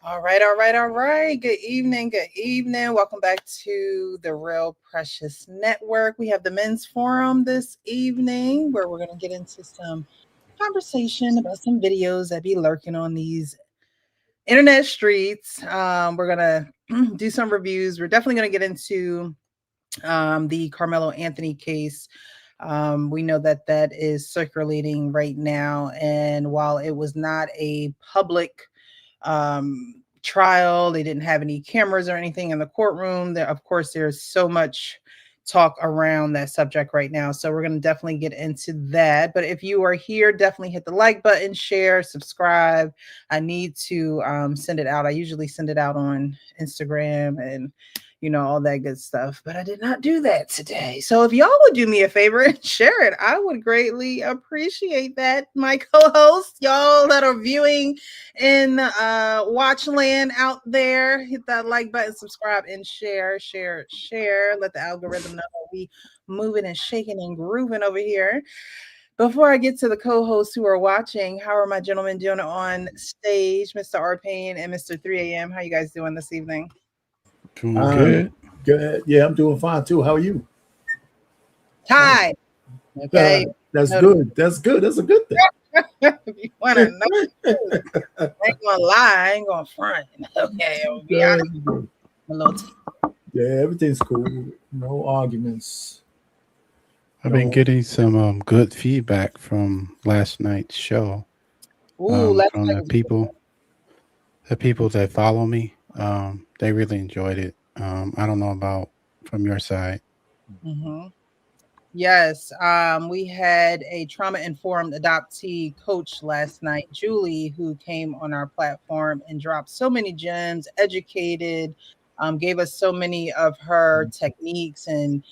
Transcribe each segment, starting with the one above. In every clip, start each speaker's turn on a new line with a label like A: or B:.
A: All right. Good evening. Welcome back to the Real Precious Network. We have the Men's Forum this evening where we're going to get into some conversation about some videos that be lurking on these internet streets. We're going to do some reviews. We're definitely going to get into the Karmelo Anthony case. We know that that is circulating right now. And while it was not a public trial, they didn't have any cameras or anything in the courtroom. There, of course, there's so much talk around that subject right now. So we're going to definitely get into that. But if you are here, definitely hit the like button, share, subscribe. I need to send it out. I usually send it out on Instagram and all that good stuff. But I did not do that today. So if y'all would do me a favor and share it, I would greatly appreciate that. My co-hosts, y'all that are viewing in Watchland out there, hit that like button, subscribe, and share. Let the algorithm know we moving and shaking and grooving over here. Before I get to the co-hosts who are watching, how are my gentlemen doing on stage, Mr. R. Payne and Mr. 3 a.m.? How you guys doing this evening?
B: Doing good.
C: Good. Yeah, I'm doing fine too. How are you?
A: Tied. Okay.
C: That's good. That's good. That's a good thing.
A: If you want to know, I ain't gonna lie. I ain't gonna front. Okay. I'll be honest. A little
C: Yeah, everything's cool. No arguments.
B: I've been getting some good feedback from last night's show.
A: Ooh,
B: from the people that follow me. They really enjoyed it. I don't know about from your side.
A: Mm-hmm. Yes, we had a trauma-informed adoptee coach last night, Julie, who came on our platform and dropped so many gems, educated, gave us so many of her techniques and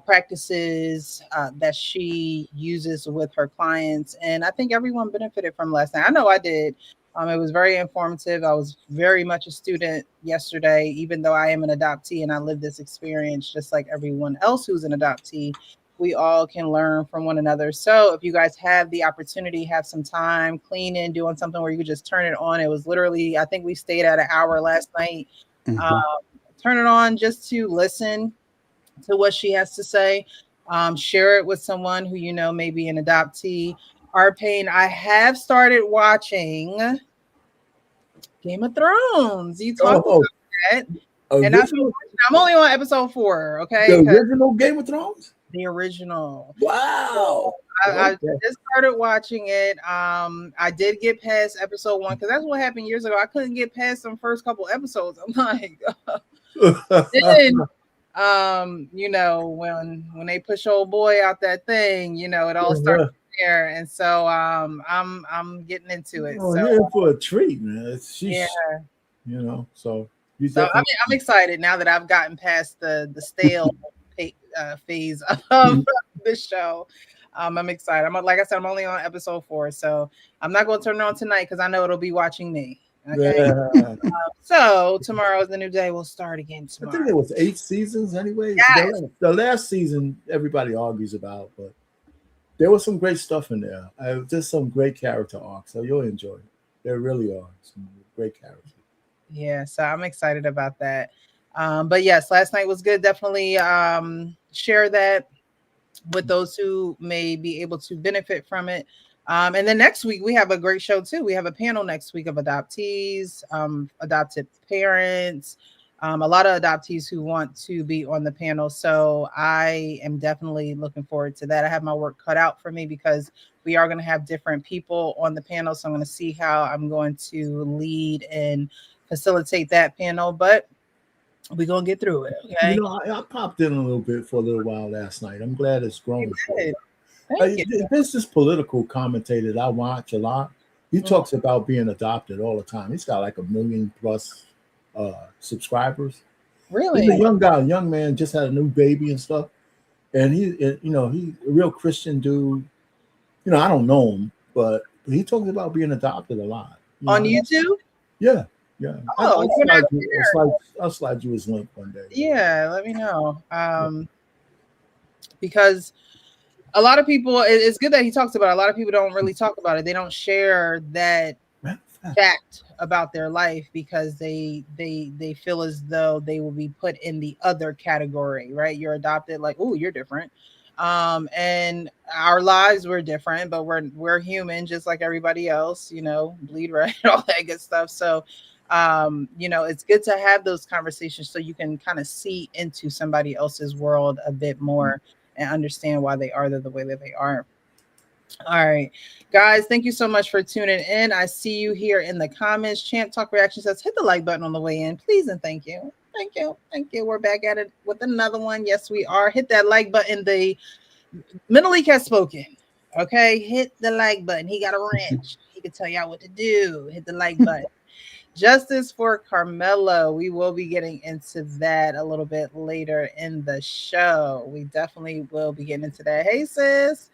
A: practices that she uses with her clients. And I think everyone benefited from last night. I know I did. It was very informative. I was very much a student yesterday, even though I am an adoptee and I live this experience just like everyone else who's an adoptee. We all can learn from one another. So if you guys have the opportunity, have some time cleaning, doing something where you could just turn it on. It was literally, I think we stayed at an hour last night. Turn it on just to listen to what she has to say. Share it with someone who may be an adoptee. Arpain, I have started watching Game of Thrones. You talked about that. And I'm only on episode 4, okay?
C: The original Game of Thrones?
A: The original.
C: Wow.
A: I just started watching it. I did get past episode 1 because that's what happened years ago. I couldn't get past some first couple episodes. I'm like, then when they push old boy out that thing, it all started there. And so I'm getting into it.
C: Oh,
A: so
C: you're in for a treat, man. So
A: I'm excited now that I've gotten past the stale phase of the show. I'm excited. Like I said, I'm only on episode 4, so I'm not going to turn it on tonight because I know it'll be watching me. Okay. So tomorrow is the new day. We'll start again tomorrow.
C: I think there was 8 seasons anyway.
A: Yes.
C: The last season everybody argues about, but there was some great stuff in there. Just some great character arcs, so you'll enjoy it. There really are some great characters.
A: Yeah, so I'm excited about that. But yes, last night was good. Definitely share that with those who may be able to benefit from it. And then next week we have a great show too. We have a panel next week of adoptees, adopted parents, a lot of adoptees who want to be on the panel. So I am definitely looking forward to that. I have my work cut out for me because we are going to have different people on the panel. So I'm going to see how I'm going to lead and facilitate that panel, but we're going to get through it. Okay.
C: I popped in a little bit for a little while last night. I'm glad it's grown. There's this political commentator that I watch a lot. He talks about being adopted all the time. He's got like 1 million plus subscribers.
A: Really?
C: He's a young man, just had a new baby and stuff. And he's a real Christian dude. I don't know him, but he talks about being adopted a lot.
A: On YouTube?
C: Yeah.
A: Oh,
C: I'll slide you his link one day.
A: Yeah, let me know. Because a lot of people, it's good that he talks about it. A lot of people don't really talk about it. They don't share that fact about their life because they feel as though they will be put in the other category, right? You're adopted, like, oh, you're different. And our lives were different, but we're human just like everybody else, bleed red, all that good stuff. So it's good to have those conversations so you can kind of see into somebody else's world a bit more and understand why they are the way that they are. All right, guys, thank you so much for tuning in. I see you here in the comments. Champ Talk Reaction says, hit the like button on the way in, please, and thank you. Thank you. Thank you. We're back at it with another one. Yes, we are. Hit that like button. The Middle League has spoken. Okay, hit the like button. He got a wrench. He can tell y'all what to do. Hit the like button. Justice for Karmelo. We will be getting into that a little bit later in the show. We definitely will be getting into that. Hey, sis.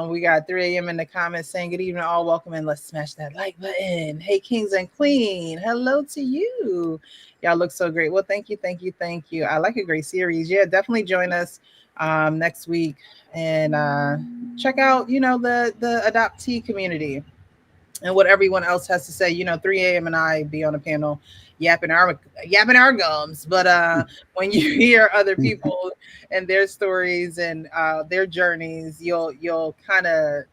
A: We got 3 a.m. in the comments saying, good evening, all. Welcome in. Let's smash that like button. Hey, kings and queen. Hello to you. Y'all look so great. Well, thank you, thank you, thank you. I like a great series. Yeah, definitely join us next week and check out, the adoptee community and what everyone else has to say. 3 a.m. and I be on a panel yapping our gums. But when you hear other people and their stories and their journeys, you'll kind of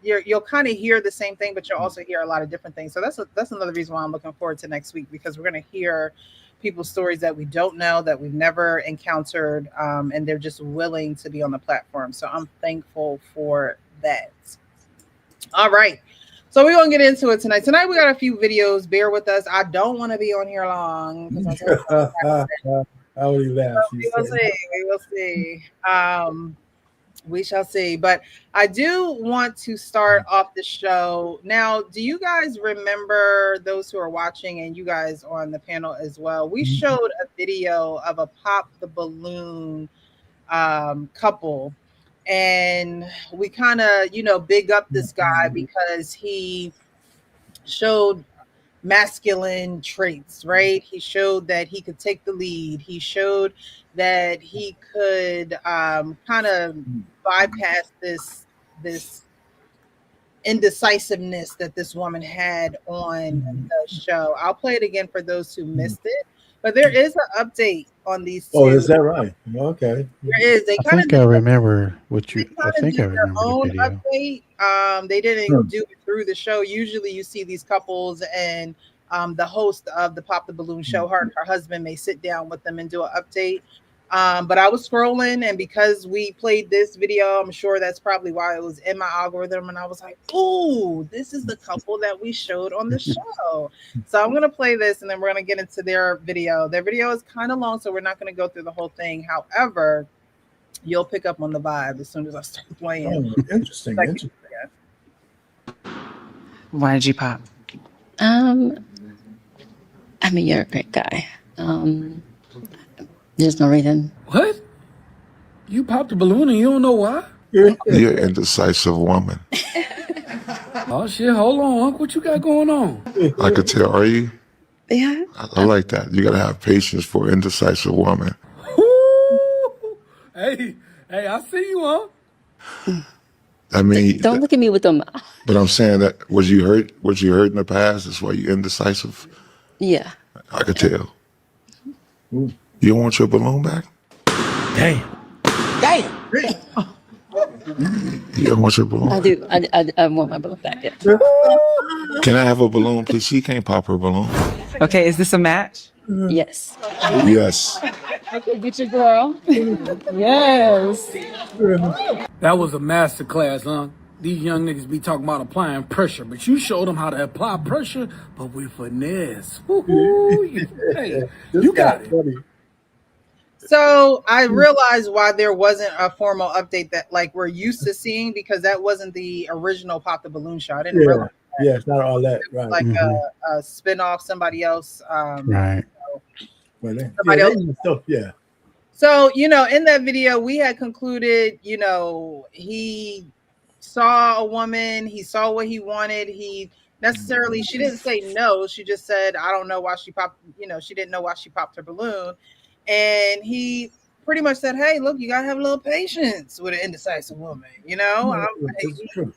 A: hear the same thing, but you'll also hear a lot of different things. So that's another reason why I'm looking forward to next week, because we're going to hear people's stories that we don't know, that we've never encountered, and they're just willing to be on the platform. So I'm thankful for that. All right. So we're going to get into it tonight. Tonight we got a few videos. Bear with us. I don't want to be on here long.
C: I only laugh.
A: We will see. We will see. We shall see. But I do want to start off the show. Now, do you guys remember, those who are watching and you guys on the panel as well, we showed a video of a Pop the Balloon couple. And we kind of, big up this guy because he showed masculine traits, right? He showed that he could take the lead. He showed that he could kind of bypass this indecisiveness that this woman had on the show. I'll play it again for those who missed it. But there is an update on these two.
C: Oh, is that right? Okay.
A: There is.
B: I think I remember what you. I think I remember the video.
A: Update. They didn't do it through the show. Usually, you see these couples and the host of the Pop the Balloon show, her and her husband, may sit down with them and do an update. But I was scrolling, and because we played this video, I'm sure that's probably why it was in my algorithm. And I was like, "Ooh, this is the couple that we showed on the show." So I'm gonna play this, and then we're gonna get into their video. Their video is kind of long, so we're not gonna go through the whole thing. However, you'll pick up on the vibe as soon as I start playing.
C: Oh, interesting. Interesting.
D: Why did you pop?
E: I mean, you're a great guy. There's no reason.
F: What? You popped a balloon and you don't know why?
G: You're an indecisive woman.
F: Oh shit, hold on. What you got going on?
G: I could tell, are you?
E: Yeah.
G: I like that. You gotta have patience for an indecisive woman.
F: Ooh. Hey, I see you, huh?
G: I mean,
E: Don't look at me with them.
G: but I'm saying that was you hurt in the past? That's why you're indecisive?
E: Yeah.
G: I could tell. You don't want your balloon back?
F: Damn.
G: You don't want your balloon?
E: I do. I want my balloon back. Yeah.
G: Can I have a balloon, please? She can't pop her balloon.
D: Okay, is this a match?
E: Yes.
G: Yes.
E: Get your girl.
D: Yes.
F: That was a master class, huh? These young niggas be talking about applying pressure, but you showed them how to apply pressure, but with finesse. Hey, you got it.
C: Funny.
A: So I realized why there wasn't a formal update that like we're used to seeing, because that wasn't the original Pop the Balloon show. I didn't realize that.
C: Yeah, it's not all that. Right.
A: Like a spin-off, somebody else.
B: Right.
A: Somebody else.
C: Yeah.
A: So, in that video, we had concluded, he saw a woman, he saw what he wanted. She didn't say no. She just said, I don't know why she popped, she didn't know why she popped her balloon. And he pretty much said, hey, look, you got to have a little patience with an indecisive woman,
C: That's true.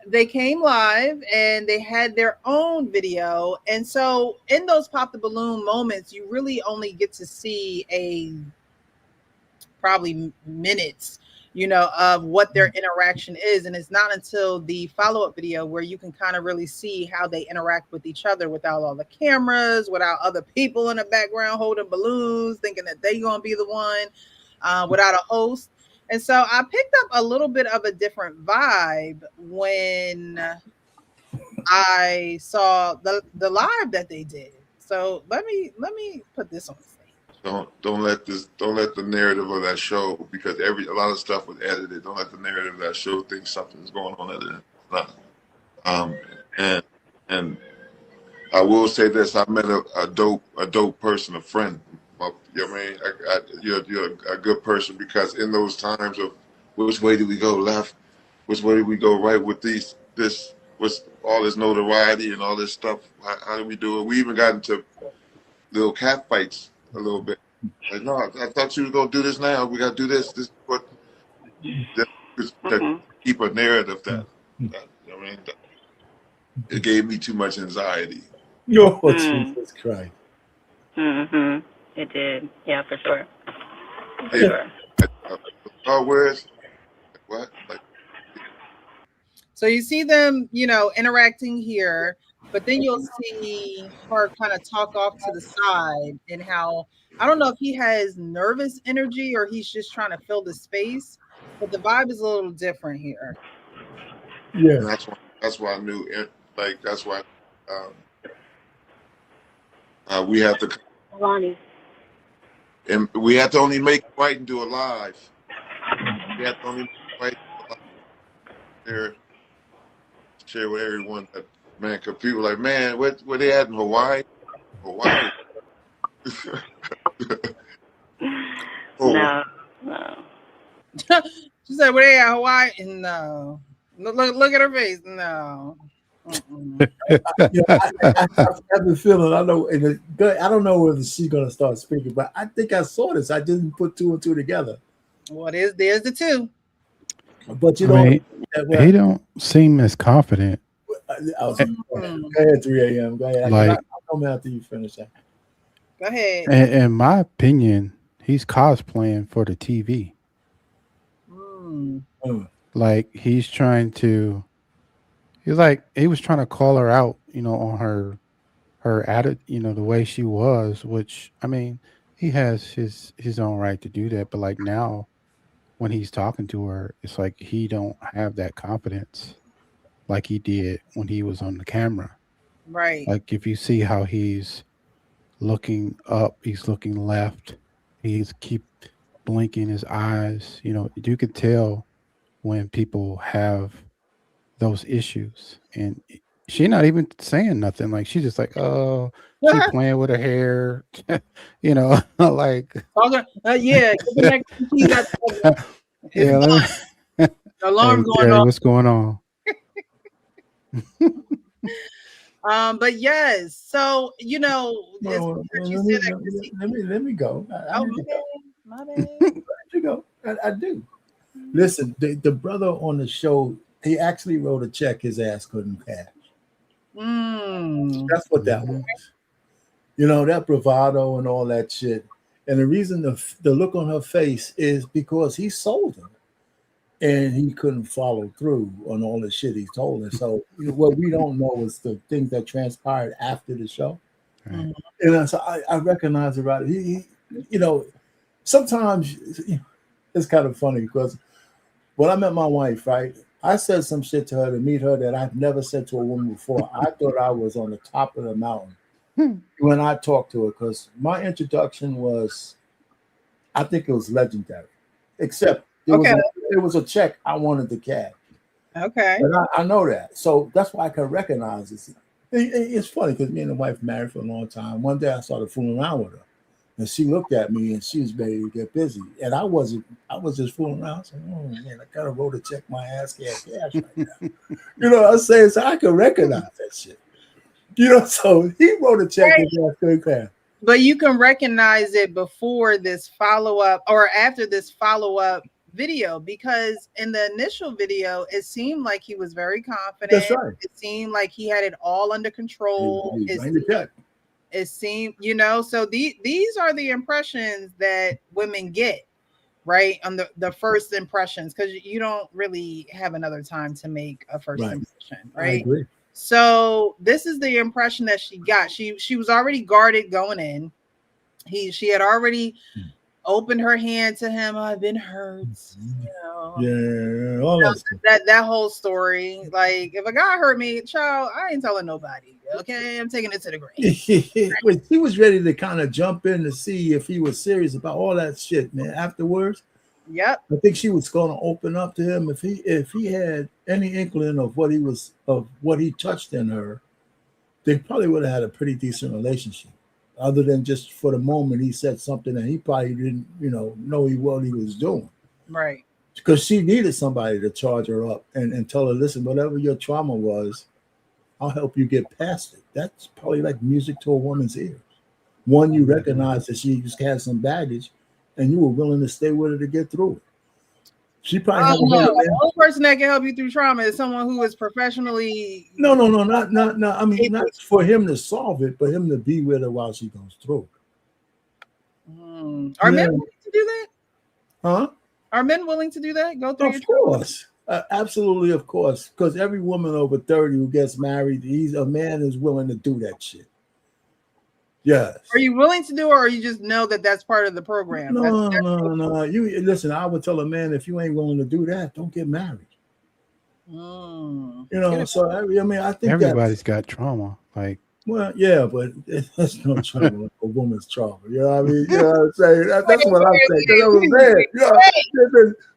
A: They came live and they had their own video. And so in those pop the balloon moments, you really only get to see probably minutes, of what their interaction is. And it's not until the follow-up video where you can kind of really see how they interact with each other without all the cameras, without other people in the background holding balloons, thinking that they're going to be the one, without a host. And so I picked up a little bit of a different vibe when I saw the live that they did. So let me put this on the stage.
G: Don't let the narrative of that show, because a lot of stuff was edited. Don't let the narrative of that show think something's going on other than nothing. And I will say this: I met a dope person, a friend. You know what I mean? You're a good person, because in those times of which way do we go left, which way do we go right with this with all this notoriety and all this stuff? How do we do it? We even got into little cat fights a little bit. Like, no, I thought you were gonna do this now. We gotta do this. This is what to keep a narrative that you know what I mean. It gave me too much anxiety.
C: Yo, Jesus Christ.
H: It did. Yeah, for sure. For
G: Hey,
H: sure.
G: where's what? Like,
A: So you see them, interacting here, but then you'll see her kind of talk off to the side, and how, I don't know if he has nervous energy or he's just trying to fill the space, but the vibe is a little different here.
C: Yeah.
G: that's why I knew it. Like, that's why we have to.
H: Lonnie.
G: And we have to only make it right and do it live. We have to only make it right and do it live. Share with everyone that, man, because people like, man, where they at in Hawaii? Hawaii.
H: No.
A: She said, "Where they at, Hawaii?" No. Look at her face. No.
C: I have a feeling. I know. I don't know whether she's gonna start speaking, but I think I saw this. I didn't put two and two together.
A: Well, there's the two.
C: But
B: I mean, he don't seem as confident.
C: Go ahead, 3 a.m. Go ahead.
B: Like,
C: I'll come after you finish that.
A: Go ahead.
B: In my opinion, he's cosplaying for the TV. Like, he was trying to call her out, on her attitude, the way she was, which, I mean, he has his own right to do that. But like, now when he's talking to her, it's like he don't have that confidence like he did when he was on the camera.
A: Right.
B: Like, if you see how he's looking up, he's looking left, he's keep blinking his eyes, you could tell when people have those issues. And she not even saying nothing. Like, she's just like, oh, she playing with her hair, like,
A: yeah.
B: yeah.
A: Alarm going off.
B: What's going on?
A: But yes, so
C: let me go.
A: My bad.
C: Let you go. I do. Listen, the brother on the show, he actually wrote a check his ass couldn't cash. That's what that was. That bravado and all that shit. And the reason the look on her face is because he sold her. And he couldn't follow through on all the shit he told her. So what we don't know is the things that transpired after the show. Right. And so I recognize about it. He sometimes it's kind of funny, because when I met my wife, right, I said some shit to her to meet her that I've never said to a woman before. I thought I was on the top of the mountain when I talked to her, because my introduction was, I think it was legendary, except there was a check I wanted to cash.
A: Okay.
C: And I know that. So that's why I can recognize this. It's funny, because me and the wife married for a long time. One day I started fooling around with her. And she looked at me and she was ready to get busy. And I was just fooling around. I said, oh man, I gotta wrote a check my ass can't cash right now. I'm saying? So I can recognize that shit. So he wrote a check his ass couldn't cash.
A: But you can recognize it before this follow-up or after this follow-up video, because in the initial video, it seemed like he was very confident.
C: That's right.
A: It seemed like he had it all under control. It seemed, you know, so these are the impressions that women get, right? On the first impressions, because you don't really have another time to make a first impression, right?
C: I agree.
A: So this is the impression that she got. She was already guarded going in. She had already opened her hand to him. I've been hurt, you know.
C: Yeah, all
A: that whole story. Like, if a guy hurt me, child, I ain't telling nobody. Okay, I'm taking it to the grave.
C: When she was ready to kind of jump in to see if he was serious about all that shit, man. Afterwards,
A: yep,
C: I think she was going to open up to him if he had any inkling of what he touched in her. They probably would have had a pretty decent relationship. Other than just for the moment he said something that he probably didn't, know what he was doing.
A: Right.
C: Because she needed somebody to charge her up and tell her, listen, whatever your trauma was, I'll help you get past it. That's probably like music to a woman's ears. One, you recognize that she just had some baggage and you were willing to stay with her to get through it. She probably
A: the only person that can help you through trauma is someone who is professionally.
C: No, not. I mean, not for him to solve it, but him to be with her while she goes through.
A: Are men willing to do that?
C: Huh?
A: Are men willing to do that? Go through.
C: Of course, absolutely, of course. Because every woman over 30 who gets married, a man is willing to do that shit. Yes.
A: Are you willing to do it, or you just know that that's part of the program?
C: No. You listen. I would tell a man, if you ain't willing to do that, don't get married. So I mean, I think
B: everybody's got trauma. Like,
C: well, yeah, but there's no trauma like a woman's trauma. You know what I mean? You know what I'm saying? That's what I'm saying. You know what I'm saying? Yeah.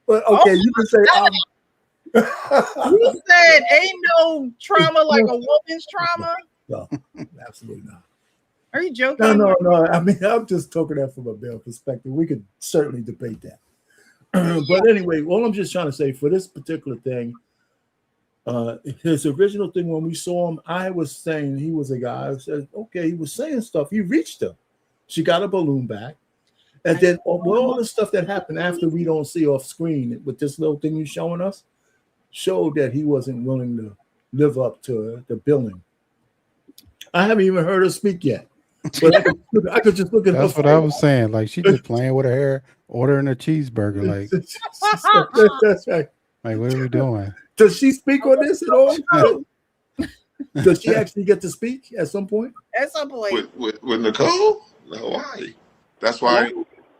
C: But okay, you can say.
A: You said ain't no trauma like a woman's trauma.
C: No, absolutely not.
A: Are you joking?
C: No. I mean, I'm just talking that from a male perspective. We could certainly debate that. But anyway, all I'm just trying to say for this particular thing, his original thing when we saw him, I was saying he was a guy who said, okay, he was saying stuff. He reached her. She got a balloon back. And then all the stuff that happened after we don't see off screen with this little thing you're showing us showed that he wasn't willing to live up to the billing. I haven't even heard her speak yet. But I could just look at her.
B: That's what I was saying. Like, she just playing with her hair, ordering a cheeseburger. Like,
C: that's right.
B: Like, what are we doing?
C: Does she speak on this at all? Does she actually get to speak at some point?
A: At some point.
G: With Nicole? No, why? That's why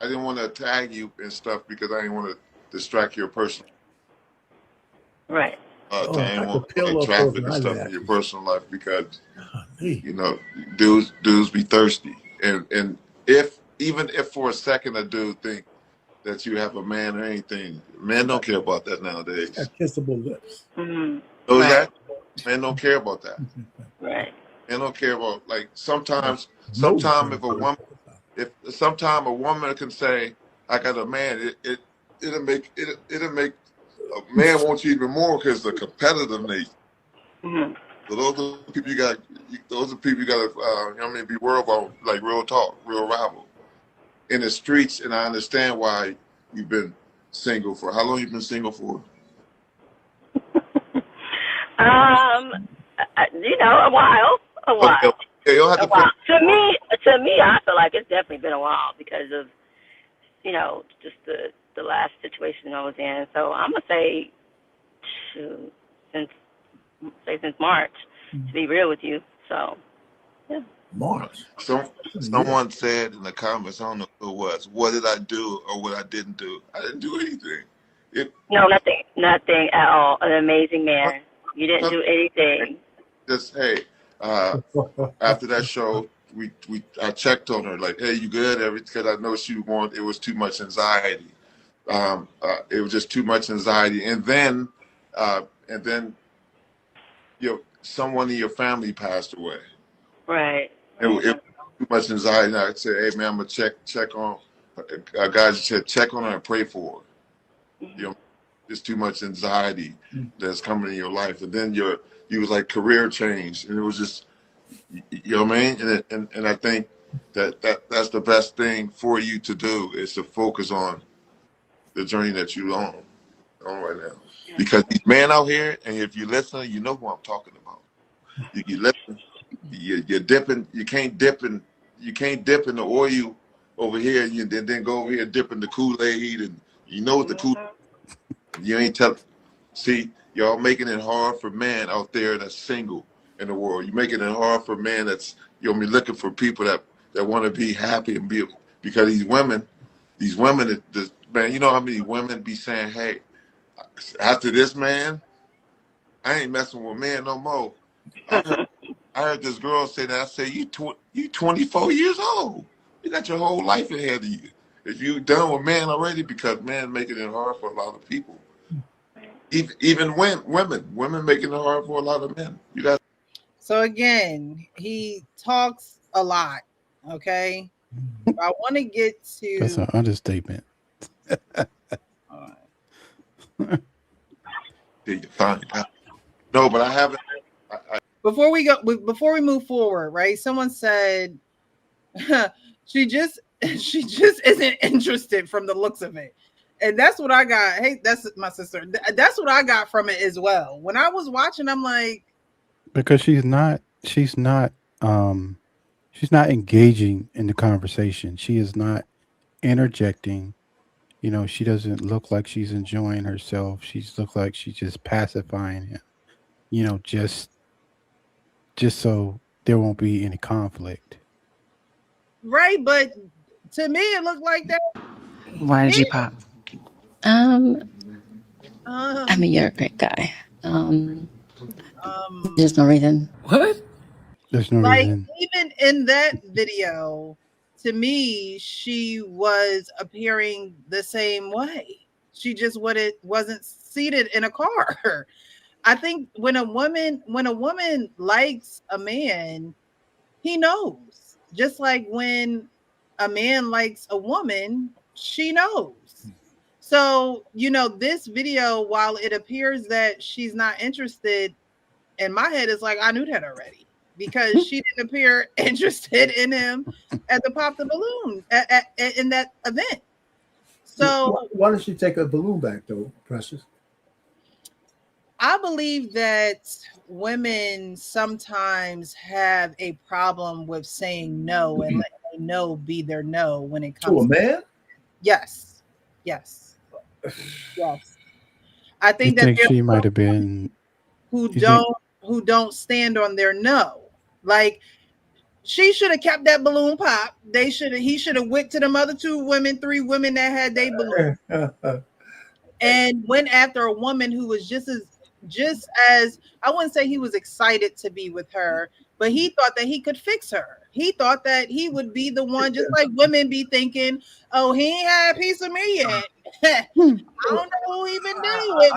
G: I didn't want to tag you and stuff, because I didn't want to distract your personal.
H: Right.
G: I didn't want traffic and stuff in your personal life, because dudes be thirsty, and even if for a second a dude think that you have a man or anything, men don't care about that nowadays.
C: Kissable lips.
H: Mm-hmm.
G: So that men don't care about that.
H: Right.
G: Men don't care about, like, sometimes if a woman can say, I got a man, it'll make a man want you even more, because the competitive nature.
H: Mm-hmm.
G: So those are people you got. Those are people you got to, be worried about, like real talk, real rival in the streets. And I understand why you've been single for. How long you been single for?
H: A while.
G: Okay, you'll have
H: a while. To me, I feel like it's definitely been a while because of, just the last situation I was in. So I'm gonna say, since March, to be real with you. So, yeah.
C: March.
G: Someone said in the comments, I don't know who it was, what did I do or what I didn't do? I didn't do anything.
H: No, nothing at all. An amazing man. You didn't do anything.
G: Just, hey, after that show, I checked on her, like, hey, you good? Because I know it was too much anxiety. It was just too much anxiety. And then someone in your family passed away.
H: Right.
G: It was too much anxiety. And I said, hey, man, I'm going to check on guys said, check on her and pray for her.
H: Mm-hmm.
G: There's too much anxiety that's coming in your life. And then you was like career change. And it was just, you know what I mean? And I think that's the best thing for you to do, is to focus on the journey that you on right now. Because these men out here, and if you listen, you know who I'm talking about. You listen, you're dipping. You can't dip in the oil over here, and then go over here and dip in the Kool-Aid, and you know what the Kool. You ain't tell. See, y'all making it hard for men out there that's single in the world. You're making it hard for men that's you'll be looking for people that want to be happy and be, because these women, man, you know how many women be saying, hey, after this man, I ain't messing with men no more. I heard this girl say that. I said, you 24 years old. You got your whole life ahead of you. If you done with men already, because men making it hard for a lot of people. Even women making it hard for a lot of men. You got.
A: So again, he talks a lot. Okay, I want to get to.
B: That's an understatement.
G: No, but I haven't.
A: Before we move forward, right? Someone said she just isn't interested from the looks of it. And that's what I got. Hey, that's my sister. That's what I got from it as well. When I was watching, I'm like,
B: because she's not engaging in the conversation. She is not interjecting. You know, she doesn't look like she's enjoying herself. She's look like she's just pacifying him. You know, just so there won't be any conflict.
A: Right, but to me it looked like that.
D: Why did you pop?
E: I mean, you're a great guy. There's no reason.
F: What?
B: There's no
A: like
B: reason.
A: even in that video, to me, she was appearing the same way. She just wasn't seated in a car. I think when a woman likes a man, he knows. Just like when a man likes a woman, she knows. So, you know, this video, while it appears that she's not interested, in my head, it's like, I knew that already, because she didn't appear interested in him at the Pop the Balloon in that event. So
C: why does she take her balloon back though, Precious?
A: I believe that women sometimes have a problem with saying no and letting a no be their no when it comes
C: to a man.
A: Yes. I think that
B: she might have been
A: who don't stand on their no. Like, she should have kept that balloon pop. He should have went to them other three women that had their balloon and went after a woman who was just as I wouldn't say he was excited to be with her, but he thought that he could fix her. He thought that he would be the one, just like women be thinking, oh, he ain't had a piece of me yet. I don't know who he been dealing with.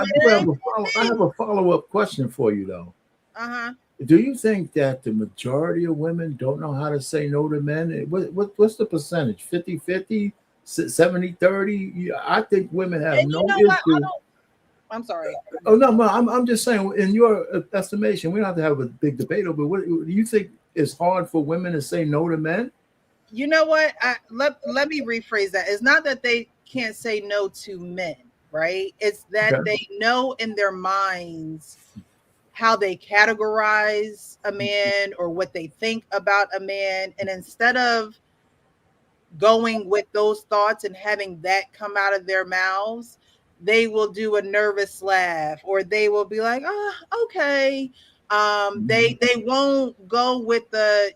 C: I have a follow-up question for you though. Do you think that the majority of women don't know how to say no to men? What's the percentage? 50-50? 70-30? I think women have no issue.
A: I'm sorry.
C: Oh no, I'm just saying, in your estimation, we don't have to have a big debate over. What do you think is hard for women to say no to men?
A: You know what? Let me rephrase that. It's not that they can't say no to men, right? It's that they know in their minds how they categorize a man or what they think about a man, and instead of going with those thoughts and having that come out of their mouths, they will do a nervous laugh, or they will be like, oh, okay. They won't go with the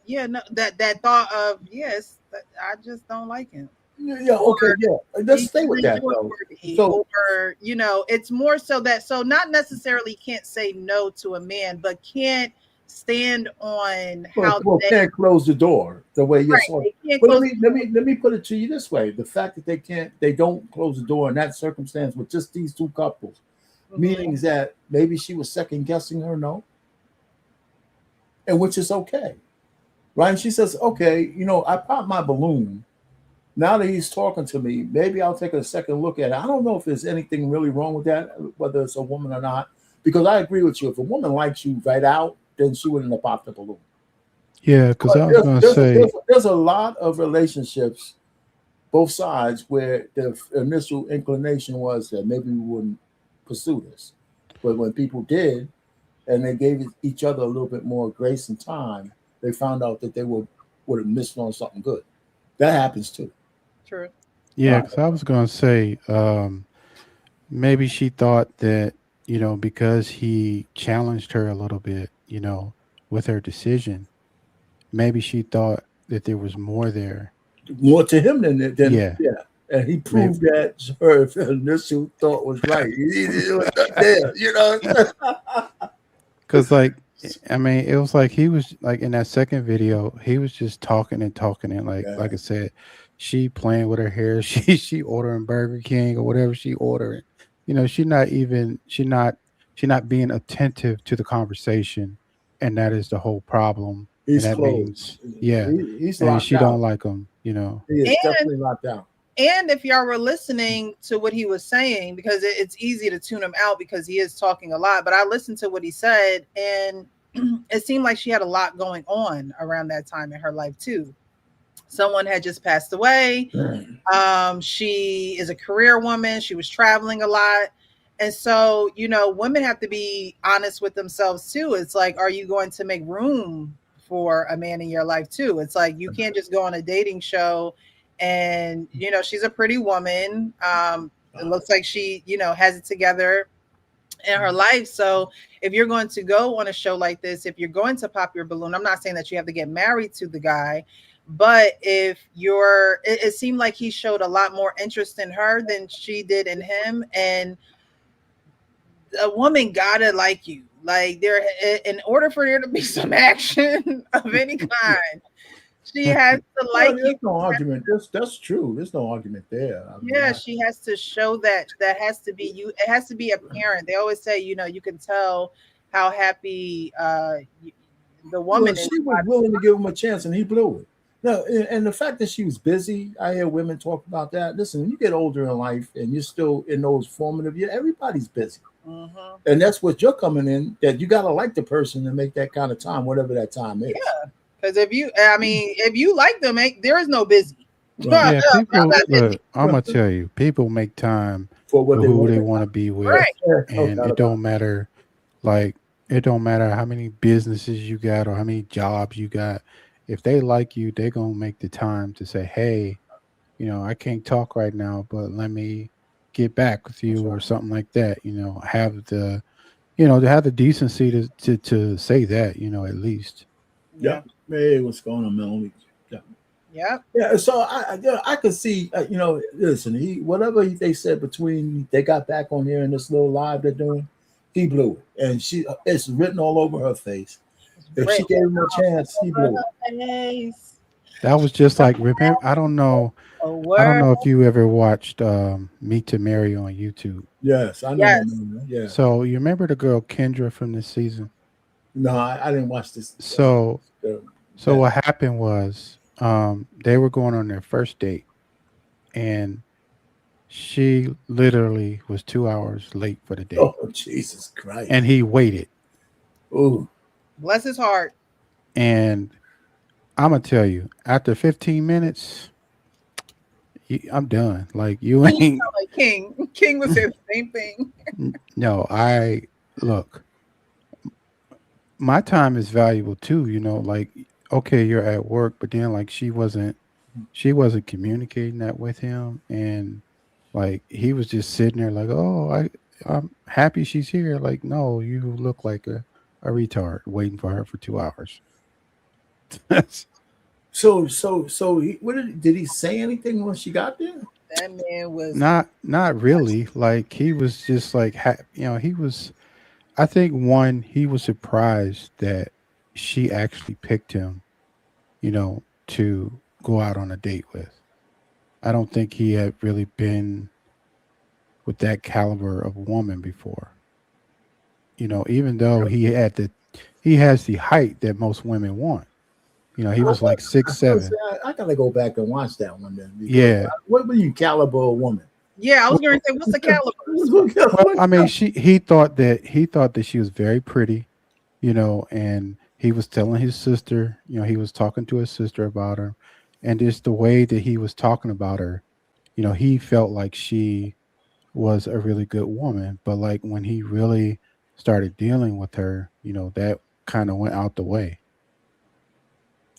A: that thought of, yes, I just don't like him.
C: Yeah, okay, let's stay with that though.
A: So, or it's more so that not necessarily can't say no to a man, but can't stand on how they
C: can't close the door the way you're saying. But let me put it to you this way: the fact that they don't close the door in that circumstance with just these two couples, meaning that maybe she was second guessing her no, and which is okay, right? And she says, okay, I popped my balloon. Now that he's talking to me, maybe I'll take a second look at it. I don't know if there's anything really wrong with that, whether it's a woman or not, because I agree with you. If a woman likes you right out, then she wouldn't have popped the balloon.
B: Yeah, because I was going to say,
C: there's a lot of relationships both sides, where the initial inclination was that maybe we wouldn't pursue this, but when people did, and they gave each other a little bit more grace and time, they found out that they would have missed on something good. That happens too.
A: True.
B: Yeah, because I was going to say, maybe she thought that, because he challenged her a little bit, with her decision, maybe she thought that there was more there.
C: More to him than
B: Yeah.
C: And he proved that her initial thought was right. He was not there,
B: Because, it was like he was like in that second video, he was just talking and talking, and like I said, she playing with her hair, she ordering Burger King or whatever she ordering. She not being attentive to the conversation, and that is the whole problem.
C: He's
B: and that
C: closed. He's
B: and
C: locked
B: she
C: out.
B: don't like him.
C: He is definitely locked out.
A: And if y'all were listening to what he was saying, because it's easy to tune him out because he is talking a lot, but I listened to what he said, and it seemed like she had a lot going on around that time in her life too. Someone had just passed away. She is a career woman. She was traveling a lot. And so, women have to be honest with themselves too. It's like, are you going to make room for a man in your life too? It's like, you can't just go on a dating show and, she's a pretty woman. It looks like she, has it together in her life. So if you're going to go on a show like this, if you're going to pop your balloon, I'm not saying that you have to get married to the guy, but if it seemed like he showed a lot more interest in her than she did in him. And a woman gotta like you. Like, in order for there to be some action of any kind, she has to like you.
C: There's no argument. That's true. There's no argument there.
A: She has to show that. That has to be you. It has to be apparent. They always say, you can tell how happy the woman is.
C: She was willing to give him a chance, and he blew it. No, and the fact that she was busy, I hear women talk about that. Listen, when you get older in life and you're still in those formative years, everybody's busy.
A: Mm-hmm.
C: And that's what you're coming in, that you got to like the person to make that kind of time, whatever that time is.
A: Yeah. Because if you like them, there is no busy.
B: Yeah, people, look, I'm going to tell you, people make time for who they want to be with.
A: Right.
B: And it don't matter, it don't matter how many businesses you got or how many jobs you got. If they like you, they're going to make the time to say, hey, I can't talk right now, but let me get back with you or something like that. Have the, to have the decency to say that, at least.
C: Yeah. Hey, what's going on, Melanie?
A: Yeah.
C: Yeah. So I could see, listen, whatever they said between they got back on here in this little live they're doing, he blew it, and it's written all over her face. If she gave him a chance, he blew it.
B: That was just like, remember, I don't know if you ever watched Meet to Marry on YouTube.
C: Yes, I know. Yes.
B: Yeah. So you remember the girl Kendra from this season?
C: No, I didn't watch this.
B: So what happened was they were going on their first date, and she literally was 2 hours late for the date.
C: Oh, Jesus Christ.
B: And he waited.
C: Ooh.
A: Bless his heart.
B: And I'm going to tell you, after 15 minutes, I'm done. Like, you ain't.
A: Like King. King would say the same thing.
B: No, look, my time is valuable too, like, okay, you're at work, but then like she wasn't communicating that with him, and like he was just sitting there like, oh, I'm happy she's here. Like, no, you look like a retard waiting for her for 2 hours.
C: So did he say anything when she got there?
A: That man was
B: not really. Like, he was just like, he was. I think he was surprised that she actually picked him, to go out on a date with. I don't think he had really been with that caliber of woman before. Even though he has the height that most women want. He was like 6'7".
C: I gotta go back and watch that one then.
B: Yeah.
C: What were you caliber of woman?
A: Yeah, I was going to say, what's the caliber?
B: Well, I mean, he thought that she was very pretty, and he was telling his sister, he was talking to his sister about her, And just the way that he was talking about her, he felt like she was a really good woman. But like when he really started dealing with her, that kind of went out the way.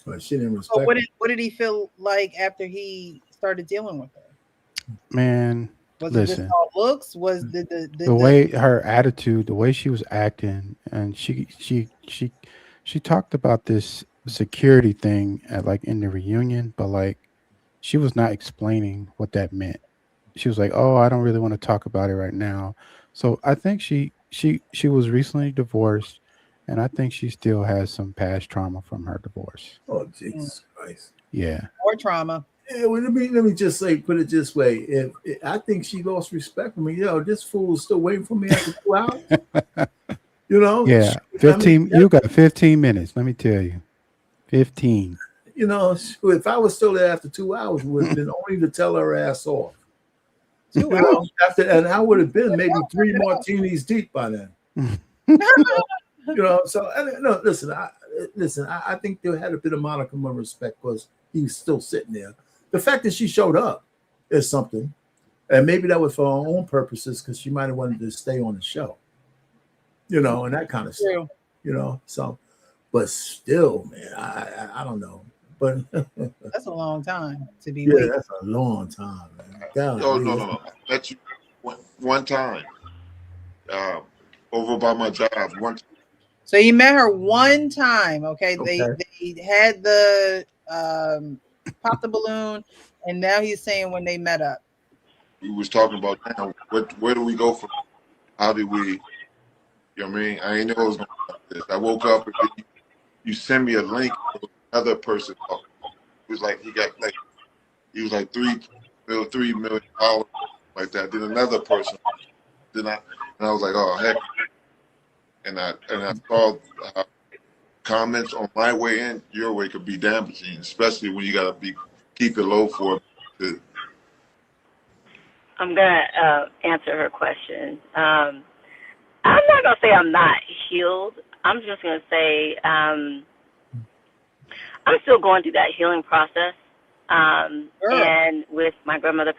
C: But she didn't
A: So
C: respect.
A: what did he feel like after he started dealing with her?
B: Man,
A: Was it just
B: listen,
A: all looks? Was
B: the way her attitude, the way she was acting, and she talked about this security thing at like in the reunion, but like she was not explaining what that meant. She was like, "Oh, I don't really want to talk about it right now." So I think she was recently divorced, and I think she still has some past trauma from her divorce.
C: Oh, Jesus Christ!
B: Yeah,
A: more trauma?
C: Yeah, well, let me just say, put it this way: if I think she lost respect for me, this fool's still waiting for me after 2 hours.
B: Yeah, 15. You got 15 minutes. Let me tell you, 15.
C: If I was still there after 2 hours, it would have been only to tell her ass off.
A: 2 hours
C: and I would have been maybe 3 martinis deep by then. So no, listen, I think there had a bit of modicum of respect because he was still sitting there. The fact that she showed up is something, and maybe that was for her own purposes because she might have wanted to stay on the show, and that kind of stuff. So, but still, man, I don't know. But
A: that's a long time to be.
C: Yeah, that's a long time, man. God,
G: no. Let you one time over by my job. One.
A: So you met her one time, okay? They had the pop the balloon, and now he's saying when they met up.
G: We was talking about now. Where do we go from? How did we? You know what I mean? I ain't know it was gonna be like this. I woke up and you send me a link. Another person. It was like he was like $3 million like that. Then another person. And I was like, oh heck. And I saw comments on my way in, your way could be damaging, especially when you gotta keep it low for it.
H: I'm gonna answer her question. I'm not gonna say I'm not healed. I'm just gonna say I'm still going through that healing process. And with my grandmother.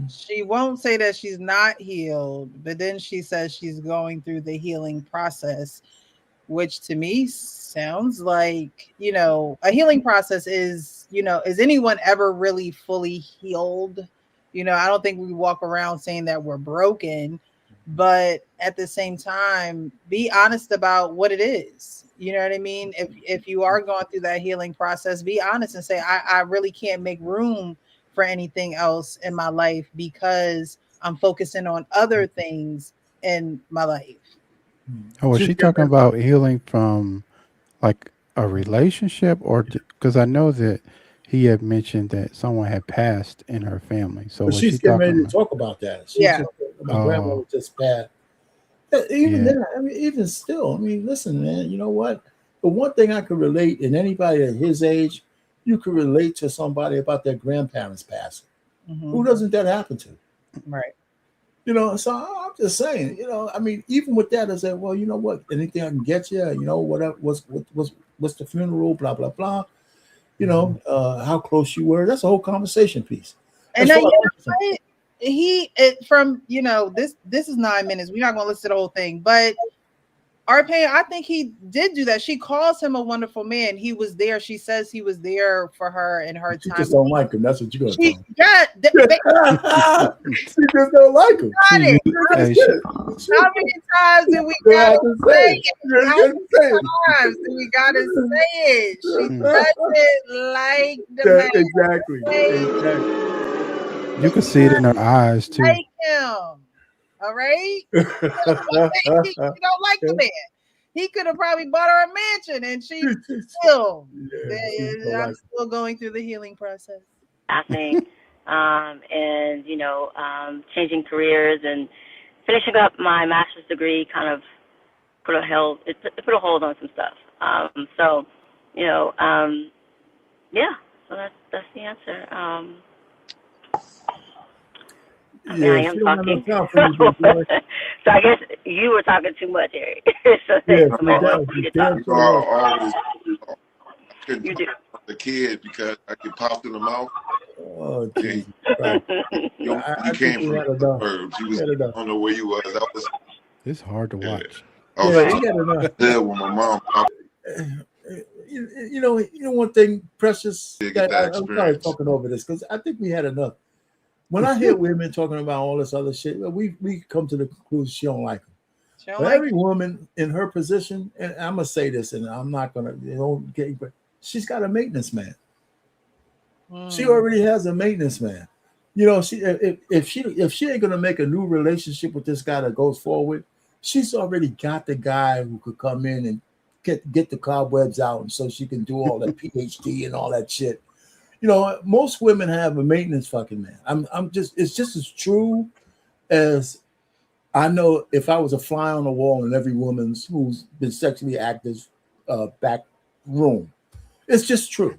A: She won't say that she's not healed, but then she says she's going through the healing process, which to me sounds like, a healing process is, is anyone ever really fully healed? I don't think we walk around saying that we're broken, but at the same time, be honest about what it is. You know what I mean? If you are going through that healing process, be honest and say, I really can't make room for anything else in my life because I'm focusing on other things in my life.
B: Oh, was she talking about healing from like a relationship, or because I know that he had mentioned that someone had passed in her family. So
C: but she's getting ready to talk about that. My grandmother just passed. Then, even still, listen, man. You know what? The one thing I could relate, and anybody at his age, you could relate to somebody about their grandparents passing. Mm-hmm. Who doesn't that happen to?
A: Right.
C: So I'm just saying, even with that, I said, well, you know what? Anything I can get you, whatever. What's the funeral? Blah blah blah. How close you were. That's a whole conversation piece.
A: And this is 9 minutes. We're not going to listen to the whole thing, but I think he did do that. She calls him a wonderful man. He was there. She says he was there for her in her time.
C: She just don't like him. That's what you're going to tell
A: She
C: just don't like him.
A: How many times did we gotta say it? How many times do we gotta say it? She doesn't like the man.
B: Exactly. You can see it in her eyes too.
A: Like him. All right. You don't like the man. He could have probably bought her a mansion, and she still. I'm still going through the healing process.
H: I think, changing careers and finishing up my master's degree kind of put a hold on some stuff. So that's the answer. I am talking. So I guess you were talking too much, Eric.
G: couldn't
H: You do.
G: the kid because I get popped in the mouth.
C: Oh, Jesus Christ.
G: You came from the suburbs. You was, I don't know where you was. I was.
B: It's hard to watch.
G: I was
C: yeah,
G: when my mom.
C: You know one thing, Precious.
G: That
C: I'm sorry talking over this because I think we had enough. When I hear women talking about all this other shit, we come to the conclusion she don't like them. But every woman in her position, and I'm gonna say this, and I'm not gonna, but she's got a maintenance man. She already has a maintenance man. You know, if she ain't gonna make a new relationship with this guy that goes forward, she's already got the guy who could come in and get the cobwebs out, and so she can do all that PhD and all that shit. You know, most women have a maintenance fucking man. It's just as true as I know if I was a fly on the wall in every woman's who's been sexually active back room. It's just true.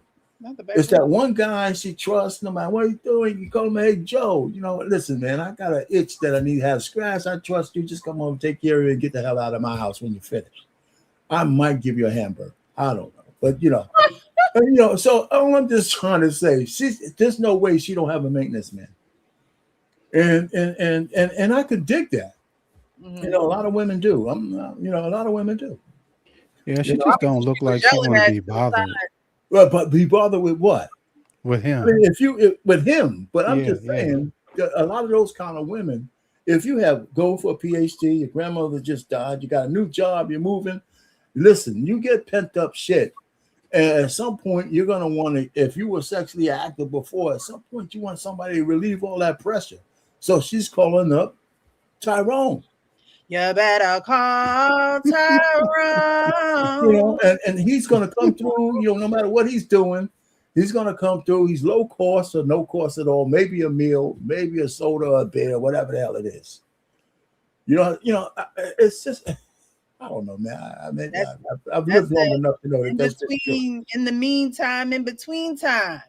C: It's that one guy she trusts, no matter what he's doing. You call him, hey, Joe, you know, listen, man, I got an itch that I need to have scratched. I trust you. Just come home, take care of it, and get the hell out of my house when you're finished. I might give you a hamburger. I don't know. But, you know, so all I'm just trying to say, there's no way she don't have a maintenance man. And I could dig that. You know, a lot of women do. A lot of women do.
B: Yeah, she just don't look like she want to be bothered.
C: Well, but be bothered with what?
B: With him.
C: I mean, with him. But I'm just saying, a lot of those kind of women, if you go for a PhD, your grandmother just died, you got a new job, you're moving. Listen, you get pent up shit. And at some point, you're going to want to, if you were sexually active before, at some point, you want somebody to relieve all that pressure. So she's calling up Tyrone.
A: You better call Tyrone.
C: You know, and he's going to come through, no matter what he's doing, he's going to come through. He's low cost or no cost at all. Maybe a meal, maybe a soda or a beer, whatever the hell it is. You know, it's just, I don't know, man. I mean, I've lived long enough to know that that's just true.
A: In the meantime, in between time.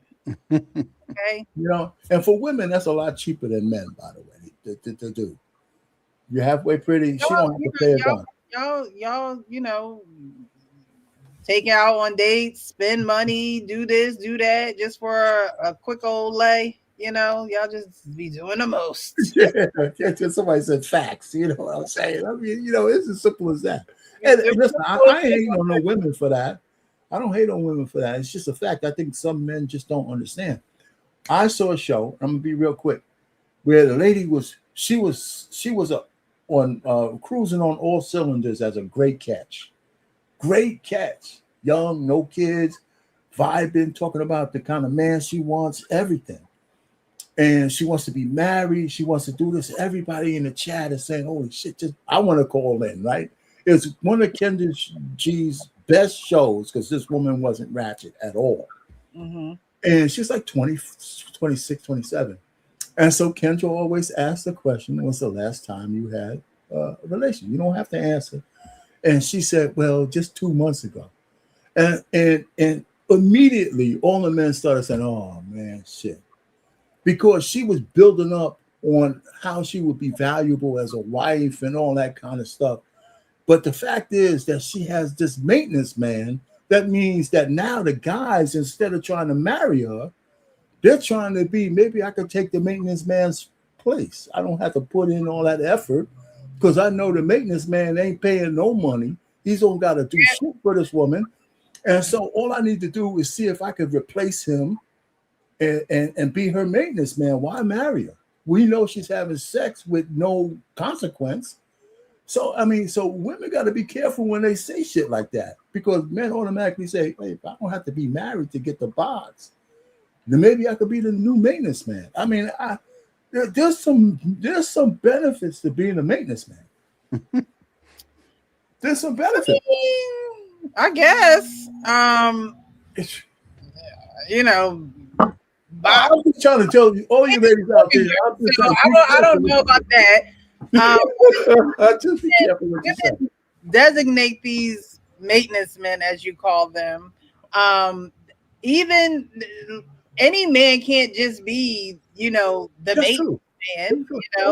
A: Okay.
C: You know, and for women, that's a lot cheaper than men, by the way, to do. You're halfway pretty. She don't have to pay a gun.
A: Y'all, take out on dates, spend money, do this, do that, just for a quick old lay. Y'all just be doing the most.
C: Yeah, somebody said facts. You know what I'm saying? I mean, it's as simple as that. And listen, I ain't hating on no women for that. I don't hate on women for that. It's just a fact. I think some men just don't understand. I saw a show. I'm gonna be real quick, where the lady was on cruising on all cylinders as a great catch, young, no kids, vibing, talking about the kind of man she wants, everything. And she wants to be married. She wants to do this. Everybody in the chat is saying, holy shit, I want to call in, right? It's one of Kendra G's best shows because this woman wasn't ratchet at all. Mm-hmm. And she's like 20, 26, 27. And so Kendra always asks the question, when's the last time you had a relation? You don't have to answer. And she said, well, just 2 months ago. And immediately all the men started saying, oh, man, shit. Because she was building up on how she would be valuable as a wife and all that kind of stuff. But the fact is that she has this maintenance man. That means that now the guys, instead of trying to marry her, they're trying to be, maybe I could take the maintenance man's place. I don't have to put in all that effort because I know the maintenance man ain't paying no money. He's only got to do shit for this woman. And so all I need to do is see if I could replace him and be her maintenance man. Why marry her? We know she's having sex with no consequence. So, I mean, women got to be careful when they say shit like that because men automatically say, hey, I don't have to be married to get the box. Then maybe I could be the new maintenance man. I mean, there's some benefits to being a maintenance man. There's some benefits.
A: I guess.
C: I'm just trying to tell you, all you ladies out there.
A: I don't know about that.
C: Just be careful what you say.
A: Designate these maintenance men, as you call them. Even any man can't just be, the maintenance man.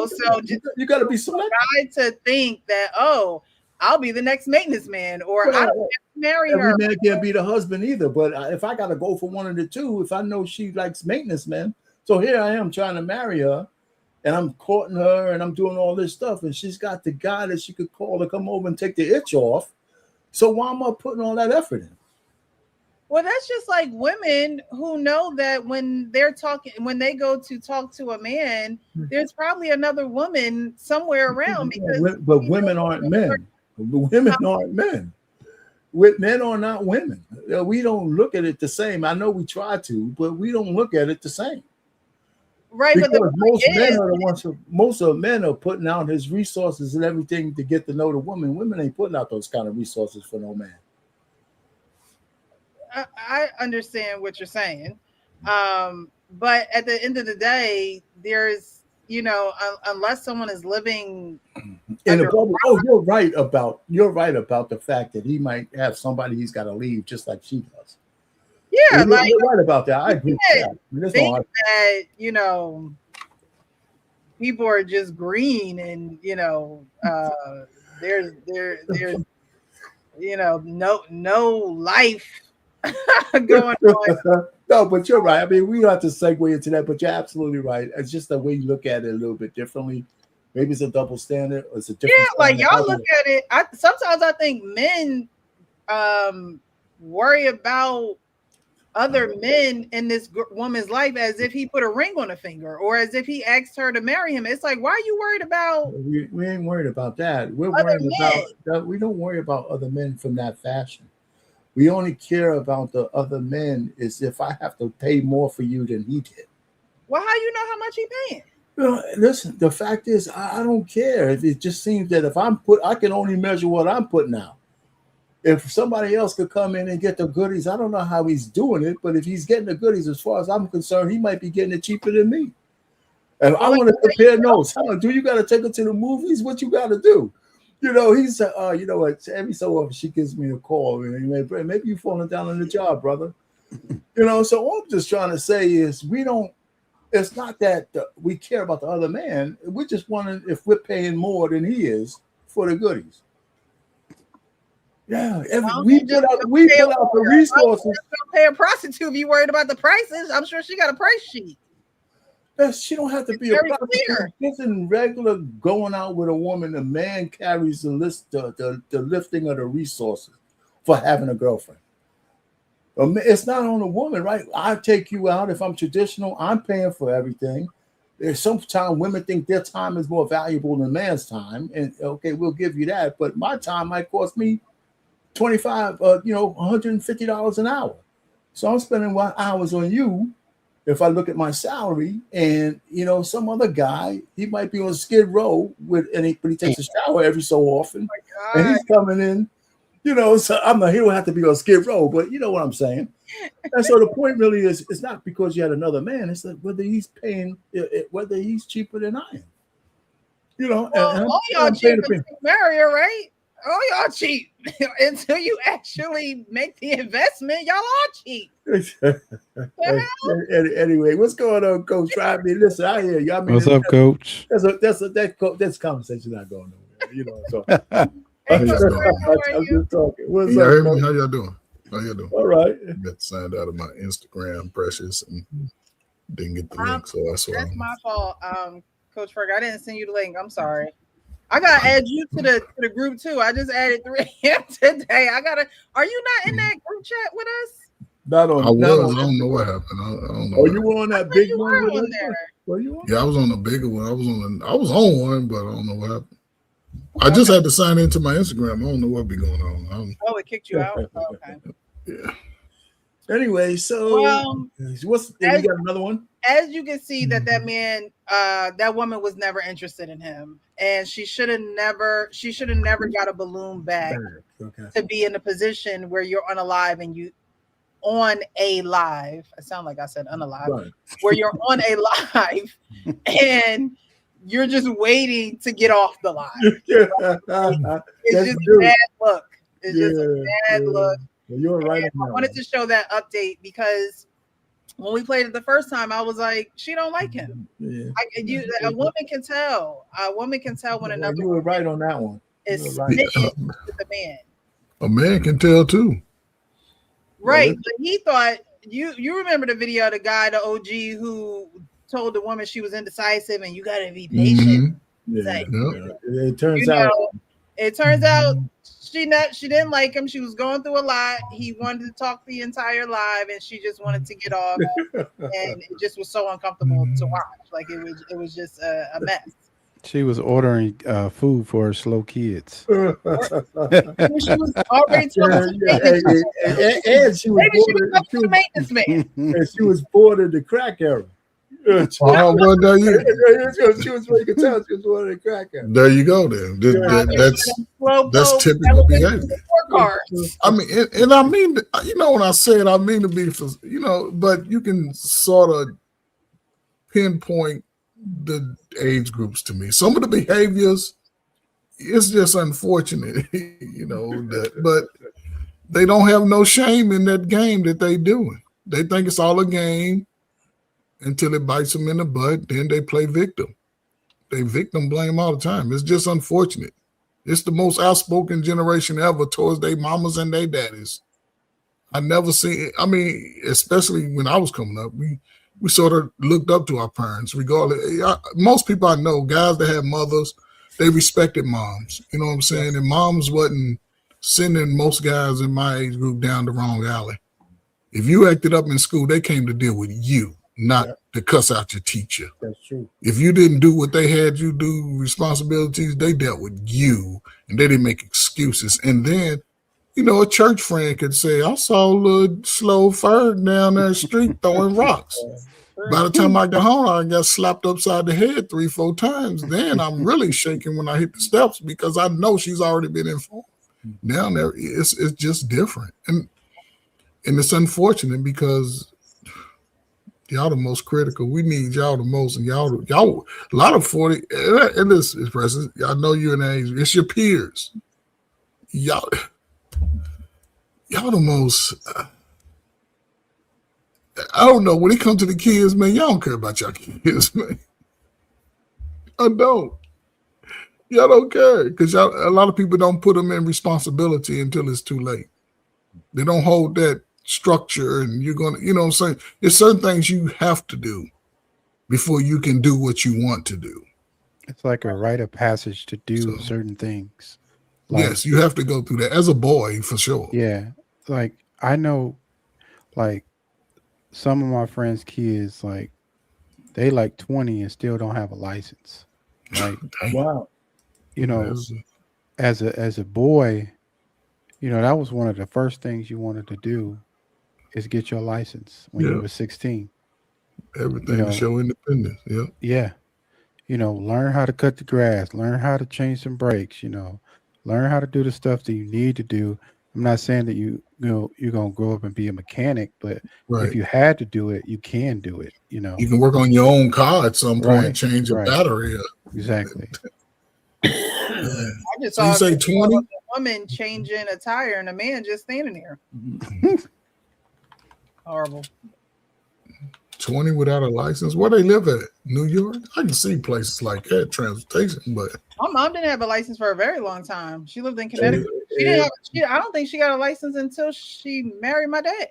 A: So
C: you got to be selective.
A: Try to think that, I'll be the next maintenance man, or I don't have to marry her.
C: Every man can't be the husband either. But if I got to go for one of the two, if I know she likes maintenance men, so here I am trying to marry her, and I'm courting her, and I'm doing all this stuff, and she's got the guy that she could call to come over and take the itch off. So why am I putting all that effort in?
A: Well, that's just like women who know that when they're talking, when they go to talk to a man, there's probably another woman somewhere around. Because
C: but women aren't men. Women aren't men. Men are not women. We don't look at it the same. I know we try to, but we don't look at it the same.
A: Right,
C: because
A: but
C: most of the men are putting out his resources and everything to get to know the woman. Women ain't putting out those kind of resources for no man.
A: I understand what you're saying, but at the end of the day, there's, unless someone is living
C: in a bubble. Oh, you're right about the fact that he might have somebody he's got to leave, just like she does.
A: Yeah,
C: you're right about that. I agree with that.
A: Think that people are just green, and there's no life going on.
C: No, but you're right. I mean, we don't have to segue into that, but you're absolutely right. It's just the way you look at it a little bit differently. Maybe it's a double standard, or it's a different.
A: Yeah, like y'all look at it. Sometimes I think men worry about other men in this woman's life as if he put a ring on a finger, or as if he asked her to marry him. It's like, why are you worried about?
C: We ain't worried about that. We're worried about. We don't worry about other men from that fashion. We only care about the other men is if I have to pay more for you than he did.
A: Well, how you know how much he paying?
C: Listen, the fact is, I don't care. It just seems that if I can only measure what I'm putting out. If somebody else could come in and get the goodies, I don't know how he's doing it, but if he's getting the goodies, as far as I'm concerned, he might be getting it cheaper than me. And I want to compare notes. Do you got to take her to the movies? What you got to do? He's what? Every so often she gives me a call, and maybe you falling down on the job, brother. So all I'm just trying to say is it's not that we care about the other man. We're just wondering if we're paying more than he is for the goodies. Yeah, we put out the resources.
A: Pay a prostitute if you worried about the prices. I'm sure she got a price sheet.
C: She don't have to be a prostitute. Just in regular going out with a woman, the man carries the list, the lifting of the resources for having a girlfriend. It's not on the woman, right? I take you out. If I'm traditional, I'm paying for everything. There's sometimes women think their time is more valuable than man's time, and okay, we'll give you that. But my time might cost me $150 an hour. So I'm spending hours on you. If I look at my salary, and some other guy, he might be on Skid Row but he takes a shower every so often, and he's coming in, so he don't have to be on Skid Row, but you know what I'm saying. And so the point really is, it's not because you had another man, it's like whether he's paying, whether he's cheaper than I am.
A: All y'all cheap to marry her, right? Oh, y'all cheap until you actually make the investment. Y'all are cheap.
C: Anyway, what's going on, Coach? Try me. Listen, I hear you.
B: What's up, Coach?
C: That's conversation not going nowhere. So
I: I'm just
C: talking. What's
I: up?
C: How
I: y'all doing? All
C: right.
I: I got signed out of my Instagram, Precious, and didn't get the link, so that's
A: my fault. Coach Ferg, I didn't send you the link. I'm sorry. I gotta add you to the group too. I just added 3 a.m. today. Are you not in that group chat with us?
I: I don't know what happened. I don't know.
C: Oh, you were on that big one
A: there?
C: Were you on?
I: Yeah, I was on the bigger one. I was on one, but I don't know what happened. I just had to sign into my Instagram. I don't know what be going on.
A: It kicked you out? Oh, okay.
I: Yeah.
C: Anyway, so we got another one.
A: As you can see, that man, that woman was never interested in him, and she should have never got a balloon back to be in a position where you're unalive and you on a live. I sound like I said unalive, right. Where you're on a live and you're just waiting to get off the live. It's just a bad look. It's just a bad look.
C: Well, you're right.
A: I wanted to show that update because when we played it the first time, I was like, she don't like him. Yeah. A woman can tell. A woman can tell when another.
C: You were right on that one.
A: is smitten with the man.
I: A man can tell too.
A: Right, but he thought you remember the video of the guy, the OG, who told the woman she was indecisive and you gotta be patient.
C: It turns out
A: she didn't like him. She was going through a lot. He wanted to talk the entire live, and she just wanted to get off, and it just was so uncomfortable to watch. Like it was just a mess.
B: She was ordering food for her slow kids.
A: She was already
C: and she was
A: maintenance man.
C: And she was born in the crack era.
I: She was
C: making time. She was born in the crack era.
I: There you go. Then that's typical behavior. I mean, and I mean, when I say it, I mean to be, but you can sort of pinpoint the age groups to me. Some of the behaviors, it's just unfortunate, but they don't have no shame in that game that they doing. They think it's all a game until it bites them in the butt. Then they play victim. They victim blame all the time. It's just unfortunate. It's the most outspoken generation ever towards their mamas and their daddies. I never seen it. I mean, especially when I was coming up, we sort of looked up to our parents, regardless. Most people I know, guys that had mothers, they respected moms. You know what I'm saying? And moms wasn't sending most guys in my age group down the wrong alley. If you acted up in school, they came to deal with you, not to cuss out your teacher.
C: That's true.
I: If you didn't do what they had you do, responsibilities, they dealt with you, and they didn't make excuses. And then, a church friend could say, I saw a little slow Ferg down the street throwing rocks. By the time I got home, I got slapped upside the head 3-4 times. Then I'm really shaking when I hit the steps because I know she's already been informed. Down there, it's just different. And it's unfortunate because y'all the most critical. We need y'all the most. And y'all a lot of 40, and this is President, I know you're an age, it's your peers. Y'all the most... I don't know. When it comes to the kids, man, y'all don't care about your kids, man. I don't. Y'all don't care because a lot of people don't put them in responsibility until it's too late. They don't hold that structure, and you're going to, you know what I'm saying? There's certain things you have to do before you can do what you want to do.
B: It's like a rite of passage to do certain things.
I: Like, yes, you have to go through that as a boy, for sure.
B: Yeah. Like, I know, like, some of my friends' kids, like, they like 20 and still don't have a license. Like,
C: wow.
B: As a boy, that was one of the first things you wanted to do is get your license when you were 16.
I: Everything to show independence. Yeah.
B: Yeah. Learn how to cut the grass, learn how to change some brakes, learn how to do the stuff that you need to do. I'm not saying that you're going to grow up and be a mechanic, but if you had to do it, you can do it, You
I: can work on your own car at some point, change a battery.
B: Exactly.
A: I just saw
I: you say 20?
A: A woman changing a tire and a man just standing there. Horrible.
I: 20 without a license? Where they live at? New York? I can see places like that, transportation, but
A: my mom didn't have a license for a very long time. She lived in Connecticut. I don't think she got a license until she married my dad.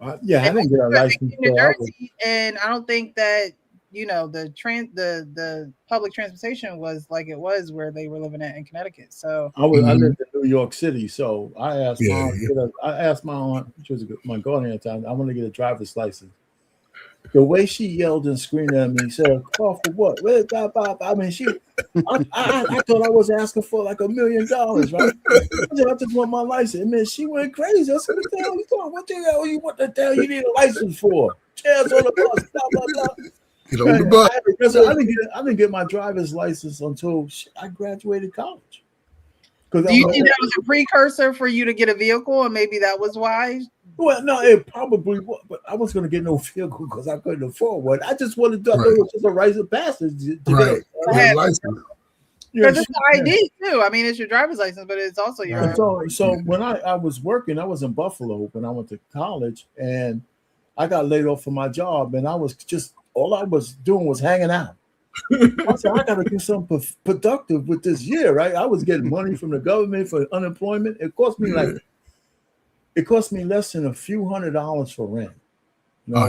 C: I didn't get a license
A: in New Jersey, and I don't think that the public transportation was like it was where they were living at in Connecticut. So
C: I lived in New York City, so I asked my aunt, she was my guardian at the time, I want to get a driver's license. The way she yelled and screamed at me, said, "Call for what?" I mean, I thought I was asking for like $1 million, right? I just want my license. Man, she went crazy. I said, "What the hell you talking? What the hell you need a license for?" Chairs on the bus, blah blah blah.
I: Get on the bus.
C: I didn't get my driver's license until I graduated college.
A: Do you think that was a precursor for you to get a vehicle, and maybe that was why?
C: Well, no, it probably was, but I wasn't going to get no vehicle because I couldn't afford one. I just wanted to. I thought it was just a rite of passage.
A: Because it's the ID too. I mean, it's your driver's license, but it's also your.
C: So when I was working, I was in Buffalo when I went to college, and I got laid off from my job, and I was just all I was doing was hanging out. I said, I got to do something productive with this year, right? I was getting money from the government for unemployment. It cost me less than a few $100s for rent. You know,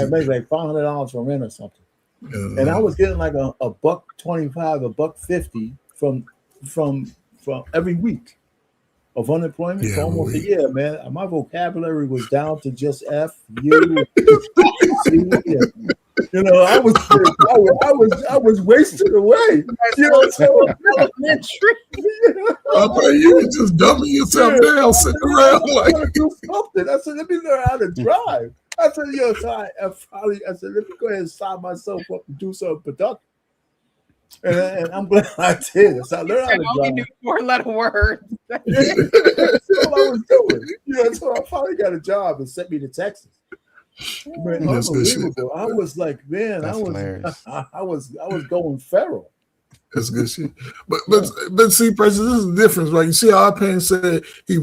C: maybe like $500 for rent or something. And I was getting like a $1.25, $1.50 from every week of unemployment for almost a year, man. My vocabulary was down to just F, U, You know, I was wasted away. You know, so elementary.
I: I bet you were just dumbing yourself down, sitting around like.
C: Do something. I said, let me learn how to drive. I said, I said, let me go ahead and sign myself up and do something productive. And I'm glad I did. So I learned how to drive.
A: Only do 4-letter words.
C: That's what I was doing. You know, so I finally got a job and sent me to Texas. Man, unbelievable. I was like, man, I was going feral.
I: That's good shit. But see, President, this is the difference, right? You see how our parents said he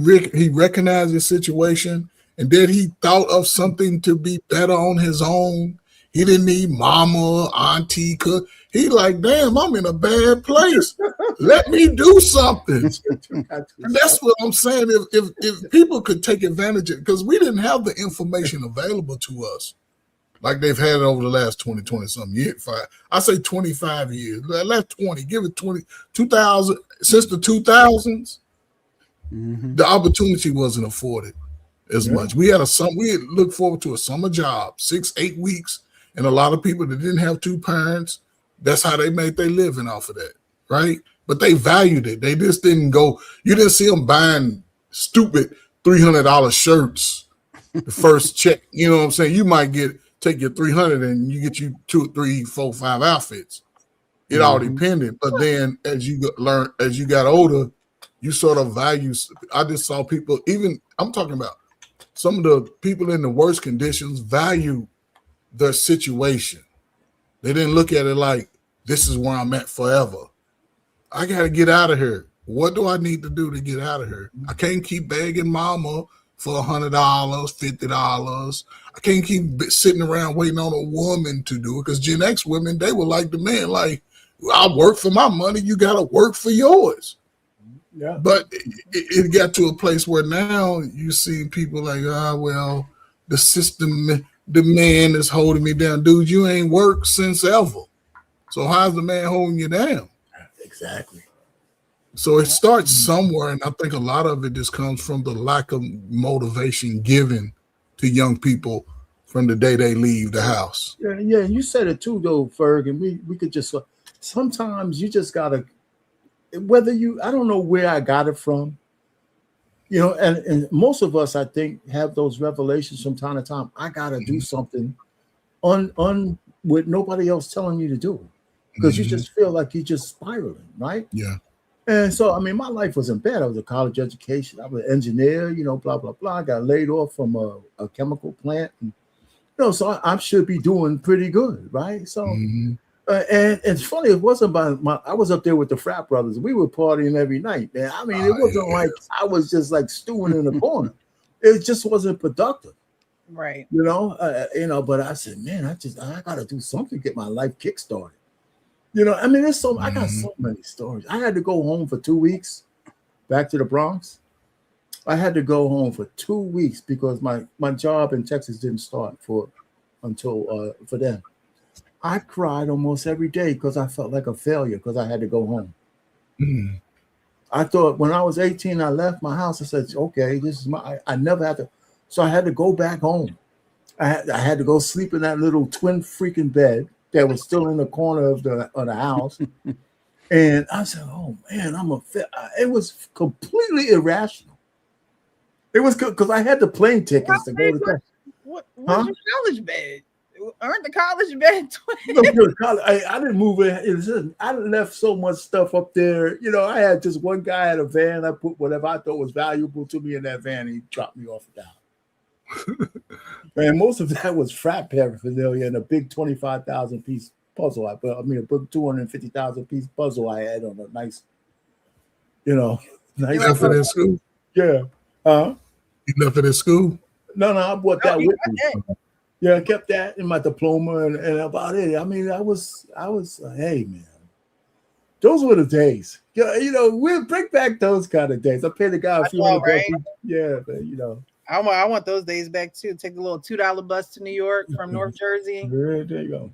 I: recognized his situation and then he thought of something to be better on his own. He didn't need mama, auntie, cook. He like, damn, I'm in a bad place. Let me do something. And that's what I'm saying. If people could take advantage of it, because we didn't have the information available to us like they've had it over the last 20 something years. I say 25 years. Last 20, give it 2000, since the 2000s, the opportunity wasn't afforded as much. We had looked forward to a summer job, 6-8 weeks, and a lot of people that didn't have two parents, that's how they made their living off of that, right? But they valued it. They just didn't go. You didn't see them buying stupid $300 shirts the first check. You know what I'm saying? You might take your $300 and you get you 2, 3, 4, 5 outfits. It all depended. But then as you got older, you sort of value. I just saw people, even I'm talking about some of the people in the worst conditions value their situation. They didn't look at it like, this is where I'm at forever. I got to get out of here. What do I need to do to get out of here? I can't keep begging mama for $100, $50. I can't keep sitting around waiting on a woman to do it, because Gen X women, they were like the man, like, I work for my money, you got to work for yours.
C: Yeah.
I: But it got to a place where now you see people like, well, the system, the man is holding me down. Dude, you ain't worked since ever. So how's the man holding you down?
C: Exactly.
I: So it starts somewhere, and I think a lot of it just comes from the lack of motivation given to young people from the day they leave the house.
C: Yeah, you said it too, though, Ferg, and we could just sometimes you just gotta, I don't know where I got it from, you know, and most of us, I think, have those revelations from time to time. I gotta do something on with nobody else telling you to do, because you just feel like you're just spiraling, right?
I: Yeah.
C: And so, I mean, my life wasn't bad. I was a college education. I was an engineer, you know, blah, blah, blah. I got laid off from a chemical plant. And, you know, so I should be doing pretty good, right? So, and it's funny, it wasn't I was up there with the frat brothers. We were partying every night. Man. I mean, it wasn't like I was just like stewing in the corner. It just wasn't productive.
A: Right.
C: You know, but I said, man, I got to do something to get my life kickstarted. You know, I mean, I got so many stories. I had to go home for 2 weeks, back to the Bronx. I had to go home for 2 weeks because my job in Texas didn't start until for them. I cried almost every day because I felt like a failure because I had to go home. I thought when I was 18, I left my house. I said, okay, this is I never had to. So I had to go back home. I had to go sleep in that little twin freaking bed that was still in the corner of the house. And I said, oh man, it was completely irrational. It was because I had the plane tickets to go to that.
A: What's your college bed? Aren't the college bed twins?
C: No, I didn't move it. I left so much stuff up there. You know, I had just one guy at a van. I put whatever I thought was valuable to me in that van. And he dropped me off down. And most of that was frat paraphernalia and a big 25,000 piece puzzle. A big 250,000 piece puzzle I had on a nice, nice.
I: You left it in school?
C: Yeah.
I: You left it in school?
C: No, I bought that with me. Yeah, I kept that in my diploma and about it. I mean, I was hey man, those were the days. We'll bring back those kind of days. I paid the guy a few $100 bucks. Yeah, but
A: I want those days back too. Take the little $2 bus to New York from North Jersey.
C: There you go.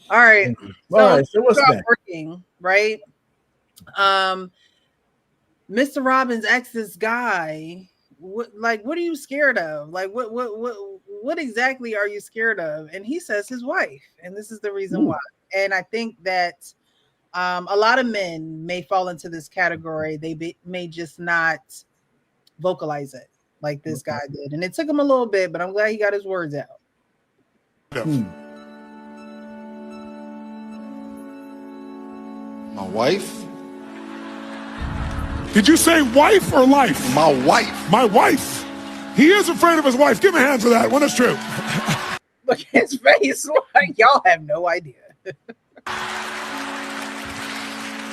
A: All right.
C: So what's next?
A: Working, right? Mr. Robbins asked this guy, what are you scared of? Like, what exactly are you scared of? And he says his wife, and this is the reason why. And I think that a lot of men may fall into this category. They may just not vocalize it like this guy did, and it took him a little bit, but I'm glad he got his words out.
J: My wife.
K: Did you say wife or life?
J: My wife.
K: My wife. He is afraid of his wife. Give him a hand for that. When it's true.
A: Look at his face. Like, y'all have no idea.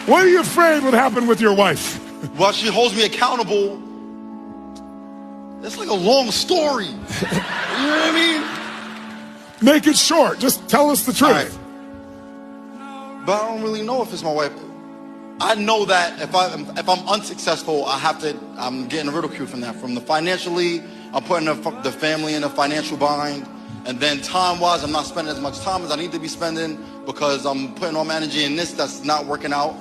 K: What are you afraid would happen with your wife?
J: Well, she holds me accountable. It's like a long story. You know what I mean?
K: Make it short. Just tell us the truth.
J: Right. But I don't really know if it's my wife. I know that if I'm unsuccessful, I'm getting ridicule from that. From the financially, I'm putting the family in a financial bind. And then time-wise, I'm not spending as much time as I need to be spending because I'm putting all my energy in this that's not working out.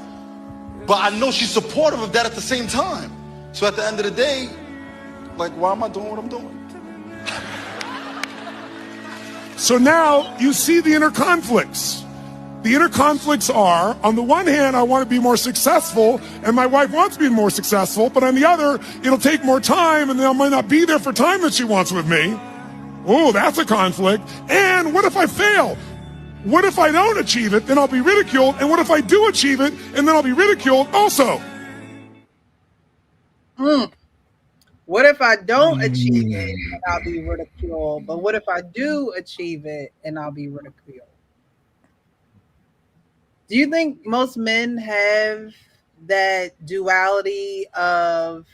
J: But I know she's supportive of that at the same time. So at the end of the day, like, why am I doing what I'm doing?
K: So now you see the inner conflicts. The inner conflicts are, on the one hand, I want to be more successful, and my wife wants to be more successful, but on the other, it'll take more time, and then I might not be there for time that she wants with me. Oh, that's a conflict. And what if I fail? What if I don't achieve it? Then I'll be ridiculed. And what if I do achieve it, and then I'll be ridiculed also?
A: What if I don't achieve it and I'll be ridiculed? But what if I do achieve it and I'll be ridiculed? Do you think most men have that duality of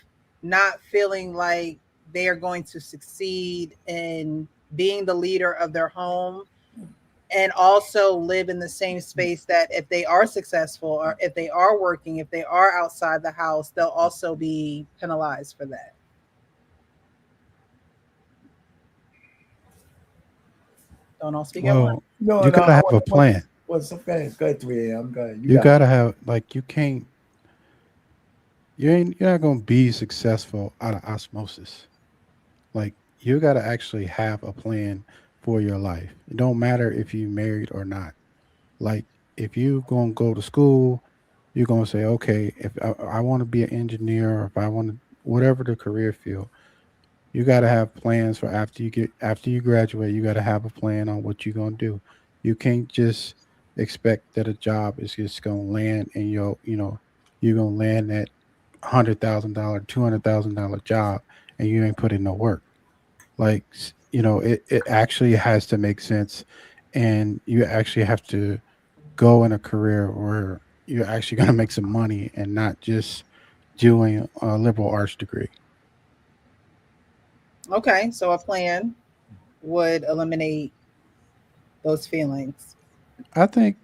A: not feeling like they are going to succeed in being the leader of their home and also live in the same space that if they are successful or if they are working, if they are outside the house, they'll also be penalized for that? Don't all speak at once.
B: No, you gotta have a plan.
C: What's the plan? Go ahead, 3 a.m. Go ahead.
B: You gotta have, like, you're not gonna be successful out of osmosis. Like, you gotta actually have a plan for your life. It don't matter if you're married or not. Like, if you gonna go to school, you're gonna say, okay, if I want to be an engineer, or if I want to, whatever the career field, you gotta have plans for after you graduate. You gotta have a plan on what you're gonna do. You can't just expect that a job is just gonna land and you're gonna land that $100,000, $200,000 job and you ain't put in no work. Like, it actually has to make sense, and you actually have to go in a career where you're actually gonna make some money and not just doing a liberal arts degree.
A: Okay, so a plan would eliminate those feelings.
B: I think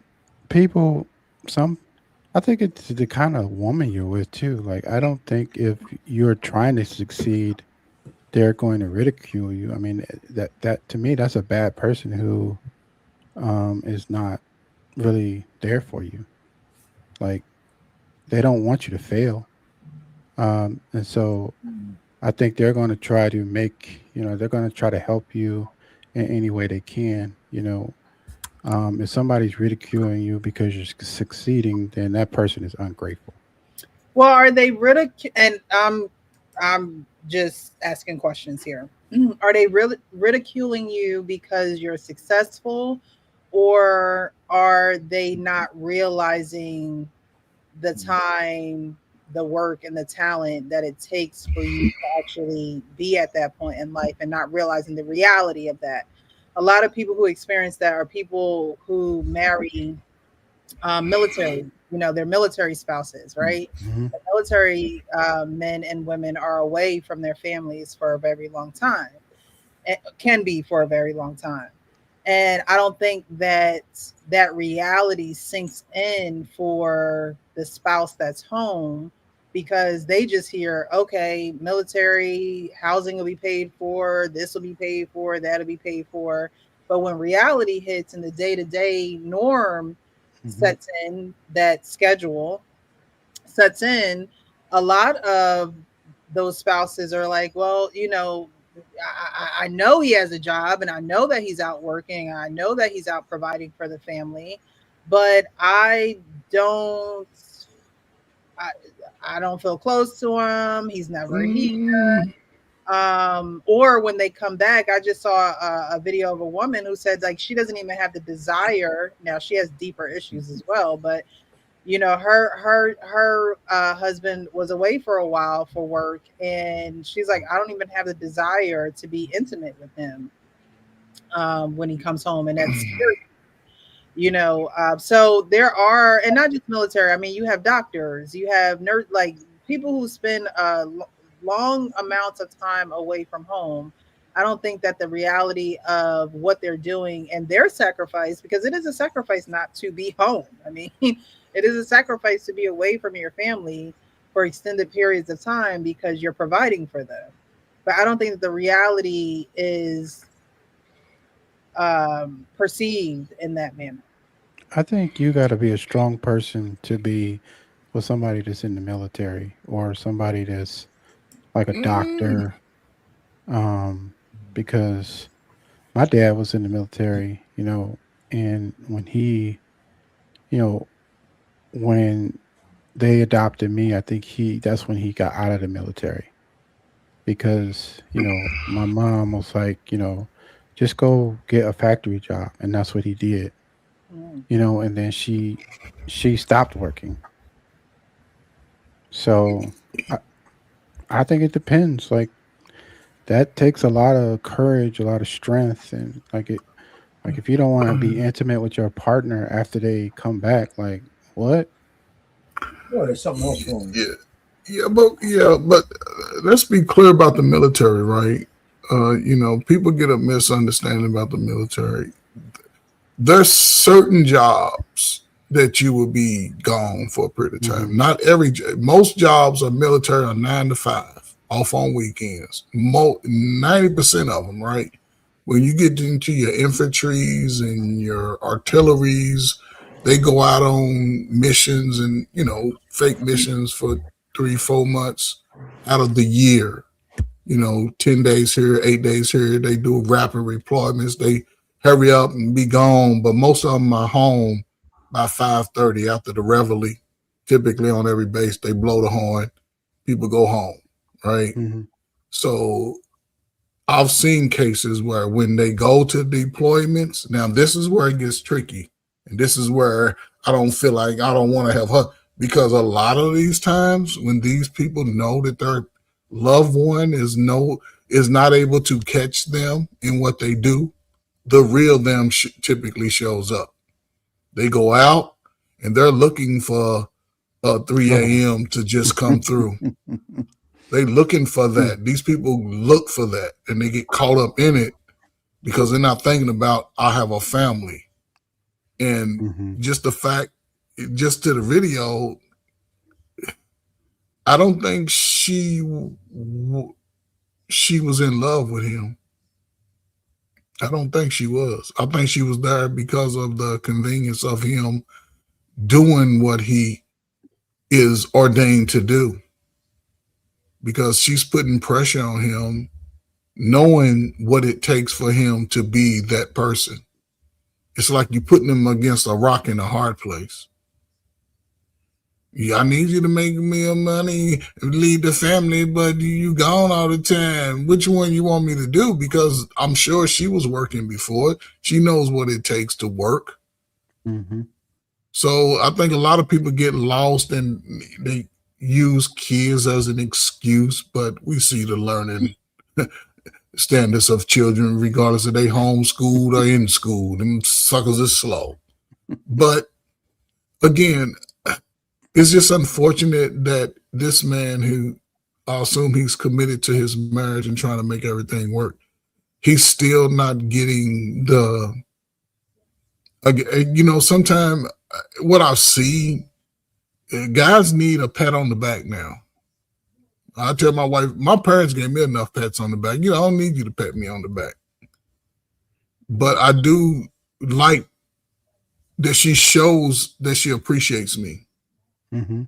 B: I think it's the kind of woman you're with too. Like, I don't think if you're trying to succeed, they're going to ridicule you. I mean, that to me, that's a bad person who is not really there for you. Like, they don't want you to fail. And so I think they're going to try to they're going to try to help you in any way they can. If somebody's ridiculing you because you're succeeding, then that person is ungrateful.
A: Well, are they and I'm just asking questions here. Are they really ridiculing you because you're successful, or are they not realizing the time, the work, and the talent that it takes for you to actually be at that point in life and not realizing the reality of that? A lot of people who experience that are people who marry military, they're military spouses, right? Mm-hmm. The military men and women are away from their families for a very long time. can be for a very long time. And I don't think that that reality sinks in for the spouse that's home, because they just hear, okay, military housing will be paid for, this will be paid for, that'll be paid for. But when reality hits and the day-to-day norm sets in, that schedule sets in, a lot of those spouses are like, well, I know he has a job, and I know that he's out working, and I know that he's out providing for the family, but don't I, I don't feel close to him. He's never here. Or when they come back, I just saw a video of a woman who said, like, she doesn't even have the desire. Now she has deeper issues as well, but her husband was away for a while for work, and she's like, I don't even have the desire to be intimate with him when he comes home, and that's scary. So there are, and not just military. I mean, you have doctors, you have nurse, like people who spend long amounts of time away from home. I don't think that the reality of what they're doing and their sacrifice, because it is a sacrifice not to be home. I mean, it is a sacrifice to be away from your family for extended periods of time because you're providing for them. But I don't think that the reality is perceived in that manner.
B: I think you got to be a strong person to be with somebody that's in the military or somebody that's like a doctor. Because my dad was in the military, and when when they adopted me, I think that's when he got out of the military, because, my mom was like, just go get a factory job. And that's what he did, and then she stopped working. So I think it depends. Like, that takes a lot of courage, a lot of strength. And if you don't want to be intimate with your partner after they come back, like, what?
C: Well, there's something else wrong.
I: But let's be clear about the military, right? People get a misunderstanding about the military. There's certain jobs that you will be gone for a period of time. Not most jobs are military are 9 to 5. Off on weekends, 90% of them, right? When you get into your infantries and your artilleries, they go out on missions and, fake missions for 3-4 months out of the year. 10 days here, 8 days here. They do rapid redeployments. They hurry up and be gone, but most of them are home by 5:30 after the reveille. Typically on every base, they blow the horn. People go home. Right. So I've seen cases where when they go to deployments, now this is where it gets tricky. And this is where I don't feel like I don't want to have her, because a lot of these times when these people know that their loved one is not able to catch them in what they do, the real them typically shows up. They go out and they're looking for 3 a.m. to just come through. They looking for that. These people look for that, and they get caught up in it because they're not thinking about, I have a family. And just the fact, just to the video, I don't think she was in love with him. I don't think she was. I think she was there because of the convenience of him doing what he is ordained to do. Because she's putting pressure on him, knowing what it takes for him to be that person. It's like you're putting him against a rock in a hard place. Yeah, I need you to make me money and lead the family, but you gone all the time. Which one you want me to do? Because I'm sure she was working before. She knows what it takes to work. So I think a lot of people get lost and they use kids as an excuse, but we see the learning standards of children, regardless of they homeschooled or in school. Them suckers are slow. But again, it's just unfortunate that this man, who I assume he's committed to his marriage and trying to make everything work, he's still not getting the, sometimes what I see, guys need a pat on the back now. I tell my wife, my parents gave me enough pats on the back. I don't need you to pat me on the back. But I do like that she shows that she appreciates me.
B: Mm-hmm.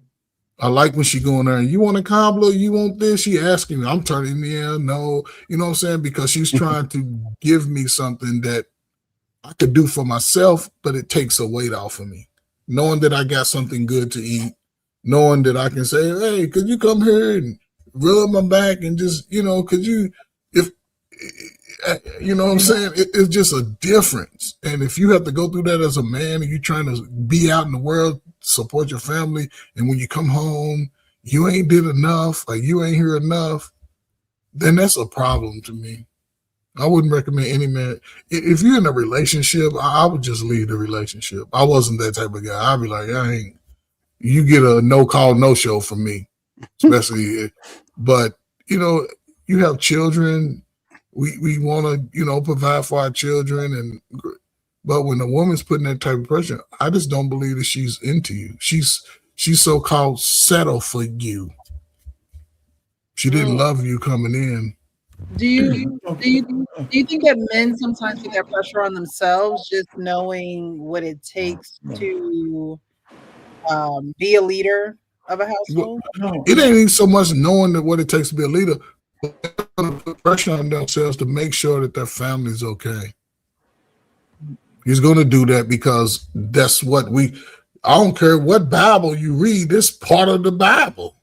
I: I like when she go in there and you want a cobbler, you want this? She asking me, I'm turning no. You know what I'm saying? Because she's trying to give me something that I could do for myself, but it takes a weight off of me. Knowing that I got something good to eat, knowing that I can say, hey, could you come here and rub my back and just, could you, if, you know what I'm saying? It's just a difference. And if you have to go through that as a man and you're trying to be out in the world, support your family, and when you come home, you ain't did enough or you ain't here enough, then that's a problem to me. I wouldn't recommend any man. If you're in a relationship, I would just leave the relationship. I wasn't that type of guy. I'd be like, you get a no call, no show from me, especially, but you have children. We want to, provide for our children. But when a woman's putting that type of pressure, I just don't believe that she's into you. She's so-called settle for you. She didn't love you coming in.
A: Do you think that men sometimes put that pressure on themselves, just knowing what it takes to be a leader of a household?
I: It ain't even so much knowing that what it takes to be a leader, but they're gonna put pressure on themselves to make sure that their family's okay. He's going to do that because that's what I don't care what Bible you read, it's part of the Bible.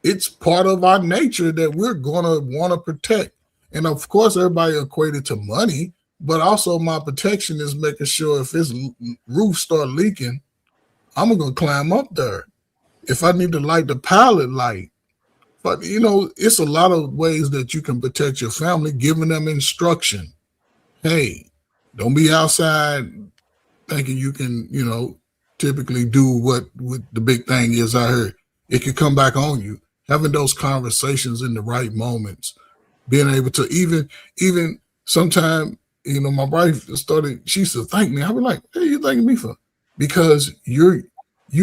I: It's part of our nature that we're going to want to protect. And of course, everybody equated to money, but also my protection is making sure if his roof start leaking, I'm going to climb up there. If I need to light the pilot light. But, it's a lot of ways that you can protect your family, giving them instruction. Hey, don't be outside thinking you can, typically do what the big thing is out here. It can come back on you. Having those conversations in the right moments, being able to even sometime, my wife she used to thank me. I was like, hey, you thanking me for? Because you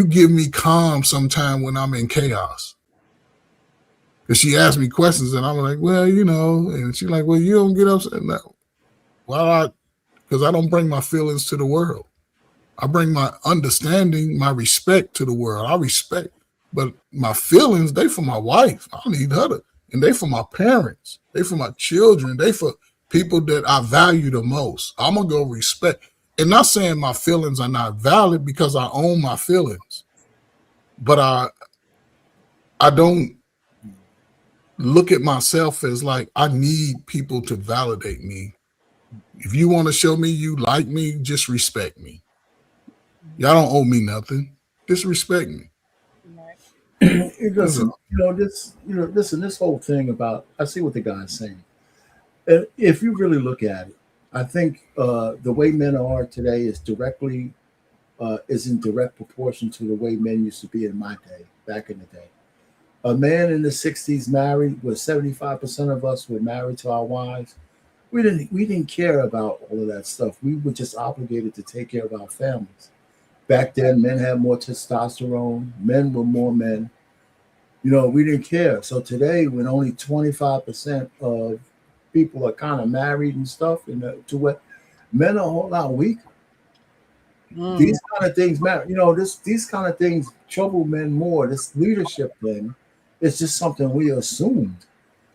I: give me calm sometime when I'm in chaos. Because she asked me questions and I'm like, well, and she's like, well, you don't get upset. No. Well, because I don't bring my feelings to the world. I bring my understanding, my respect to the world. I respect, but my feelings, they for my wife. I need her and they for my parents. They for my children. They for people that I value the most. I'm going to go respect. And not saying my feelings are not valid because I own my feelings. But I don't look at myself as like I need people to validate me. If you want to show me you like me, just respect me. Y'all don't owe me nothing. Just respect me.
C: Listen, this whole thing about, I see what the guy's saying. If you really look at it, I think the way men are today is in direct proportion to the way men used to be in my day, back in the day. A man in the 60s married, where 75% of us were married to our wives. We didn't care about all of that stuff. We were just obligated to take care of our families. Back then, men had more testosterone. Men were more men. We didn't care. So today, when only 25% of people are kind of married and stuff, to what men are a whole lot weaker. These kind of things matter. These kind of things trouble men more. This leadership thing is just something we assumed.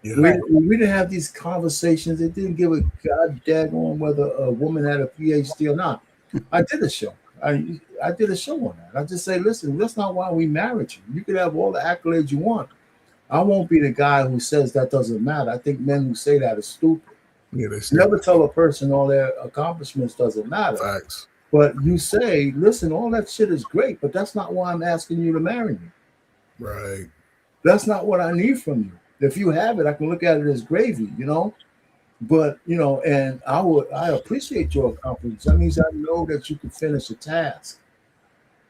C: Yeah. We didn't have these conversations. It didn't give a god daggone whether a woman had a PhD or not. I did a show. I did a show on that. I just say, listen, that's not why we married you. You could have all the accolades you want. I won't be the guy who says that doesn't matter. I think men who say that are stupid. Yeah, never tell a person all their accomplishments doesn't matter.
I: Facts.
C: But you say, listen, all that shit is great, but that's not why I'm asking you to marry me.
I: Right.
C: That's not what I need from you. If you have it, I can look at it as gravy, But and I appreciate your accomplishments. That means I know that you can finish a task,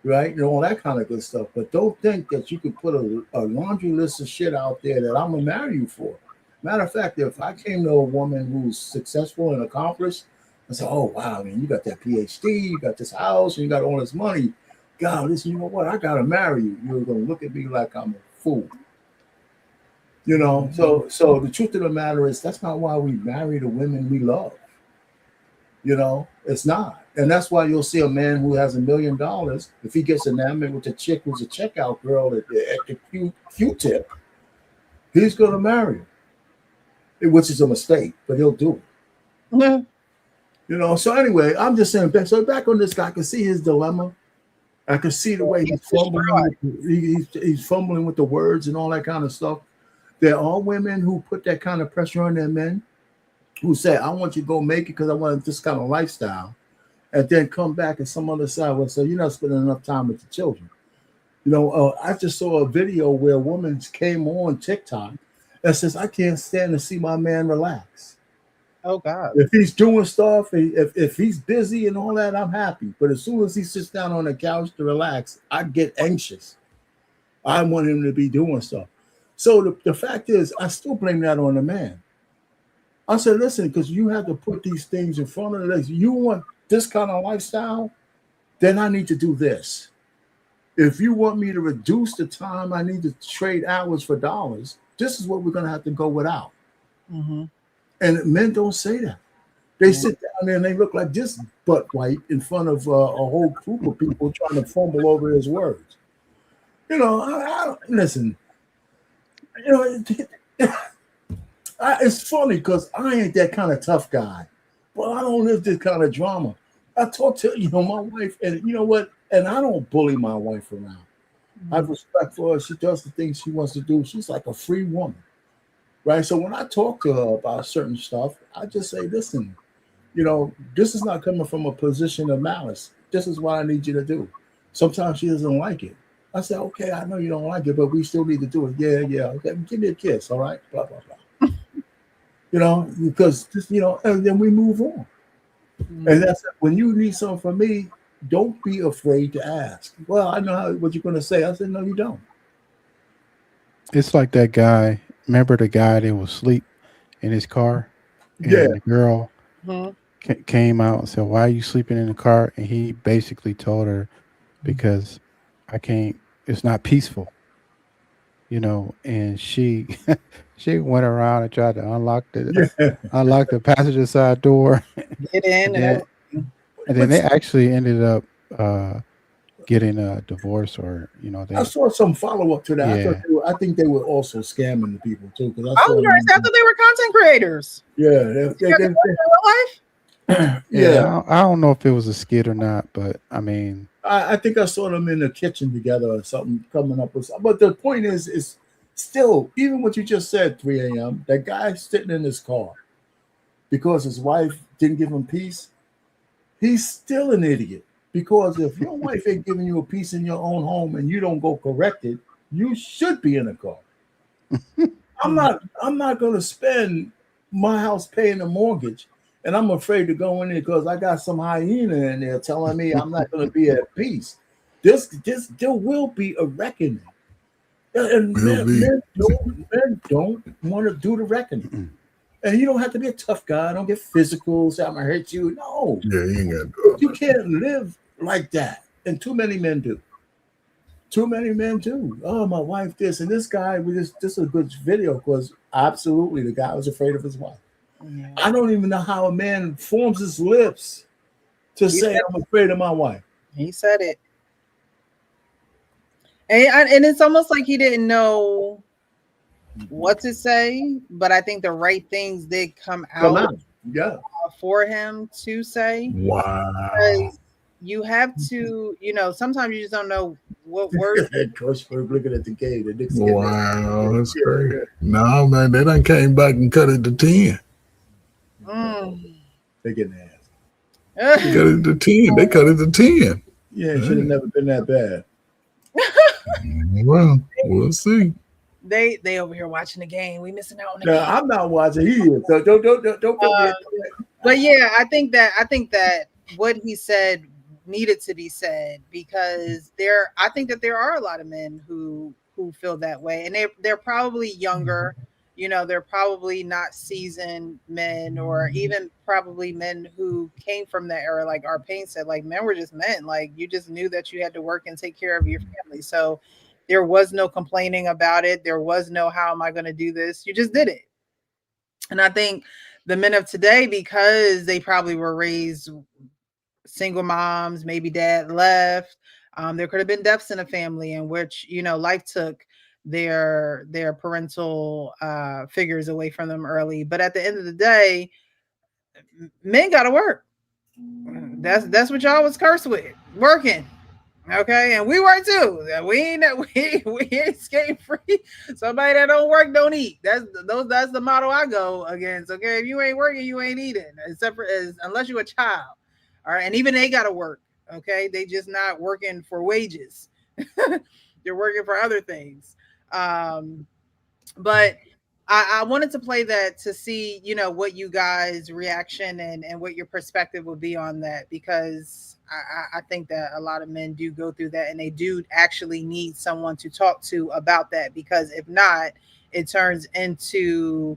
C: right? All that kind of good stuff. But don't think that you can put a laundry list of shit out there that I'm gonna marry you for. Matter of fact, if I came to a woman who's successful and accomplished, I said, "Oh wow, man, you got that PhD, you got this house, and you got all this money. God, listen, you know what? I gotta marry you." You're gonna look at me like I'm a fool. So the truth of the matter is that's not why we marry the women we love. It's not. And that's why you'll see a man who has $1 million, if he gets enamored with a chick who's a checkout girl at the Q-tip, he's gonna marry her, which is a mistake, but he'll do it. So anyway, I'm just saying, so back on this guy, I can see his dilemma. I can see the way he's fumbling. He's fumbling with the words and all that kind of stuff. There are women who put that kind of pressure on their men, who say, "I want you to go make it because I want this kind of lifestyle," and then come back and some other side will say, "You're not spending enough time with the children." I just saw a video where a woman came on TikTok and says, "I can't stand to see my man relax.
A: Oh God!
C: If he's doing stuff, if he's busy and all that, I'm happy. But as soon as he sits down on the couch to relax, I get anxious. I want him to be doing stuff." So the fact is, I still blame that on the man. I said, "Listen, because you have to put these things in front of us. You want this kind of lifestyle, then I need to do this. If you want me to reduce the time I need to trade hours for dollars, this is what we're going to have to go without."
A: Mm-hmm.
C: And men don't say that. They sit down there and they look like this butt wipe in front of a whole group of people trying to fumble over his words. Listen. It's funny because I ain't that kind of tough guy. Well, I don't live this kind of drama. I talk to my wife, and you know what? And I don't bully my wife around. Mm-hmm. I have respect for her. She does the things she wants to do. She's like a free woman. Right. So when I talk to her about certain stuff, I just say, "Listen, this is not coming from a position of malice. This is what I need you to do." Sometimes she doesn't like it. I say, "Okay, I know you don't like it, but we still need to do it." Yeah. Okay, give me a kiss. All right. Blah, blah, blah. Because and then we move on. Mm-hmm. And that's when you need something from me, don't be afraid to ask. "Well, I know what you're going to say." I said, "No, you don't."
B: It's like that guy. Remember the guy that was asleep in his car? And the girl came out and said, "Why are you sleeping in the car?" And he basically told her, "Because I can't, it's not peaceful." And she went around and tried to unlock the passenger side door.
A: Get in.
B: And then they actually ended up getting a divorce, or
C: I saw some follow up to that. Yeah. I think they were also scamming the people too.
A: I thought they were content creators.
C: Yeah,
A: real life.
C: Yeah,
B: I don't know if it was a skit or not, but I mean,
C: I think I saw them in the kitchen together or something, coming up with something. But the point is still, even what you just said, 3 a.m., that guy sitting in his car because his wife didn't give him peace, he's still an idiot. Because if your wife ain't giving you a peace in your own home and you don't go correct it, you should be in a car. I'm not going to spend my house paying a mortgage, and I'm afraid to go in there because I got some hyena in there telling me I'm not going to be at peace. There will be a reckoning, and men don't want to do the reckoning. And you don't have to be a tough guy. Don't get physical. Say I'm gonna hurt you. No.
I: Yeah, you ain't got to.
C: You can't live like that. And too many men do. Oh, my wife this and this guy. This is a good video because absolutely the guy was afraid of his wife. Yeah. I don't even know how a man forms his lips to say I'm afraid of my wife.
A: He said it, and it's almost like he didn't know what to say, but I think the right things did come out. For him to say.
I: Wow.
A: Because you have to, sometimes you just don't know what words.
C: Coach, we're looking at the game.
I: Wow, that's great. No, man, they done came back and cut it to 10.
C: They getting ass.
I: They cut it to 10. They cut it to 10.
C: Yeah, it should have never been that bad.
I: Well, we'll see.
A: They over here watching the game. We missing out on the
C: game. I'm not watching. He is. So don't.
A: But yeah, I think that what he said needed to be said because I think that there are a lot of men who feel that way, and they're probably younger. you know, they're probably not seasoned men, or even probably men who came from that era. Like our Payne said, like men were just men. Like you just knew that you had to work and take care of your family. So there was no complaining about it. There was no, how am I going to do this? You just did it. And I think the men of today, because they probably were raised single moms, maybe dad left, there could have been deaths in a family in which, you know, life took their parental figures away from them early. But at the end of the day, men got to work. That's what y'all was cursed with, working. Okay, and we were too. We ain't skate free. Somebody that don't work don't eat. That's the motto I go against. Okay, if you ain't working, you ain't eating. Except for unless you're a child. All right, and even they gotta work. Okay, they just not working for wages. They're working for other things. But I wanted to play that to see, you know, what you guys' reaction and what your perspective would be on that, because I think that a lot of men do go through that, and they do actually need someone to talk to about that, because if not, it turns into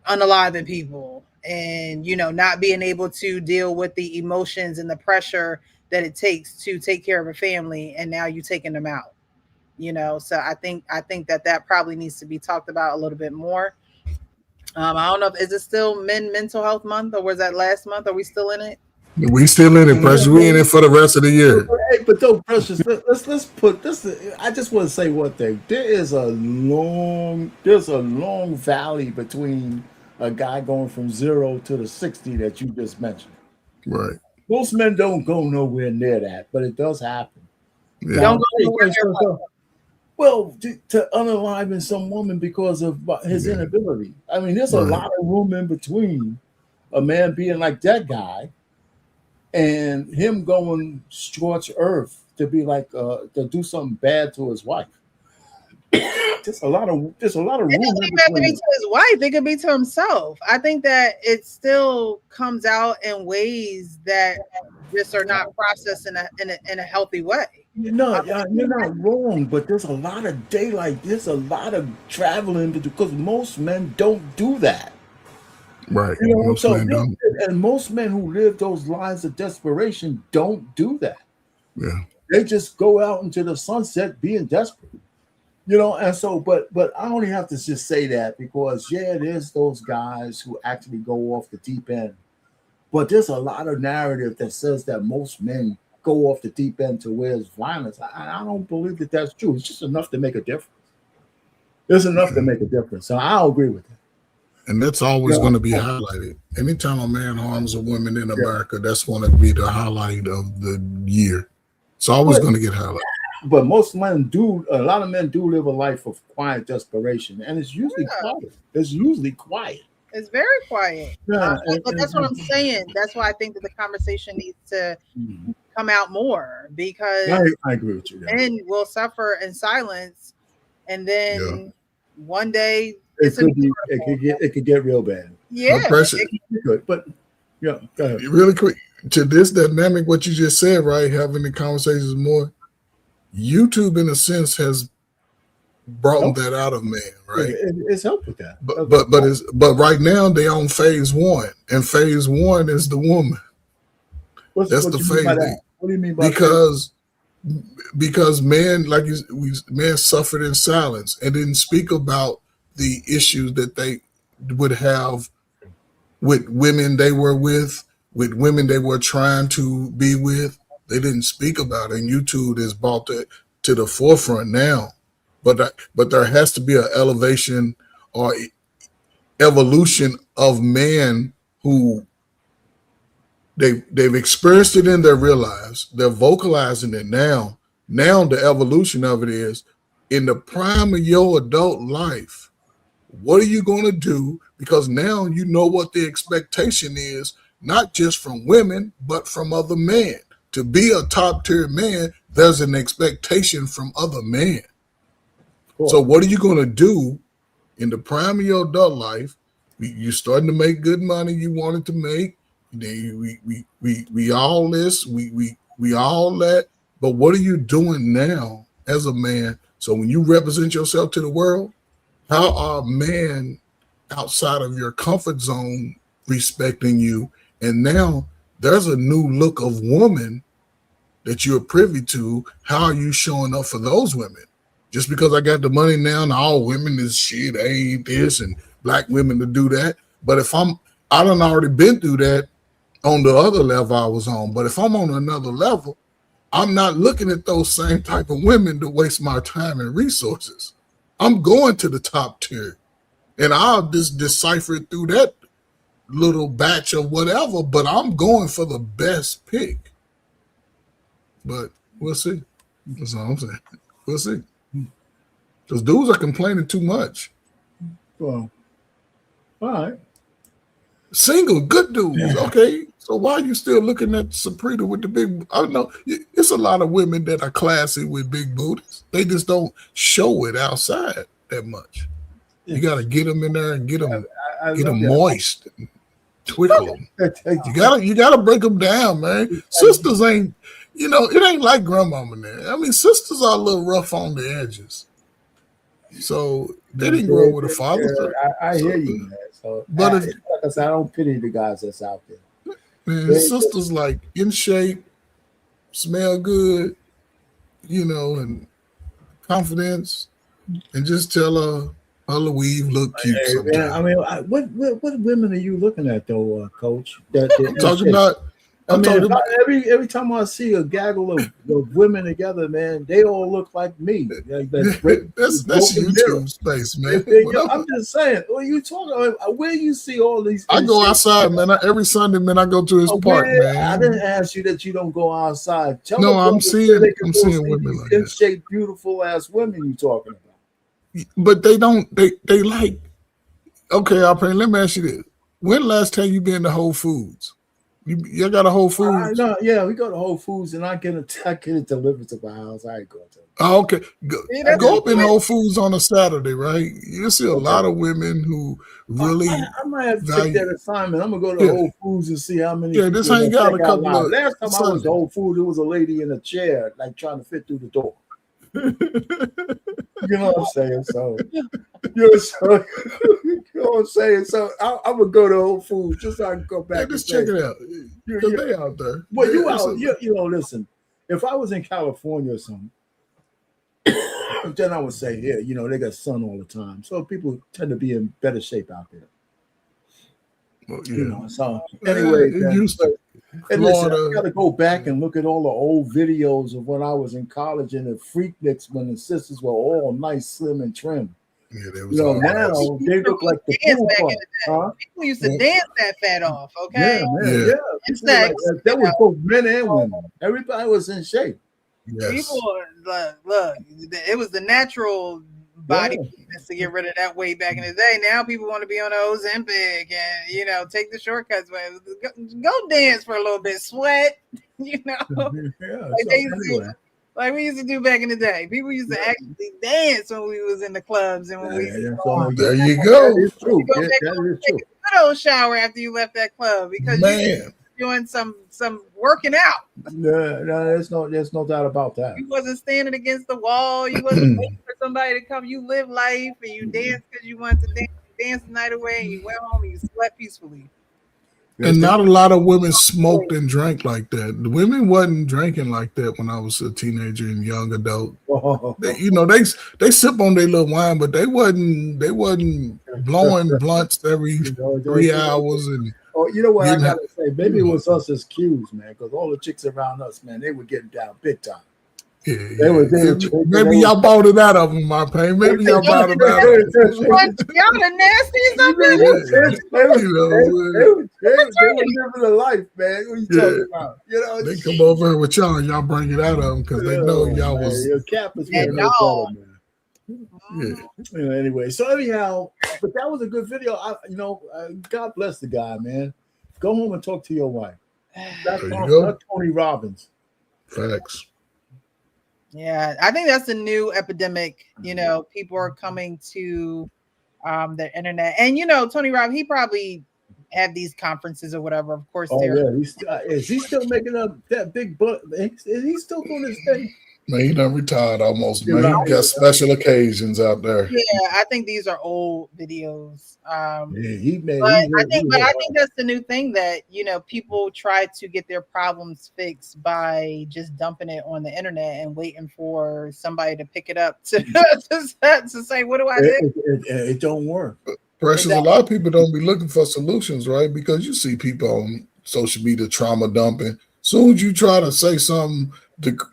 A: unaliving people and, you know, not being able to deal with the emotions and the pressure that it takes to take care of a family, and now you taking them out. You know, so I think that probably needs to be talked about a little bit more. I don't know if is it still mental health month, or was that last month? Are we still in it?
I: We still in it, Precious. We in it for the rest of the year.
C: Hey, but though, Precious, let's put this. I just want to say one thing. There's a long valley between a guy going from 0 to the 60 that you just mentioned.
I: Right.
C: Most men don't go nowhere near that, but it does happen.
I: Yeah.
A: Don't go nowhere near.
C: Well, to unalive some woman because of his inability. I mean, there's a lot of room in between a man being like that guy and him going scorched earth to be like to do something bad to his wife. There's a lot of room. It doesn't even have to be
A: to his wife. It could be to himself. I think that it still comes out in ways that just are not processed in a healthy way.
C: You're not wrong, but there's a lot of daylight. There's a lot of traveling because most men don't do that.
I: Right.
C: You know,
I: most men don't.
C: And most men who live those lives of desperation don't do that.
I: Yeah.
C: They just go out into the sunset being desperate. You know, and so, but I only have to just say that because, there's those guys who actually go off the deep end. But there's a lot of narrative that says that most men go off the deep end to where it's violence. I don't believe that that's true. It's just enough to make a difference. There's enough to make a difference. So I'll agree with that.
I: And that's always going to be highlighted. Anytime a man harms a woman in America, that's going to be the highlight of the year. It's always going to get highlighted.
C: But most men do, a lot of men do live a life of quiet desperation. And it's usually quiet. It's usually quiet.
A: It's very quiet. But that's what I'm saying. That's why I think that the conversation needs to come out more, because
C: I agree with you.
A: Men will suffer in silence, and then one day
C: it could get real bad.
A: Yeah,
C: but go ahead.
I: Really quick to this dynamic, what you just said, right? Having the conversations more. YouTube, in a sense, has brought that out of man, right?
C: It's helped with that.
I: But right now they on phase 1, and phase 1 is the woman. That's the phase.
C: What do you mean by
I: because men, like men suffered in silence and didn't speak about the issues that they would have with women they were with women they were trying to be with. They didn't speak about it, and YouTube has brought that to the forefront now. But there has to be an elevation or evolution of man who they've experienced it in their real lives. They're vocalizing it now. Now the evolution of it is in the prime of your adult life. What are you going to do? Because now you know what the expectation is, not just from women, but from other men. To be a top tier man, there's an expectation from other men. Cool. So what are you going to do in the prime of your adult life? You're starting to make good money you wanted to make. We all this, we all that. But what are you doing now as a man? So when you represent yourself to the world, How are men outside of your comfort zone respecting you? And now there's a new look of woman that you're privy to. How are you showing up for those women? Just because I got the money now and all women is shit, they ain't this, and black women to do that. But if I done already been through that on the other level I was on. But if I'm on another level, I'm not looking at those same type of women to waste my time and resources. I'm going to the top tier, and I'll just decipher it through that little batch of whatever, but I'm going for the best pick. But we'll see. That's all I'm saying. We'll see. Because dudes are complaining too much.
C: Well, all right.
I: Single, good dudes. Okay. So why are you still looking at Saprita with the big? I don't know. It's a lot of women that are classy with big booties. They just don't show it outside that much. You got to get them in there and get them moist, and twiddle them. You gotta break them down, man. Sisters ain't, it ain't like grandmama now. I mean, sisters are a little rough on the edges. So they didn't grow with a father.
C: I hear you, man. So,
I: but
C: like I said, I don't pity the guys that's out there.
I: Man, sisters like in shape, smell good, and confidence, and just tell her weave look cute.
C: Man, I mean, what women are you looking at though, Coach?
I: I'm talking about.
C: Every time I see a gaggle of women together, man, they all look like me.
I: That's YouTube space, man.
C: I'm just saying. What are you talking about? Where you see all these?
I: I go outside, man. Every Sunday, man, I go to his park, man.
C: I didn't ask you that you don't go outside.
I: I'm seeing women like
C: in shape, beautiful ass women you talking about.
I: But they don't. They like. Okay, let me ask you this: when last time you been to Whole Foods? You got a Whole Foods?
C: Yeah, we go to Whole Foods and I get it delivered to my house. I ain't going to.
I: Oh, okay. Go up in Whole Foods on a Saturday, right? You see a lot of women who really.
C: I might have to take that assignment. I'm gonna go to Whole Foods and see how many.
I: Yeah, this ain't got a couple of.
C: Last time I was to Whole Foods, there was a lady in a chair, like trying to fit through the door. You know what I'm saying? So, you know what I'm saying? So, I'm gonna go to Whole Foods just so I can go back.
I: Just check it out. They out there.
C: Well, you out. Listen. If I was in California or something, then I would say, yeah, they got sun all the time, so people tend to be in better shape out there.
I: Well, yeah.
C: So anyway,
I: and
C: listen, I got to go back and look at all the old videos of when I was in college and the Freakniks when the sisters were all nice, slim, and trim.
I: Yeah,
C: now they look like the
A: People used to dance that fat off. Okay,
C: yeah. That was both men and women. Everybody was in shape.
I: Yes.
A: People look. It was the natural body to get rid of that weight back in the day. Now people want to be on the Ozempic and take the shortcuts. Go dance for a little bit, sweat. Like we used to do back in the day. People used to actually dance when we was in the clubs and when
I: there you go.
C: That is true.
A: That is true. Take a good old shower after you left that club because you doing some working out.
C: No, there's no doubt about that.
A: You wasn't standing against the wall. You wasn't waiting for somebody to come. You live life and you dance because you wanted to dance. You danced the night away and you went home and you slept peacefully.
I: And not a lot of women smoked and drank like that. The women wasn't drinking like that when I was a teenager and young adult. They sip on their little wine, but they wasn't blowing blunts every 3 hours and.
C: Oh, you know what I gotta say? Maybe it was us as Qs, man, because all the chicks around us, man, they were getting down big time.
I: Maybe y'all bought it out of them, my pain. Maybe y'all bought it out of them.
A: Y'all the nastiest up
C: They were living a life, man. What are you talking about?
I: They come over here with y'all and y'all bring it out of them because they know y'all was.
C: Your cap is better, man. Anyway, so anyhow, but that was a good video. God bless the guy, man. Go home and talk to your wife. That's Tony Robbins.
I: Facts.
A: Yeah, I think that's a new epidemic. People are coming to the internet, and Tony Robbins, he probably have these conferences or whatever. Of course,
C: is he still making up that big butt? Is he still doing his thing?
I: Man, he done retired almost. Man, he got special occasions out there.
A: Yeah, I think these are old videos.
C: Yeah, he made.
A: But I think that's the new thing that people try to get their problems fixed by just dumping it on the internet and waiting for somebody to pick it up to say, "What do I do?"
C: It don't work.
I: Precious. A lot of people don't be looking for solutions, right? Because you see people on social media trauma dumping. Soon as you try to say something,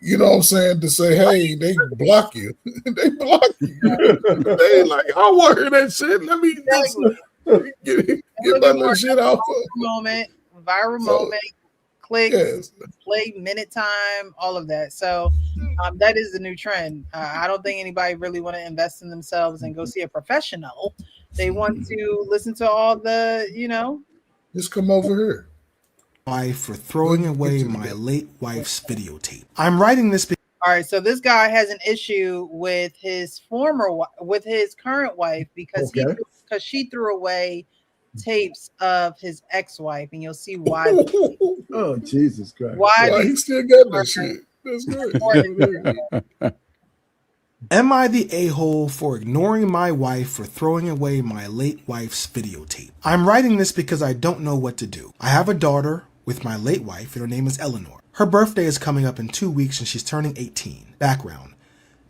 I: you know what I'm saying, to say, hey, they block you. They block you. They like, I want to hear that shit. Let me get my little shit off.
A: Viral moment, clicks, play, minute time, all of that. So that is the new trend. I don't think anybody really want to invest in themselves and go see a professional. They want to listen to all the,
I: Just come over here.
L: For throwing away my late wife's videotape. I'm writing this because
A: all right, so this guy has an issue with his current wife because she threw away tapes of his ex-wife, and you'll see why.
C: Oh, Jesus Christ!
I: Why he still got that shit? That's good.
L: Am I the a-hole for ignoring my wife for throwing away my late wife's videotape? I'm writing this because I don't know what to do. I have a daughter with my late wife, and her name is Eleanor. Her birthday is coming up in 2 weeks, and she's turning 18. Background.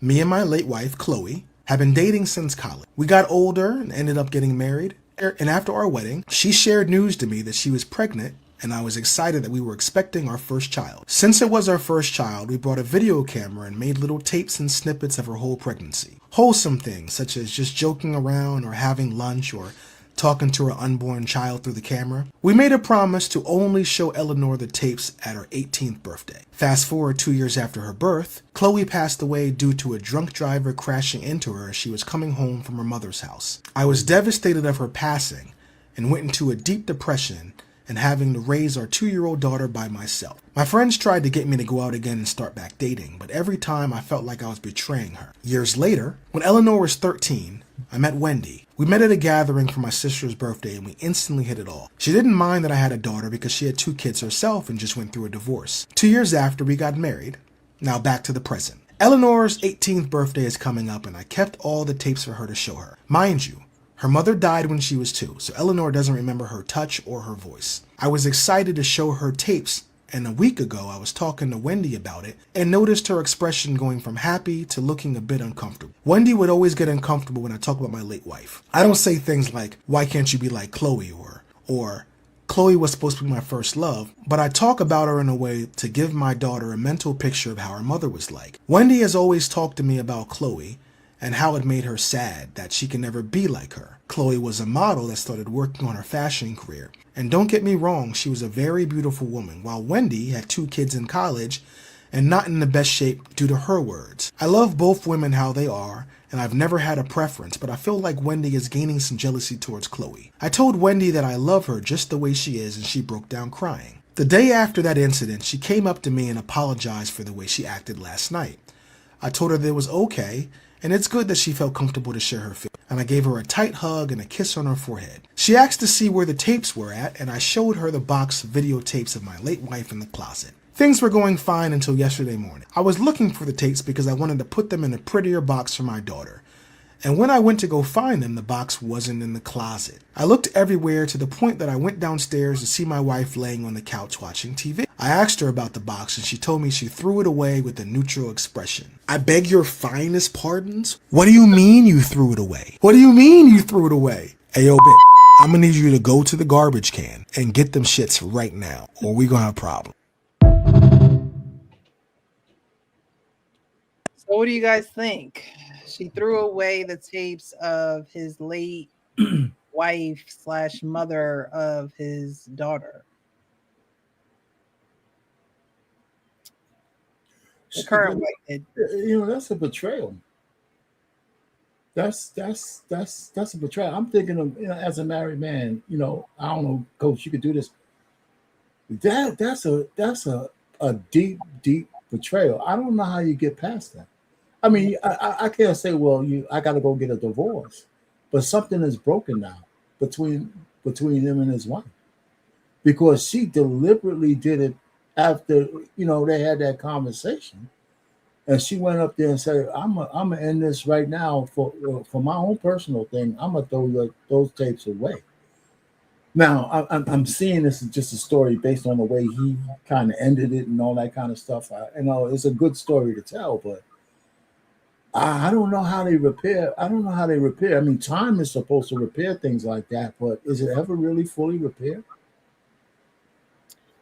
L: Me and my late wife, Chloe, have been dating since college. We got older and ended up getting married, and after our wedding, she shared news to me that she was pregnant, and I was excited that we were expecting our first child. Since it was our first child, we brought a video camera and made little tapes and snippets of her whole pregnancy. Wholesome things, such as just joking around or having lunch or talking to her unborn child through the camera. We made a promise to only show Eleanor the tapes at her 18th birthday. Fast forward 2 years after her birth, Chloe passed away due to a drunk driver crashing into her as she was coming home from her mother's house. I was devastated of her passing and went into a deep depression and having to raise our 2-year-old daughter by myself. My friends tried to get me to go out again and start back dating, but every time I felt like I was betraying her. Years later, when Eleanor was 13, I met Wendy. We met at a gathering for my sister's birthday and we instantly hit it off. She didn't mind that I had a daughter because she had 2 kids herself and just went through a divorce. 2 years after, we got married. Now back to the present. Eleanor's 18th birthday is coming up and I kept all the tapes for her to show her. Mind you, her mother died when she was 2, so Eleanor doesn't remember her touch or her voice. I was excited to show her tapes, and a week ago I was talking to Wendy about it and noticed her expression going from happy to looking a bit uncomfortable. Wendy would always get uncomfortable when I talk about my late wife. I don't say things like, why can't you be like Chloe, or Chloe was supposed to be my first love, but I talk about her in a way to give my daughter a mental picture of how her mother was like. Wendy has always talked to me about Chloe and how it made her sad that she can never be like her. Chloe was a model that started working on her fashion career. And don't get me wrong, she was a very beautiful woman, while Wendy had 2 kids in college and not in the best shape due to her words. I love both women how they are, and I've never had a preference, but I feel like Wendy is gaining some jealousy towards Chloe. I told Wendy that I love her just the way she is, and she broke down crying. The day after that incident, she came up to me and apologized for the way she acted last night. I told her that it was okay, and it's good that she felt comfortable to share her feelings, and I gave her a tight hug and a kiss on her forehead. She asked to see where the tapes were at, and I showed her the box of videotapes of my late wife in the closet. Things were going fine until yesterday morning. I was looking for the tapes because I wanted to put them in a prettier box for my daughter. And when I went to go find them, the box wasn't in the closet. I looked everywhere to the point that I went downstairs to see my wife laying on the couch watching TV. I asked her about the box and she told me she threw it away with a neutral expression. I beg your finest pardons? What do you mean you threw it away? What do you mean you threw it away? Hey, yo, bitch, I'm gonna need you to go to the garbage can and get them shits right now, or we gonna have a problem.
A: So what do you guys think? She threw away the tapes of his late wife / mother of his daughter. The current wife did.
C: That's a betrayal. That's a betrayal. I'm thinking of, as a married man, I don't know, Coach, you could do this. That's a deep betrayal. I don't know how you get past that. I mean, I can't say, well, I got to go get a divorce, but something is broken now between him and his wife, because she deliberately did it after they had that conversation, And she went up there and said, "I'm gonna end this right now for my own personal thing. I'm gonna throw those tapes away." Now I'm seeing this is just a story based on the way he kind of ended it and all that kind of stuff. It's a good story to tell, but I don't know how they repair. I don't know how they repair. I mean, time is supposed to repair things like that, but is it ever really fully repaired?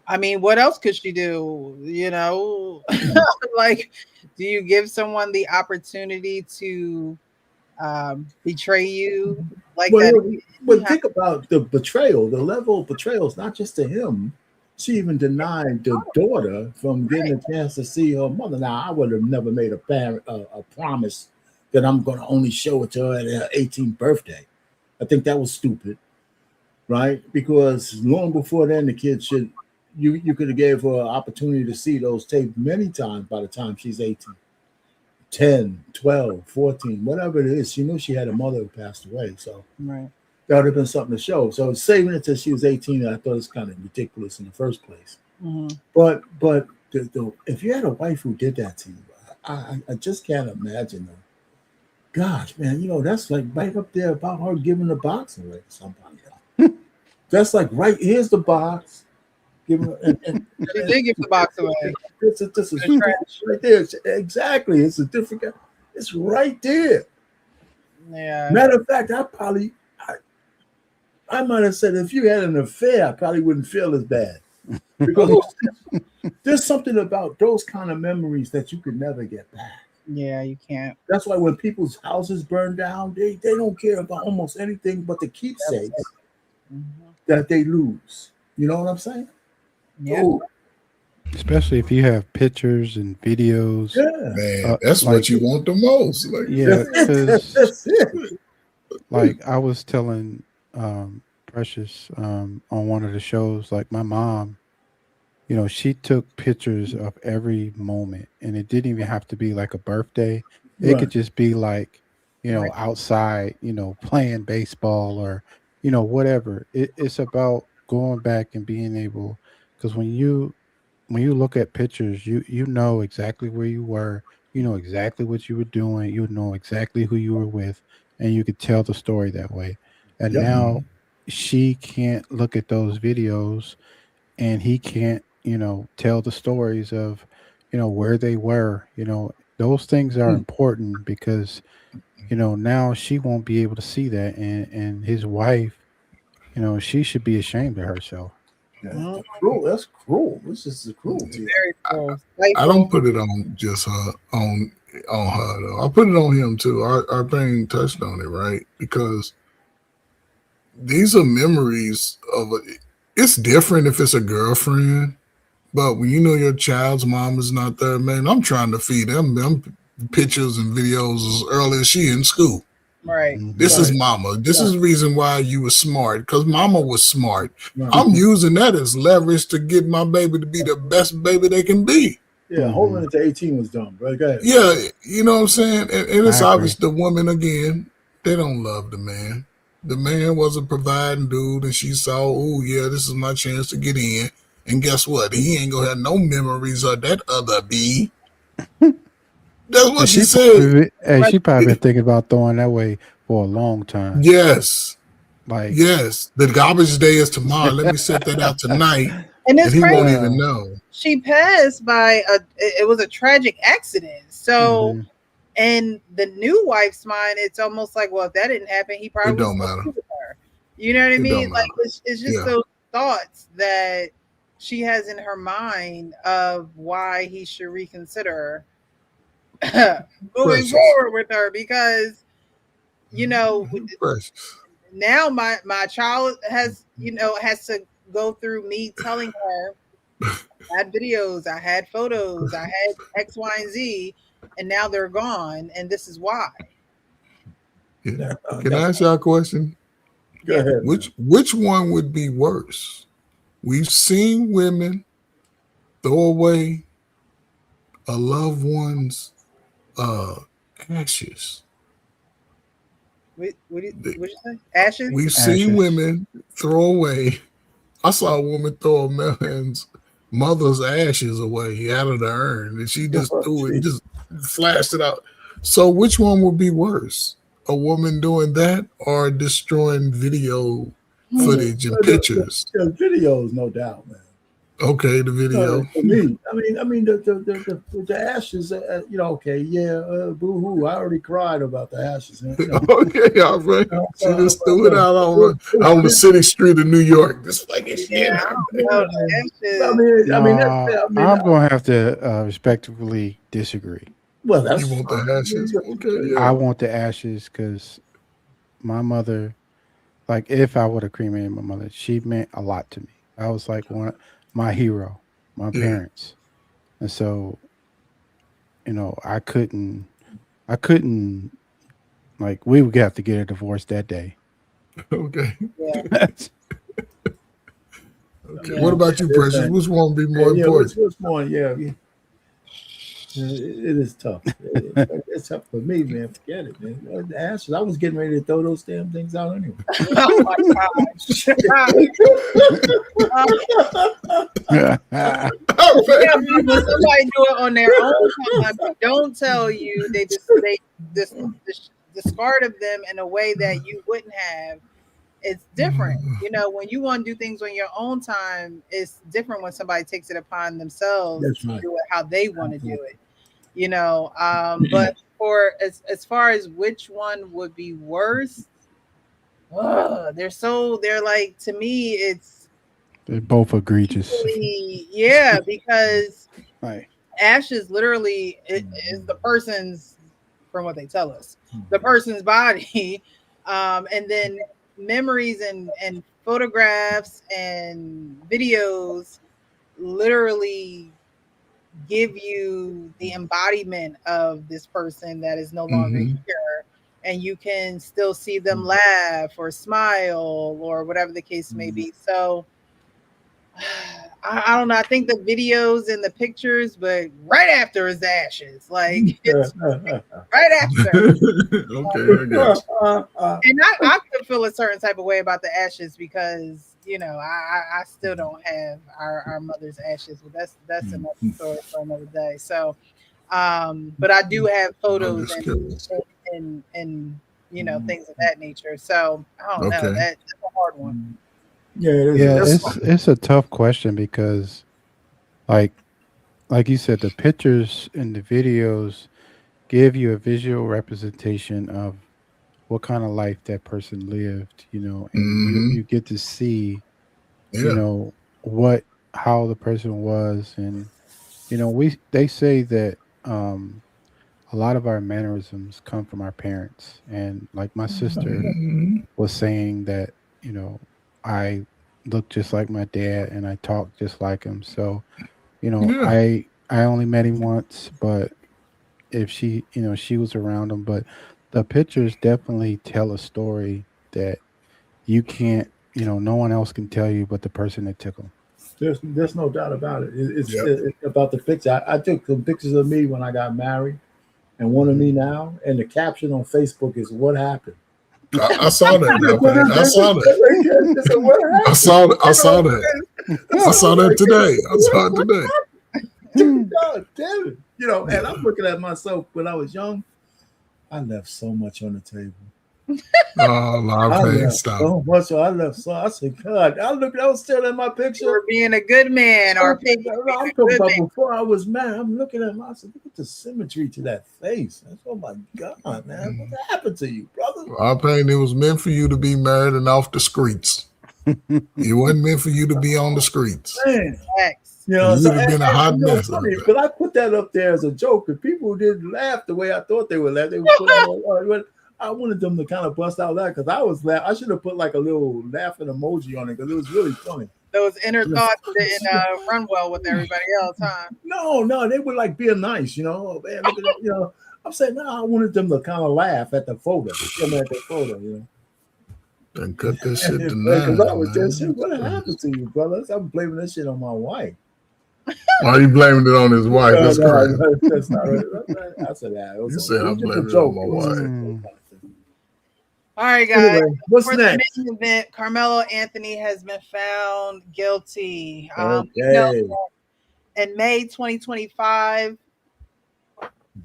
A: I mean, what else could she do? Like, do you give someone the opportunity to betray you like that?
C: But think about the betrayal, the level of betrayal is not just to him. She even denied the daughter from getting a chance to see her mother. Now, I would have never made a promise that I'm going to only show it to her at her 18th birthday. I think that was stupid, right? Because long before then, the kid you could have gave her an opportunity to see those tapes many times by the time she's 18, 10, 12, 14, whatever it is. She knew she had a mother who passed away. So
A: right.
C: That would have been something to show. So saving it till she was 18, I thought it's kind of ridiculous in the first place.
A: Mm-hmm.
C: But if you had a wife who did that to you, I just can't imagine them. Gosh, man, that's like right up there about her giving the box away to somebody else. That's like here's the box. She
A: did give the box away.
C: This is right there. Exactly. It's a different guy. It's right there.
A: Yeah.
C: Matter of fact, I might have said if you had an affair, I probably wouldn't feel as bad. Because there's something about those kind of memories that you could never get back.
A: Yeah, you can't.
C: That's why when people's houses burn down, they don't care about almost anything but the keepsakes that they lose. You know what I'm saying?
A: Yeah.
C: Ooh.
B: Especially if you have pictures and videos.
C: Yeah.
I: Man, that's what you want the most. Like,
B: yeah,
C: that's it.
B: Like I was telling Precious on one of the shows, like my mom, she took pictures of every moment, and it didn't even have to be like a birthday. It could just be like, outside, playing baseball or, whatever. It's about going back and being able, because when you look at pictures, you know exactly where you were, you know exactly what you were doing, you know exactly who you were with, and you could tell the story that way. And now she can't look at those videos, and he can't, tell the stories of, where they were. Those things are important because, now she won't be able to see that, and his wife, she should be ashamed of herself.
C: Yeah, cruel. That's cruel. This is cruelty.
A: Very cruel.
I: I don't put it on just her on her though. I put it on him too. Our thing touched on it, right? Because these are memories of it's different if it's a girlfriend, but when your child's mom is not there, man, I'm trying to feed them pictures and videos as early as she in school.
A: Right.
I: This is mama. This is the reason why you were smart, because mama was smart.
C: Right.
I: I'm using that as leverage to get my baby to be the best baby they can be.
C: Yeah, holding it to 18 was dumb. Right? Go ahead.
I: Yeah, you know what I'm saying? And it's obvious the woman, again, they don't love the man. The man was a providing dude, and she saw, oh, yeah, this is my chance to get in. And guess what? He ain't going to have no memories of that other B. That's what she said.
B: She probably been thinking about throwing that way for a long time.
I: Yes. Yes. The garbage day is tomorrow. Let me set that out tonight.
A: And it's
I: he
A: crazy.
I: Won't even know.
A: She passed by it was a tragic accident. So in the new wife's mind, it's almost like, well, if that didn't happen, he probably
I: don't matter.
A: With her. You know what I mean? Like it's just those thoughts that she has in her mind of why he should reconsider moving forward with her, because now my child has to go through me telling her I had videos, I had photos, I had X, Y, and Z, and now they're gone, and this is why.
I: Yeah. Can I ask y'all a question?
C: Go ahead.
I: Which one would be worse? We've seen women throw away a loved one's ashes.
A: What did you say? Ashes?
I: We've seen women throw away. I saw a woman throw a man's mother's ashes away out of the urn, and she just threw it. flashed it out. So which one would be worse? A woman doing that or destroying video footage and pictures?
C: The videos, no doubt, man.
I: Okay, the video.
C: For me, I mean, the ashes. Okay, yeah, boo hoo. I already cried about the ashes.
I: Okay, all right. She just threw it out on the city street of New York. This fucking shit.
B: I'm gonna have to respectfully disagree.
C: Well, that's
I: you want the ashes. Okay, yeah.
B: I want the ashes because my mother, like, if I would have cremated my mother, she meant a lot to me. I was like my hero, my parents. And so, I couldn't, like, we would have to get a divorce that day.
I: Okay.
A: Yeah.
I: Okay. Yeah. What about you, Precious? Which one would be more important?
C: Which one? Yeah. It is tough. It's tough for me, man. Forget it, man. The ashes. I was getting ready to throw those damn things out anyway.
A: Oh my gosh. Yeah, when somebody do it on their own time, they don't tell you. They discard of them in a way that you wouldn't have. It's different. When you want to do things on your own time, it's different when somebody takes it upon themselves to do it how they want to do it. But for as far as which one would be worse, they're like, to me,
B: they're both egregious.
A: Yeah, because ashes literally is the person's, from what they tell us, the person's body, and then memories and photographs and videos literally give you the embodiment of this person that is no longer here, and you can still see them laugh or smile or whatever the case may be. So I don't know. I think the videos and the pictures, but right after is the ashes. Like, it's right after.
I: Okay, I got you.
A: And I could feel a certain type of way about the ashes because, I still don't have our mother's ashes. But that's another story for another day. So, but I do have photos and things of that nature. So I don't know. That's a hard one.
C: Yeah, it is.
B: It's a tough question because, like you said, the pictures and the videos give you a visual representation of what kind of life that person lived, and you get to see, how the person was, and they say that a lot of our mannerisms come from our parents, and like my sister was saying that I look just like my dad and I talk just like him. So, I only met him once, but if she was around him, but the pictures definitely tell a story that you can't, no one else can tell you but the person that took them.
C: There's no doubt about it. It's about the picture. I took some pictures of me when I got married and one of me now, and the caption on Facebook is "What happened?"
I: I saw that. I saw that. I saw that. I saw that today. I saw it today.
C: God damn it! And I'm looking at myself when I was young. I left so much on the table.
I: Stop.
C: So much. I left so. I said, God, I was staring at my picture.
A: For being a good man, or
C: I'm talking about before I was married. I'm looking at myself. I said, look at the symmetry to that face. Oh my God, man, what happened to you, brother?
I: Our pain, it was meant for you to be married and off the streets. It wasn't meant for you to be on the streets.
C: Man.
I: You'd have been a hot mess.
C: But I put that up there as a joke, and people didn't laugh the way I thought they would laugh. They would put out, I wanted them to kind of bust out laughing because I was laughing. I should have put like a little laughing emoji on it because it was really funny.
A: Those inner thoughts didn't run well with everybody else, huh?
C: No, they were like being nice, Man, look at that, I'm saying, I wanted them to kind of laugh at the photo,
I: And cut this shit to nine.
C: I was just saying, what happened to you, brother? I'm blaming this shit on my wife.
I: Why are you blaming it on his wife? That's crazy.
C: That's not right. I said that.
I: You said I'm blaming it on my wife.
A: All right, guys.
C: Anyway, what's
A: for
C: next?
A: The main event, Karmelo Anthony has been found guilty.
C: Okay.
A: In May 2025,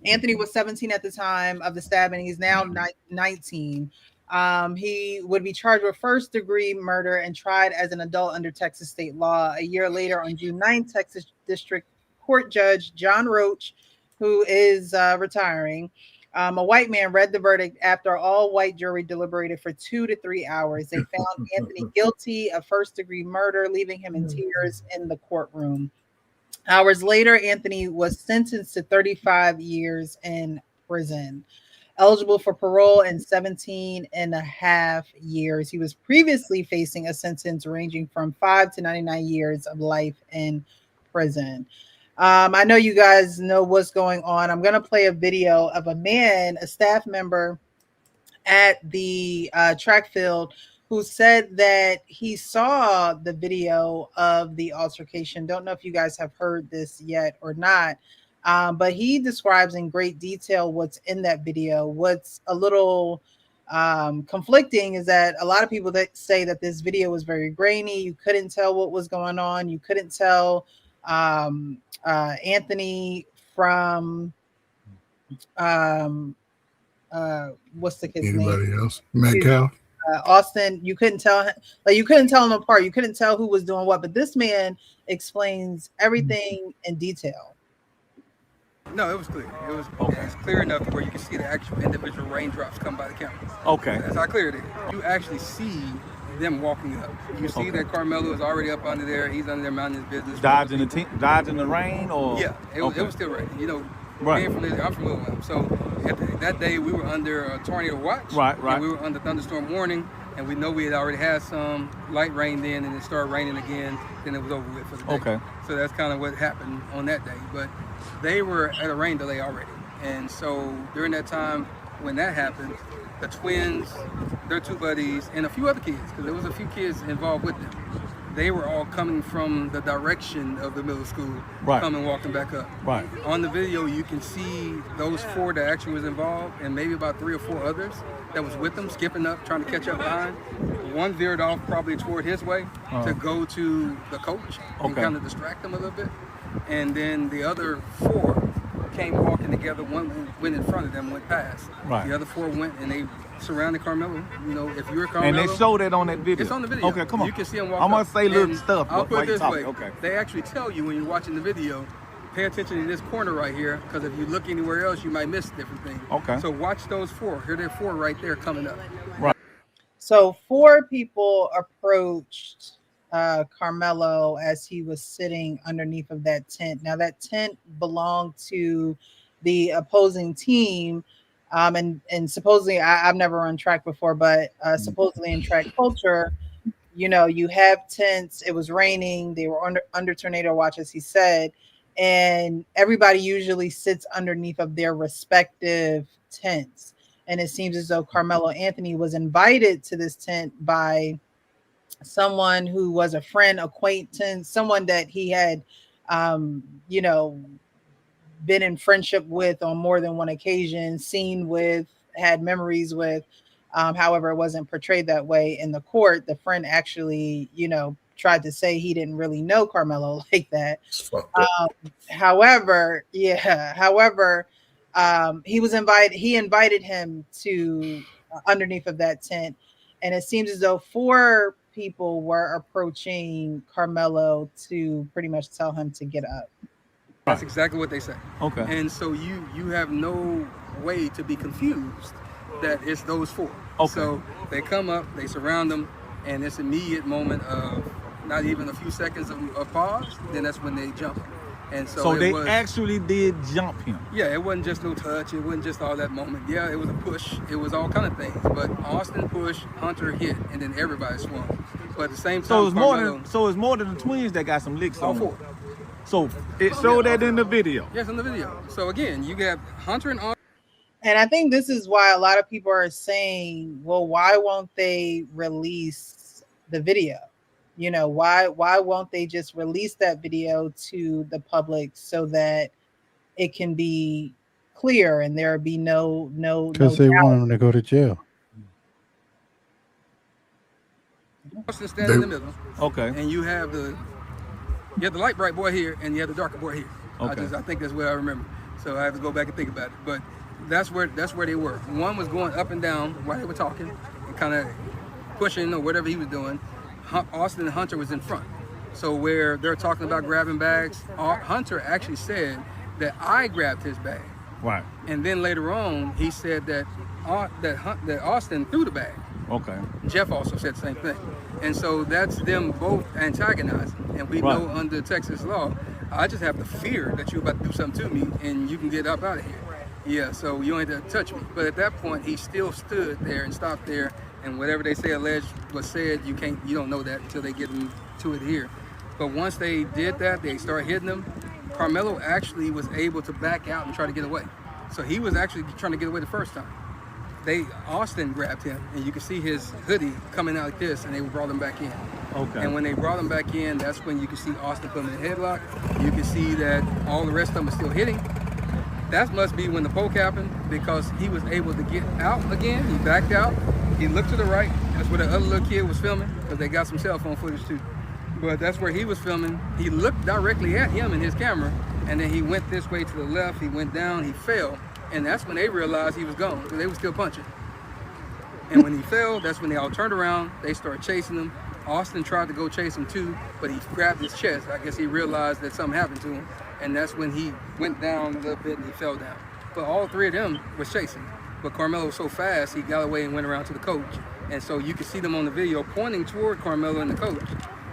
A: Anthony was 17 at the time of the stabbing. He's now 19. He would be charged with first-degree murder and tried as an adult under Texas state law. A year later, on June 9th, Texas District Court Judge John Roach, who is retiring, a white man read the verdict after all-white jury deliberated for 2 to 3 hours. They found Anthony guilty of first-degree murder, leaving him in tears in the courtroom. Hours later, Anthony was sentenced to 35 years in prison, eligible for parole in 17 and a half years. He was previously facing a sentence ranging from 5 to 99 years of life in prison. I know you guys know what's going on. I'm going to play a video of a man, a staff member at the track field, who said that he saw the video of the altercation. Don't know if you guys have heard this yet or not, but he describes in great detail what's in that video. What's a little conflicting is that a lot of people that say that this video was very grainy. You couldn't tell what was going on. You couldn't tell Anthony from what's the kid's name?
I: Anybody else? Metcalf?
A: Austin. You couldn't tell him, like you couldn't tell them apart. You couldn't tell who was doing what, but this man explains everything in detail.
M: No, it was clear. It was It's clear enough to where you can see the actual individual raindrops come by the camera.
N: Okay.
M: That's how clear it is. You actually see them walking up. You see that Karmelo is already up under there. He's under there minding his business.
N: Dodging the rain, or
M: yeah, it was still raining. You know,
N: right.
M: Being from there, I'm from Little Wim. So that day we were under a tornado watch.
N: Right.
M: And we were under thunderstorm warning, and we know we had already had some light rain then, and it started raining again. Then it was over with for the day.
N: Okay.
M: So that's kind of what happened on that day. But they were at a rain delay already, and so during that time when that happened, the twins, their two buddies, and a few other kids, because there was a few kids involved with them, they were all coming from the direction of the middle school, coming walking back up.
N: Right.
M: On the video, you can see those four that actually was involved, and maybe about 3 or 4 others that was with them, skipping up, trying to catch up behind. One veered off probably toward his way to go to the coach and kind of distract them a little bit. And then the other 4 came walking together. One went in front of them, went past.
N: Right.
M: The other 4 went and they surrounded Karmelo. You know, if you're Karmelo.
N: And they showed it on that video.
M: It's on the video.
N: Okay, come on.
M: You can see them walk
N: I'm gonna
M: up.
N: say little
M: And
N: stuff.
M: I'll put it this way.
N: Okay.
M: They actually tell you when you're watching the video, pay attention to this corner right here, because if you look anywhere else, you might miss different things.
N: Okay.
M: So watch those 4. Here, there are 4 right there coming up.
N: Right.
A: So 4 people approached Karmelo as he was sitting underneath of that tent. Now that tent belonged to the opposing team, and supposedly I've never run track before, but supposedly in track culture, you know, you have tents. It was raining. They were under tornado watch, as he said, and everybody usually sits underneath of their respective tents. And it seems as though Karmelo Anthony was invited to this tent by someone who was a friend, acquaintance, someone that he had, you know, been in friendship with on more than one occasion, seen with, had memories with. However, it wasn't portrayed that way in the court. The friend actually, you know, tried to say he didn't really know Karmelo like that. However, he was invited. He invited him to underneath of that tent, and it seems as though 4 people were approaching Karmelo to pretty much tell him to get up.
M: That's exactly what they say.
N: Okay.
M: And so you have no way to be confused that it's those 4.
N: Okay.
M: So they come up, they surround them, and it's immediate moment of not even a few seconds of pause. Then that's when they jump. And so
N: they actually did jump him.
M: Yeah, it wasn't just no touch. It wasn't just all that moment. Yeah, it was a push. It was all kind of things. But Austin pushed, Hunter hit, and then everybody swung. But at the same time,
N: So it's more than the twins that got some licks
M: all
N: on
M: 4.
N: them. So it showed that in the video.
M: Yes, in the video. So again, you got Hunter and Austin.
A: And I think this is why a lot of people are saying, well, why won't they release the video? You know, why won't they just release that video to the public so that it can be clear and there be no
B: because they want him to go to jail.
M: Austin standing in the middle.
N: Okay.
M: And you have the light bright boy here and you have the darker boy here.
N: Okay.
M: I think that's what I remember. So I have to go back and think about it. But that's where they were. One was going up and down while they were talking and kind of pushing or whatever he was doing. Austin and Hunter was in front. So where they're talking about grabbing bags, Hunter actually said that I grabbed his bag.
N: Right.
M: And then later on, he said that Austin threw the bag.
N: Okay.
M: Jeff also said the same thing. And so that's them both antagonizing. And we know under Texas law, I just have the fear that you're about to do something to me and you can get up out of here. Yeah, so you don't have to touch me. But at that point, he still stood there and stopped there. And whatever they say alleged was said, you don't know that until they get to it here. But once they did that, they started hitting him. Karmelo actually was able to back out and try to get away. So he was actually trying to get away the first time. Austin grabbed him, and you can see his hoodie coming out like this, and they brought him back in.
N: Okay.
M: And when they brought him back in, that's when you can see Austin put him in a headlock. You can see that all the rest of them are still hitting. That must be when the poke happened, because he was able to get out again. He backed out. He looked to the right. That's where the other little kid was filming, because they got some cell phone footage too. But that's where he was filming. He looked directly at him in his camera, and then he went this way to the left. He went down. He fell. And that's when they realized he was gone, because they were still punching. And when he fell, that's when they all turned around. They started chasing him. Austin tried to go chase him too, but he grabbed his chest. I guess he realized that something happened to him. And that's when he went down a little bit and he fell down. But all three of them was chasing. But Karmelo was so fast, he got away and went around to the coach. And so you can see them on the video pointing toward Karmelo and the coach.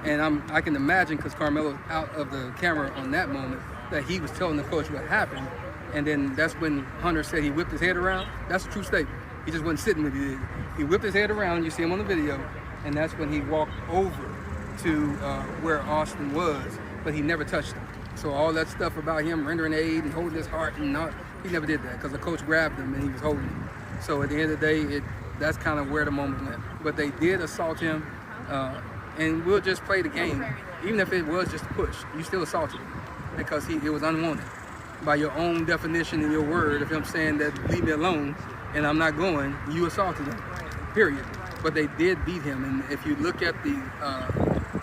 M: And I can imagine, because Karmelo's out of the camera on that moment, that he was telling the coach what happened. And then that's when Hunter said he whipped his head around. That's a true statement. He just wasn't sitting with it. He whipped his head around. You see him on the video. And that's when he walked over to where Austin was, but he never touched him. So all that stuff about him rendering aid and holding his heart, he never did that, because the coach grabbed him and he was holding him. So at the end of the day, that's kind of where the moment went. But they did assault him, and we'll just play the game. Even if it was just a push, you still assaulted him, because it was unwanted. By your own definition and your word of him saying that leave me alone and I'm not going, you assaulted him, period. But they did beat him. And if you look at the,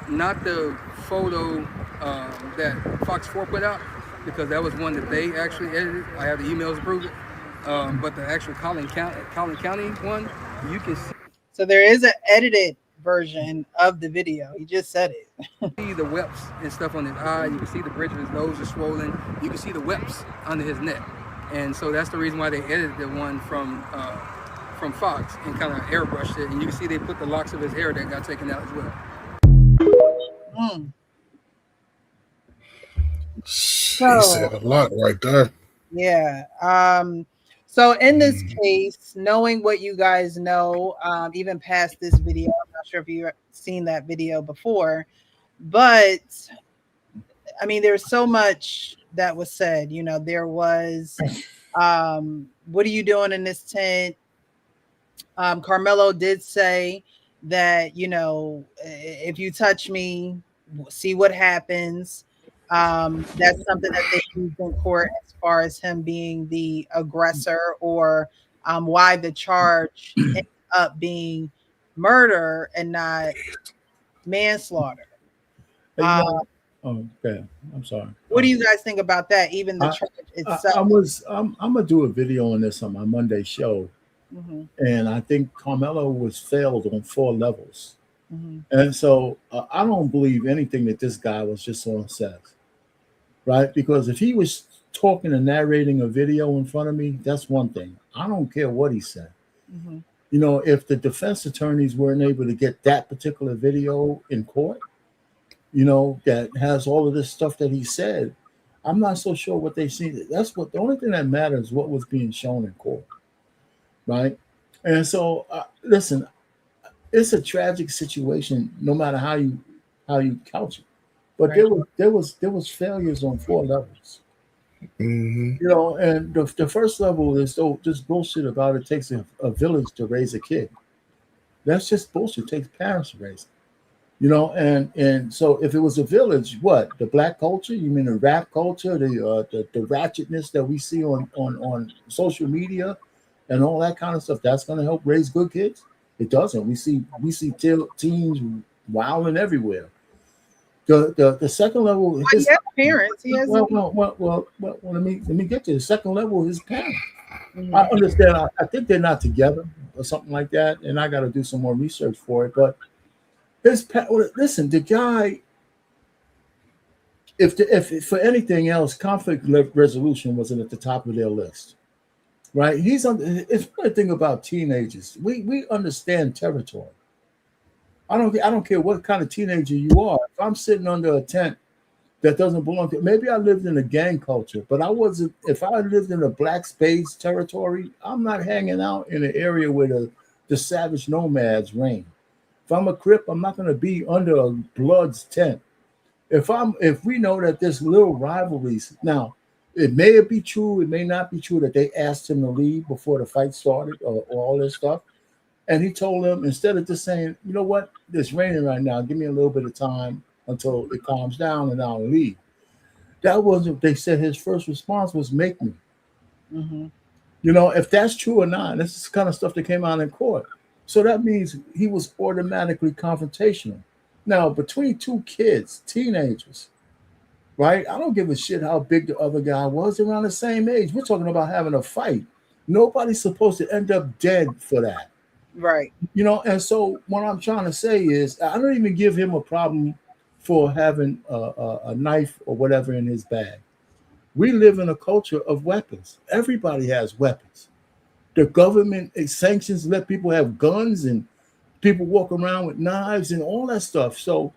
M: not the photo that Fox 4 put out, because that was one that they actually edited. I have the emails to prove it. But the actual Collin County one, you can see.
A: So there is an edited version of the video. He just said it.
M: See the webs and stuff on his eye. You can see the bridge of his nose is swollen. You can see the webs under his neck. And so that's the reason why they edited the one from Fox and kind of airbrushed it. And you can see they put the locks of his hair that got taken out as well.
I: He said a lot right there.
A: Yeah. So in this case, knowing what you guys know, even past this video, I'm not sure if you've seen that video before, but I mean, there's so much that was said. You know, there was, what are you doing in this tent? Karmelo did say that, you know, if you touch me, see what happens. That's something that they used in court as far as him being the aggressor, or why the charge ended up being murder and not manslaughter.
C: Okay, I'm sorry.
A: What do you guys think about that? Even the charge itself.
C: I'm gonna do a video on this on my Monday show, and I think Karmelo was failed on 4 levels. And so I don't believe anything that this guy was just on set, right? Because if he was talking and narrating a video in front of me, that's one thing. I don't care what he said. You know, if the defense attorneys weren't able to get that particular video in court, you know, that has all of this stuff that he said, I'm not so sure what they see. That's what the only thing that matters is what was being shown in court, right? And so, listen, it's a tragic situation, no matter how you couch it. But there was failures on 4 levels. You know, and the first level is just bullshit about it takes a village to raise a kid. That's just bullshit. It takes parents to raise it. You know, and so if it was a village, what, the black culture? You mean the rap culture, the ratchetness that we see on social media and all that kind of stuff? That's going to help raise good kids? It doesn't. We see teens wilding everywhere. The second level.
A: Well, he has parents. He has.
C: Well, let me get to the second level. His parents. I understand. I think they're not together or something like that, and I got to do some more research for it. But listen, the guy. If for anything else, conflict resolution wasn't at the top of their list, right? It's one thing about teenagers. We understand territory. I don't care what kind of teenager you are. If I'm sitting under a tent that doesn't belong to, maybe I lived in a gang culture, but I wasn't. If I lived in a black space territory, I'm not hanging out in an area where the savage nomads reign. If I'm a Crip, I'm not going to be under a Blood's tent. If we know that there's little rivalries now, it may be true, it may not be true that they asked him to leave before the fight started or all this stuff. And he told them, instead of just saying, you know what, it's raining right now, give me a little bit of time until it calms down and I'll leave. That wasn't, they said his first response was make me.
A: Mm-hmm.
C: You know, if that's true or not, this is the kind of stuff that came out in court. So that means he was automatically confrontational. Now, between two kids, teenagers, right? I don't give a shit how big the other guy was. Around the same age. We're talking about having a fight. Nobody's supposed to end up dead for that.
A: Right.
C: You know, and so what I'm trying to say is I don't even give him a problem for having a knife or whatever in his bag. We live in a culture of weapons. Everybody has weapons. The government sanctions let people have guns and people walk around with knives and all that stuff. So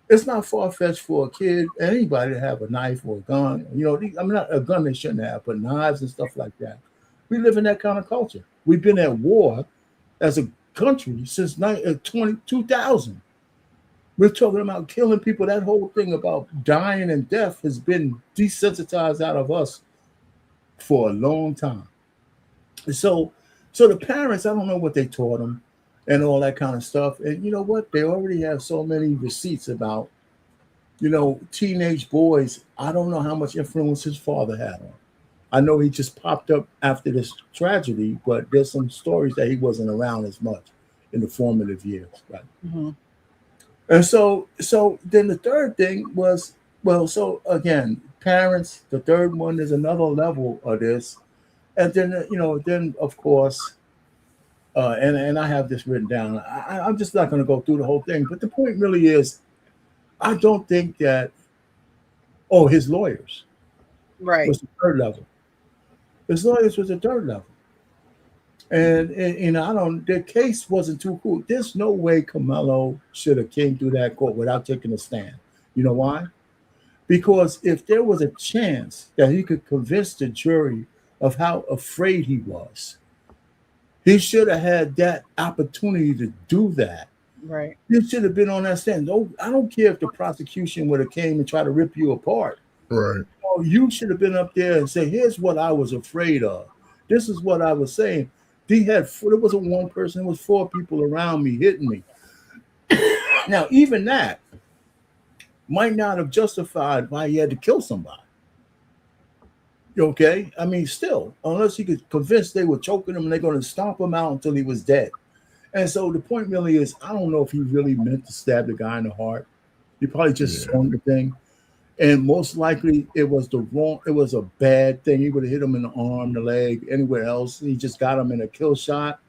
C: it's not far-fetched for a kid, anybody to have a knife or a gun. You know, I mean, not a gun they shouldn't have, but knives and stuff like that. We live in that kind of culture. We've been at war as a country since 2000. We're talking about killing people. That whole thing about dying and death has been desensitized out of us for a long time. So the parents, I don't know what they taught them and all that kind of stuff. And you know what? They already have so many receipts about, you know, teenage boys. I don't know how much influence his father had on. I know he just popped up after this tragedy, but there's some stories that he wasn't around as much in the formative years, right?
A: Mm-hmm.
C: And so then the third thing was, well, so again, parents, the third one is another level of this. And then, you know, then of course, and I have this written down. I'm just not going to go through the whole thing, but the point really is, I don't think that, his lawyers,
A: right,
C: was the third level. His lawyers was the third level. And their case wasn't too cool. There's no way Karmelo should have came through that court without taking a stand. You know why? Because if there was a chance that he could convince the jury of how afraid he was, he should have had that opportunity to do that.
A: Right.
C: He should have been on that stand. I don't care if the prosecution would have came and tried to rip you apart.
I: Right.
C: You should have been up there and say, here's what I was afraid of. This is what I was saying. There wasn't one person, it was four people around me hitting me. Now, even that might not have justified why he had to kill somebody. Okay? I mean, still, unless he could convince they were choking him and they're going to stomp him out until he was dead. And so the point really is, I don't know if he really meant to stab the guy in the heart. He probably just swung the thing. And most likely it was a bad thing. He would have hit him in the arm, the leg, anywhere else. He just got him in a kill shot.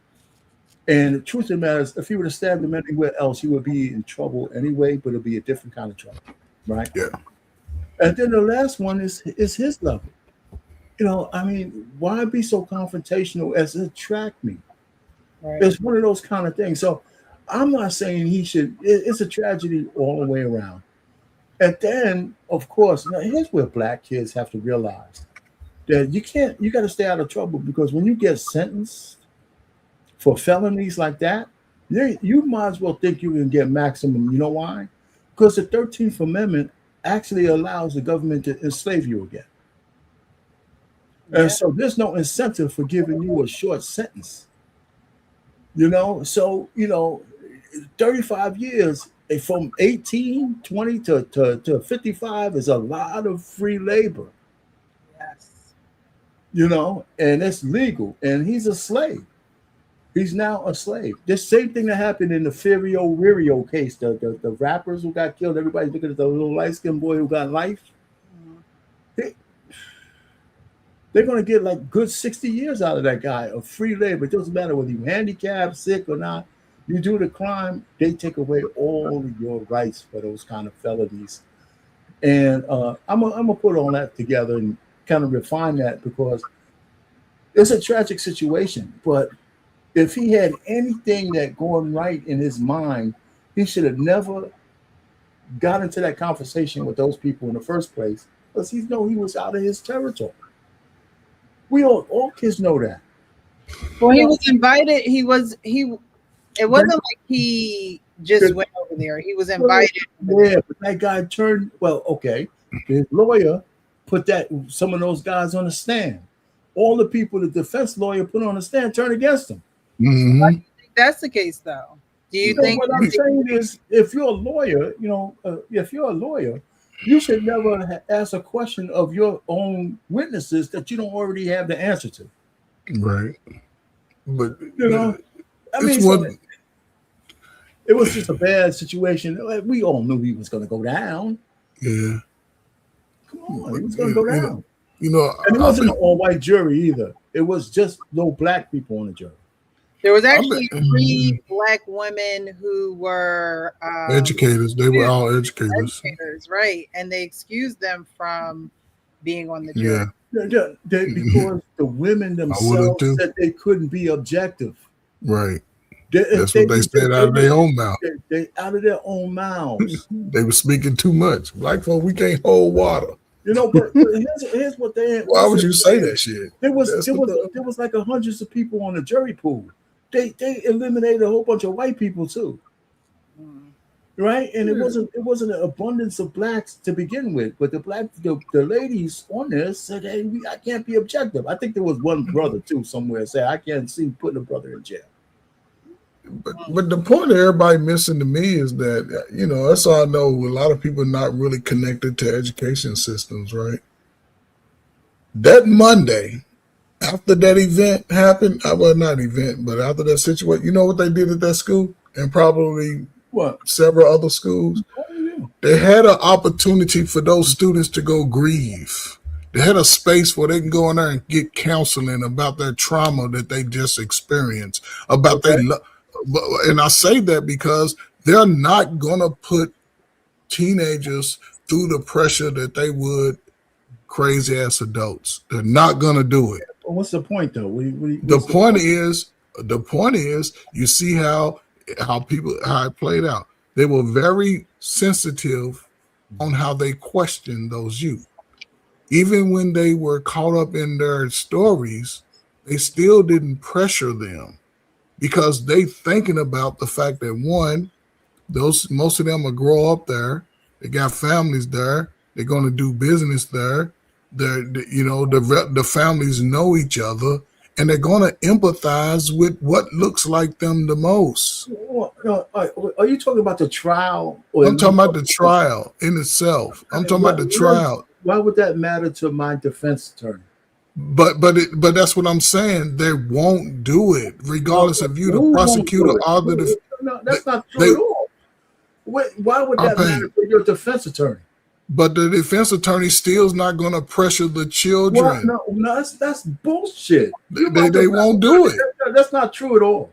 C: And the truth of the matter is, if he would have stabbed him anywhere else, he would be in trouble anyway, but it'd be a different kind of trouble, right?
I: Yeah.
C: And then the last one is his level. You know, I mean, why be so confrontational as to attract me?
A: Right.
C: It's one of those kind of things. So I'm not saying he should. It's a tragedy all the way around. And then, of course, now here's where black kids have to realize that you got to stay out of trouble, because when you get sentenced for felonies like that, you might as well think you can get maximum. You know why? Because the 13th Amendment actually allows the government to enslave you again. Yeah. And so there's no incentive for giving you a short sentence. You know, so, 35 years from 18, 20 to 55 is a lot of free labor.
A: Yes.
C: And it's legal, and he's a slave. He's now a slave. The same thing that happened in the Firio Ririo case, the rappers who got killed. Everybody's looking at the little light-skinned boy who got life. They're going to get like good 60 years out of that guy of free labor. It doesn't matter whether you're handicapped, sick or not. You do the crime, they take away all of your rights for those kind of felonies. And I'm gonna put all that together and kind of refine that, because it's a tragic situation. But if he had anything that going right in his mind, he should have never got into that conversation with those people in the first place, because he was out of his territory. We all kids know that.
A: Well, he was invited. It wasn't like he just went over there. He was invited.
C: Yeah, but that guy turned. Well, okay. His lawyer put some of those guys on the stand. All the people the defense lawyer put on the stand turned against him.
I: Mm-hmm.
A: Why do you think that's the case, though? Do you think
C: what I'm saying is, if you're a lawyer, you should never ask a question of your own witnesses that you don't already have the answer to.
I: Right. But
C: I mean, it was just a bad situation. We all knew he was going to go down.
I: Yeah.
C: Come on, he was going to go down.
I: And
C: it wasn't an all-white jury either. It was just no black people on the jury.
A: There was actually 3 black women who were
I: educators. They were all educators,
A: right? And they excused them from being on the jury.
C: Yeah, because the women themselves said they couldn't be objective.
I: Right. That's what they said out of their own mouth.
C: They out of their own mouths.
I: They were speaking too much. Black folk, we can't hold water.
C: But here's what they.
I: Why would you say that shit?
C: There was like hundreds of people on the jury pool. They eliminated a whole bunch of white people too, right? And it wasn't an abundance of blacks to begin with, but the ladies on there said, "Hey, I can't be objective." I think there was one brother too somewhere said, "I can't see putting a brother in jail."
I: But the point that everybody missing to me is that, that's all I know. A lot of people are not really connected to education systems, right? That Monday, after that event happened, not event, but after that situation, you know what they did at that school? And probably several other schools? They had an opportunity for those students to go grieve. They had a space where they can go in there and get counseling about their trauma that they just experienced, about and I say that because they're not going to put teenagers through the pressure that they would crazy ass adults. They're not going to do it.
C: Well, what's the point though?
I: The point is, you see how it played out. They were very sensitive on how they questioned those youth. Even when they were caught up in their stories, they still didn't pressure them, because they thinking about the fact that most of them will grow up there. They got families there. They're going to do business there. The families know each other, and they're going to empathize with what looks like them the most.
C: Are you talking about the trial?
I: I'm talking about the trial in itself. I'm talking about the trial.
C: Why would that matter to my defense attorney?
I: But that's what I'm saying. They won't do it, regardless of you, the prosecutor, or the.
C: No, that's not true at all. Why would that matter for your defense attorney?
I: But the defense attorney still is not going to pressure the children.
C: No, that's bullshit.
I: They won't do it.
C: That's not true at all.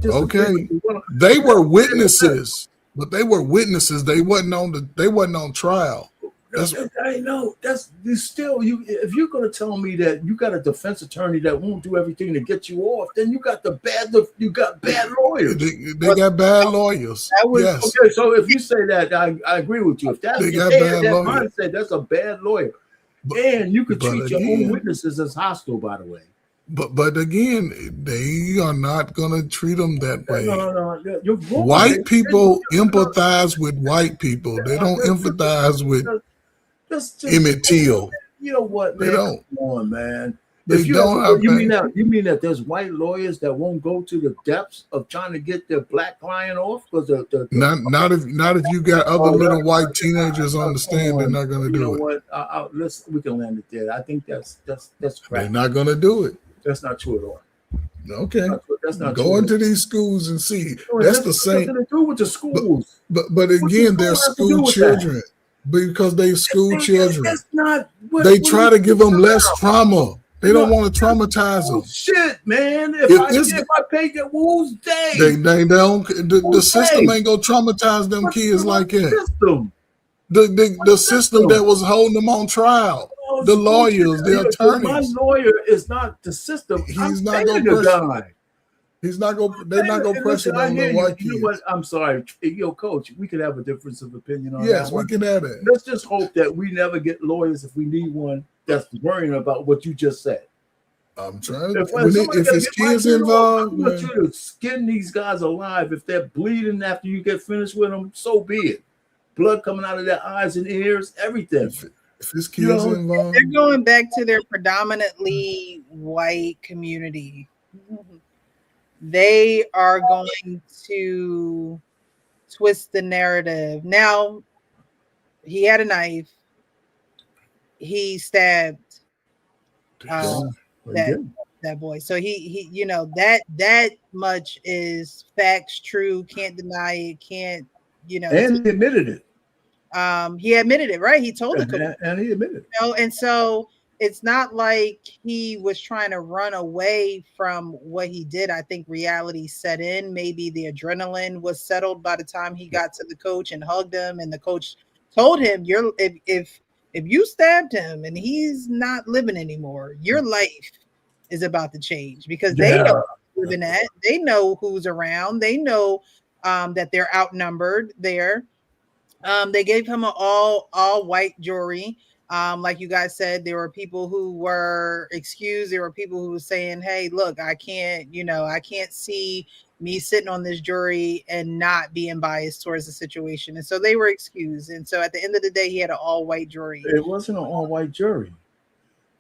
I: Okay, they were witnesses, but they were witnesses. They wasn't on trial.
C: I know. That's still you. If you're going to tell me that you got a defense attorney that won't do everything to get you off, then you got bad lawyers.
I: They got bad lawyers. Yes.
C: Okay. So if you say that, I agree with you. If that's that mindset, that's a bad lawyer. And you could treat your own witnesses as hostile, by the way.
I: But again, they are not going to treat them that way.
C: No. You're wrong.
I: White people empathize with white people. They don't empathize with Emmett Till.
C: You know what, man?
I: They don't.
C: Come on, man.
I: You
C: mean that there's white lawyers that won't go to the depths of trying to get their black client off because
I: not if you got other little white teenagers on the stand, they're not going to do it.
C: What? We can land it there. I think that's crap.
I: They're not going to do it.
C: That's not true at all.
I: Okay.
C: That's not
I: Go
C: true.
I: into these schools and see.
C: No,
I: That's the same.
C: Nothing to do with the schools.
I: But again, they're school children because they school children.
C: That's not.
I: They try to give them less trauma. They don't want to traumatize them.
C: Shit, man. If I pay that who's day,
I: they don't. The system ain't gonna traumatize them kids like that.
C: System.
I: The system that was holding them on trial. The lawyers, the attorneys.
C: My lawyer is not the system.
I: He's not going to pressure. He's not going. They're not going to pressure on the white kids.
C: You know what? I'm sorry, Coach. We could have a difference of opinion on that.
I: Yes, we can have it.
C: Let's just hope that we never get lawyers if we need one that's worrying about what you just said.
I: I'm trying. If his kids involved,
C: I want you to skin these guys alive. If they're bleeding after you get finished with them, so be it. Blood coming out of their eyes and ears, everything.
I: If his kids involved,
A: they're going back to their predominantly white community. They are going to twist the narrative. Now, he had a knife. He stabbed that boy. So he that much is facts, true. Can't deny it. Can't
C: And he admitted it.
A: He admitted it, right? He told the coach,
C: and he admitted it.
A: And so it's not like he was trying to run away from what he did. I think reality set in. Maybe the adrenaline was settled by the time he got to the coach and hugged him, and the coach told him, if you stabbed him and he's not living anymore, your life is about to change, because they know who's living at. They know who's around. They know that they're outnumbered there. They gave him an all white jury. Like you guys said, there were people who were excused. There were people who were saying, hey, look, I can't see me sitting on this jury and not being biased towards the situation. And so they were excused. And so at the end of the day, he had an all white jury.
C: It wasn't an all white jury.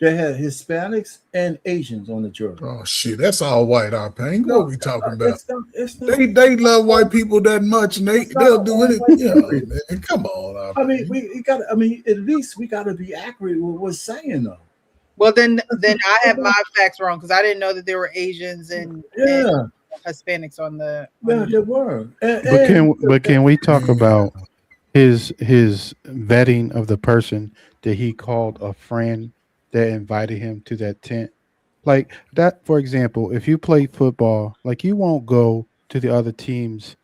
C: They had Hispanics and Asians on the jury.
I: Oh shit, that's all white, our pain. What are we talking about? They love white people that much, and they'll do anything. Man, come on,
C: at least we gotta be accurate with what's saying though.
A: Well, then I have my facts wrong, because I didn't know that there were Asians and Hispanics on the.
C: Yeah, there were.
B: But can we talk about his vetting of the person that he called a friend that invited him to that tent? Like that, for example, if you play football, like you won't go to the other team's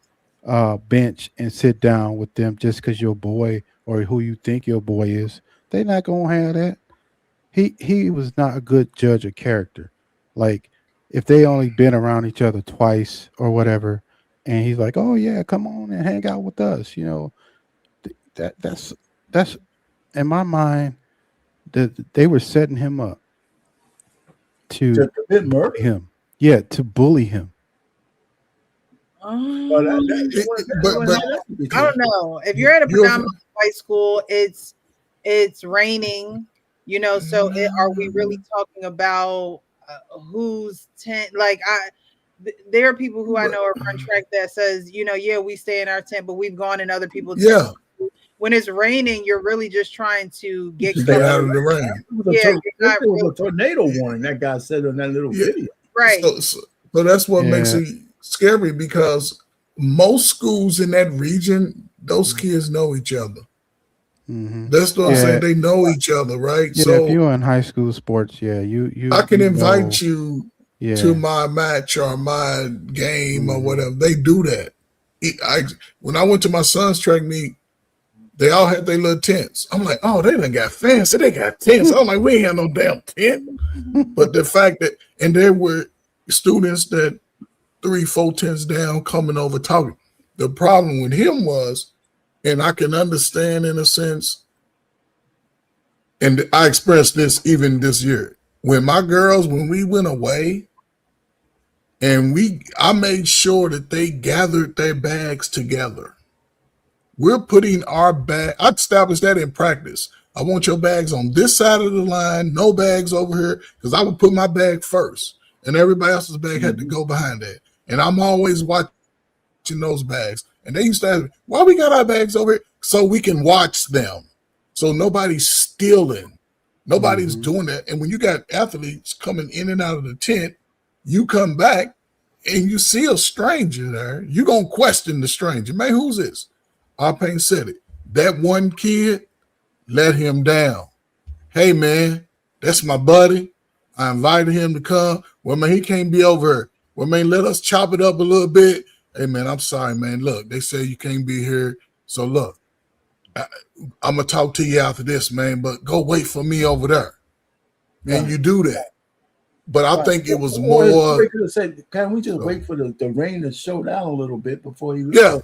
B: bench and sit down with them just because your boy or who you think your boy is. They're not gonna have that. He was not a good judge of character. Like if they only been around each other twice or whatever, and he's like, oh yeah, come on and hang out with us, that's in my mind. They were setting him up to
C: commit
B: him. Yeah, to bully him.
A: I don't know. If you're at a predominantly white school, it's raining, so are we really talking about who's tent? Like there are people who I know are front track that says, we stay in our tent, but we've gone in other people's tents. When it's raining, you're really just trying to get
I: out of the rain.
C: There was a tornado warning that guy said in that little video.
A: Right.
I: So that's what makes it scary, because most schools in that region, those kids know each other.
B: Mm-hmm.
I: That's what I'm saying. They know each other, right?
B: Yeah, so if you're in high school sports, you
I: I can invite you to my match or my game or whatever. They do that. When I went to my son's track meet, they all had their little tents. I'm like, oh, they done got fancy. They got tents. I'm like, we ain't have no damn tent. But the fact that, and there were students that 3-4 tents down coming over talking. The problem with him was, and I can understand in a sense, and I experienced this even this year. When we went away, and I made sure that they gathered their bags together. We're putting our bag. I established that in practice. I want your bags on this side of the line, no bags over here, because I would put my bag first, and everybody else's bag had to go behind that. And I'm always watching those bags. And they used to ask me, why we got our bags over here? So we can watch them. So nobody's stealing. Nobody's doing that. And when you got athletes coming in and out of the tent, you come back, and you see a stranger there, you're going to question the stranger. Man, who's this? Arpain said it. That one kid let him down. Hey, man, that's my buddy. I invited him to come. Well, man, he can't be over here. Well, man, let us chop it up a little bit. Hey, man, I'm sorry, man. Look, they say you can't be here. So, look, I'm going to talk to you after this, man, but go wait for me over there. And you do that. But I think it was more.
C: Can we just wait for the rain to show down a little bit before you?
I: Yeah,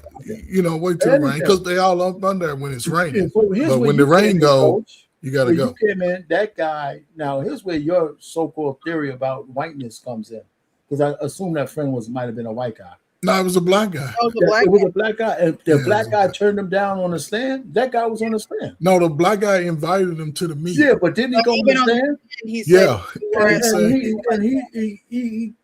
I: wait till the rain, because they all up under when it's raining. But when the rain goes, you got to go.
C: You came in, that guy. Now, here's where your so-called theory about whiteness comes in, because I assume that friend might have been a white guy.
I: No, it was a black guy.
C: It was a black guy, and the black guy turned him down on the stand. That guy was on the stand.
I: No, the black guy invited him to the meeting.
C: Yeah, but didn't he go on the stand?
A: He said,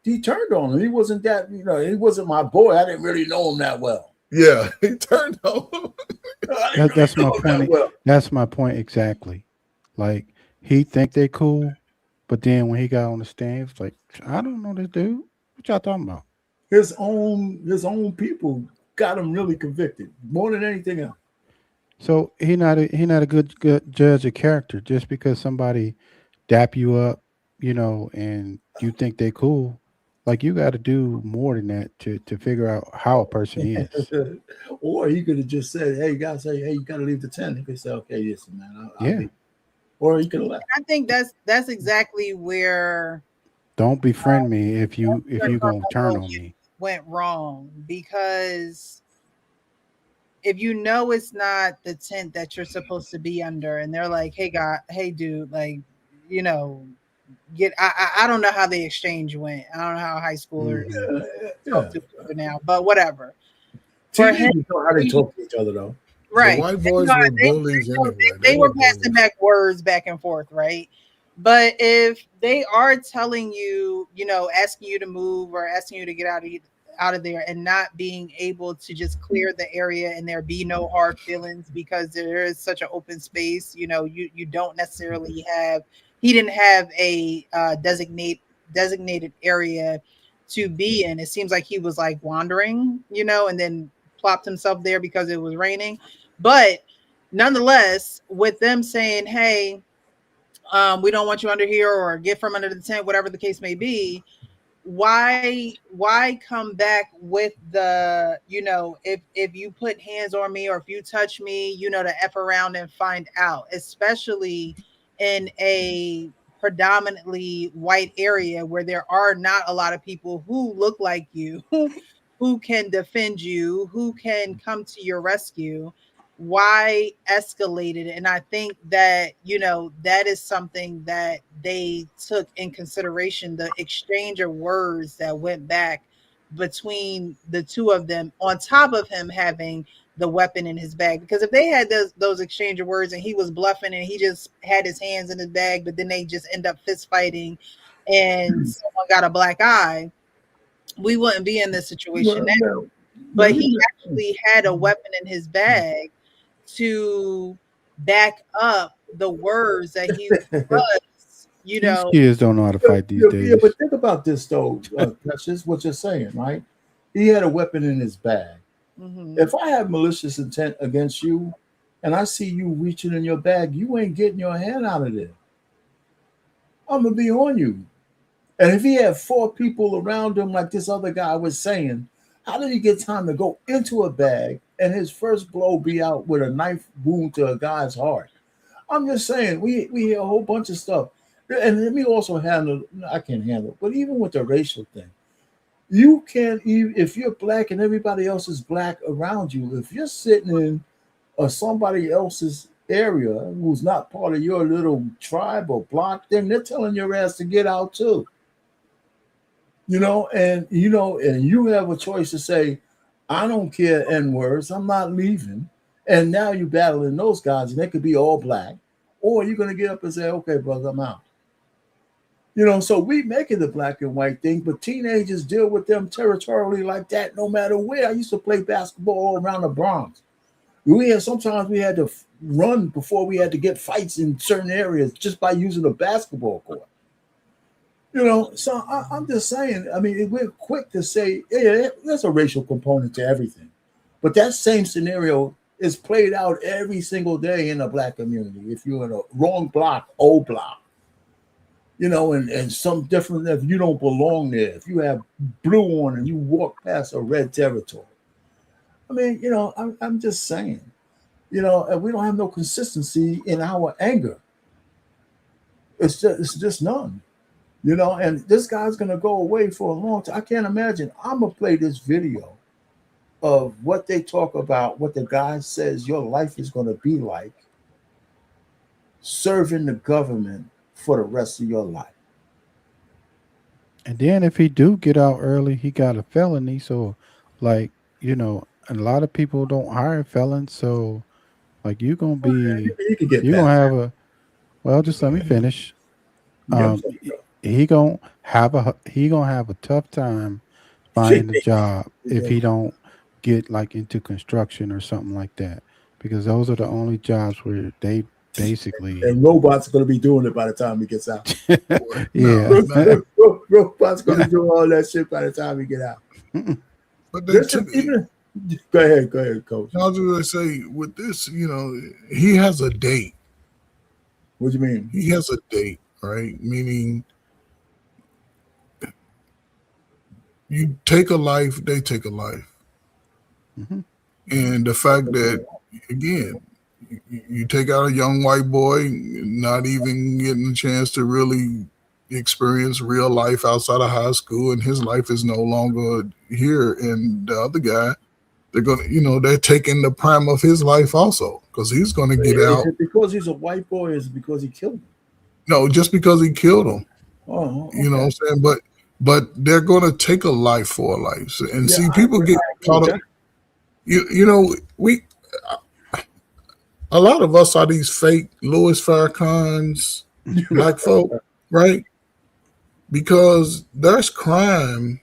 C: he turned on him. He wasn't that, he wasn't my boy. I didn't really know him that well.
I: Yeah, he turned on him.
B: That's my point. That's my point exactly. Like, he think they cool, but then when he got on the stand, it's like, I don't know this dude. What y'all talking about?
C: His own people got him really convicted more than anything else.
B: So he not a good judge of character. Just because somebody dap you up, and you think they cool, like, you got to do more than that to figure out how a person is.
C: Or he could have just said, "Hey, you got to leave the tent." He could say, "Okay, yes, man."
B: Yeah.
C: Or he could have left.
A: I think that's exactly where.
B: Don't befriend me if you gonna turn on me.
A: Went wrong, because if it's not the tent that you're supposed to be under, and they're like, hey dude, like, I don't know how the exchange went. I don't know how high schoolers talk to each other now, but whatever.
C: For him, how they talk to each other though.
A: Right.
I: The white boys were bullies anyway.
A: They were passing back words back and forth, right? But if they are telling you, asking you to move or asking you to get out of there, and not being able to just clear the area and there be no hard feelings because there is such an open space, you don't necessarily he didn't have a designated area to be in. It seems like he was like wandering, and then plopped himself there because it was raining. But nonetheless, with them saying, hey, we don't want you under here, or get from under the tent, whatever the case may be, why come back with the, if you put hands on me or if you touch me, to F around and find out, especially in a predominantly white area where there are not a lot of people who look like you, who can defend you, who can come to your rescue. Why escalate it? And I think that, that is something that they took in consideration, the exchange of words that went back between the two of them, on top of him having the weapon in his bag. Because if they had those exchange of words and he was bluffing and he just had his hands in his bag, but then they just end up fist fighting and someone got a black eye, we wouldn't be in this situation now. But he actually had a weapon in his bag to back up the words that he was,
B: These kids don't know how to fight these days.
C: Yeah, but think about this though. That's just what you're saying, right? He had a weapon in his bag. Mm-hmm. If I have malicious intent against you and I see you reaching in your bag, you ain't getting your hand out of there. I'm gonna be on you. And if he had 4 people around him, like this other guy was saying, how did he get time to go into a bag and his first blow be out with a knife wound to a guy's heart? I'm just saying, we hear a whole bunch of stuff. And let me also I can't handle it, but even with the racial thing, you can't, if you're black and everybody else is black around you, if you're sitting in somebody else's area who's not part of your little tribe or block, then they're telling your ass to get out too. And you have a choice to say, I don't care N-words, I'm not leaving. And now you're battling those guys, and they could be all black, or you're going to get up and say, okay, brother, I'm out. So we make it the black and white thing, but teenagers deal with them territorially like that no matter where. I used to play basketball all around the Bronx. Sometimes we had to run before we had to get fights in certain areas just by using a basketball court. You know, so I'm just saying. I mean, we're quick to say, yeah, there's a racial component to everything, but that same scenario is played out every single day in the black community. If you're in a wrong block, old block, you know, and some different, if you don't belong there, if you have blue on and you walk past a red territory. I mean, you know, I'm just saying, you know, and we don't have no consistency in our anger. It's just none. You know, and this guy's gonna go away for a long time. I can't imagine. I'm gonna play this video of what they talk about, what the guy says your life is gonna be like serving the government for the rest of your life.
B: And then if he do get out early, he got a felony. So, like, you know, a lot of people don't hire felons. So, like, you're gonna be,
C: you can get
B: you're gonna have a. Well, just let me finish. He gonna have a tough time finding a job if he don't get like into construction or something like that, because those are the only jobs where they basically
C: and robots are going to be doing it by the time he gets out.
B: Yeah.
C: Robots going to do all that shit by the time he get out.
I: But
C: go ahead, Coach.
I: I was going to say with this, you know, he has a date.
C: What do you mean?
I: He has a date, right? Meaning, you take a life, they take a life.
B: Mm-hmm.
I: And the fact that, again, you take out a young white boy, not even getting a chance to really experience real life outside of high school, and his life is no longer here. And the other guy, they're going to, you know, they're taking the prime of his life also, because he's going to get out.
C: Is it because he's a white boy, or is it because he killed him?
I: No, just because he killed him.
C: Oh, okay.
I: You know what I'm saying? But they're going to take a life for a life. And see, people get caught up. You know, a lot of us are these fake Louis Farrakhan's black folk, right? Because there's crime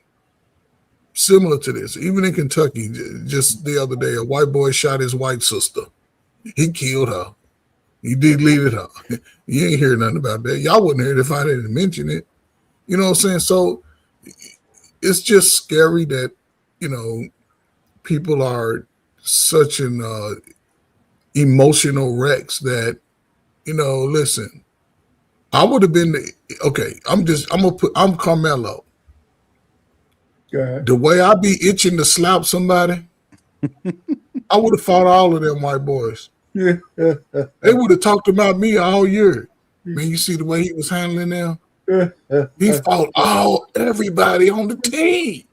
I: similar to this. Even in Kentucky, just the other day, a white boy shot his white sister. He killed her. He deleted her. You ain't hear nothing about that. Y'all wouldn't hear it if I didn't mention it. You know what I'm saying? So it's just scary that, you know, people are such an emotional wrecks that, you know, listen, I would have been I'm Karmelo. The way I be itching to slap somebody, I would have fought all of them white boys. They would have talked about me all year. Man, you see the way he was handling them? He fought everybody on the team.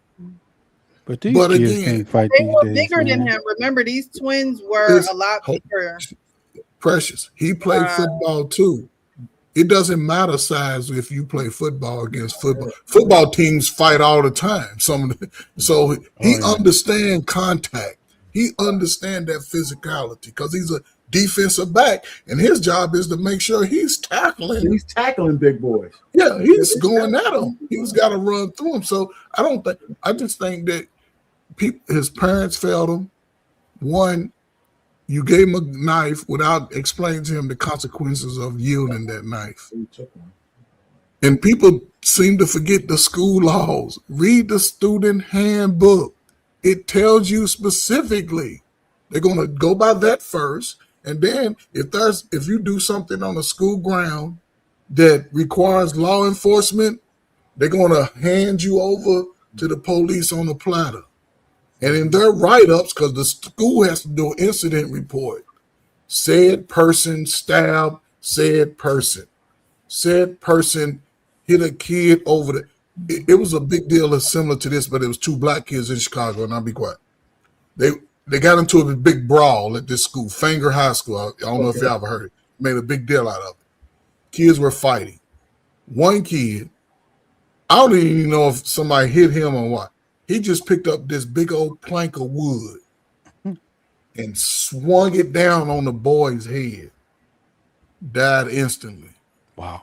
B: But these kids can't fight
A: they
B: these
A: were
B: days,
A: bigger
B: man.
A: than him. Remember, these twins were a lot bigger.
I: Precious. He played football too. It doesn't matter size if you play football against football. Football teams fight all the time. So he understands contact. He understands that physicality because he's a defensive back, and his job is to make sure he's tackling.
C: He's tackling big boys.
I: Yeah, he's going at them. He's got to run through them. So I just think that his parents failed him. One, you gave him a knife without explaining to him the consequences of yielding that knife. And people seem to forget the school laws. Read the student handbook. It tells you specifically. They're going to go by that first. And then if you do something on a school ground that requires law enforcement, they're going to hand you over to the police on a platter. And in their write-ups, because the school has to do an incident report, said person stabbed said person. Said person hit a kid over the... It was a big deal that's similar to this, but it was two black kids in Chicago, and I'll be quiet. They got into a big brawl at this school, Fanger High School. I don't know if y'all ever heard it. Made a big deal out of it. Kids were fighting. One kid, I don't even know if somebody hit him or what. He just picked up this big old plank of wood and swung it down on the boy's head. Died instantly.
B: Wow.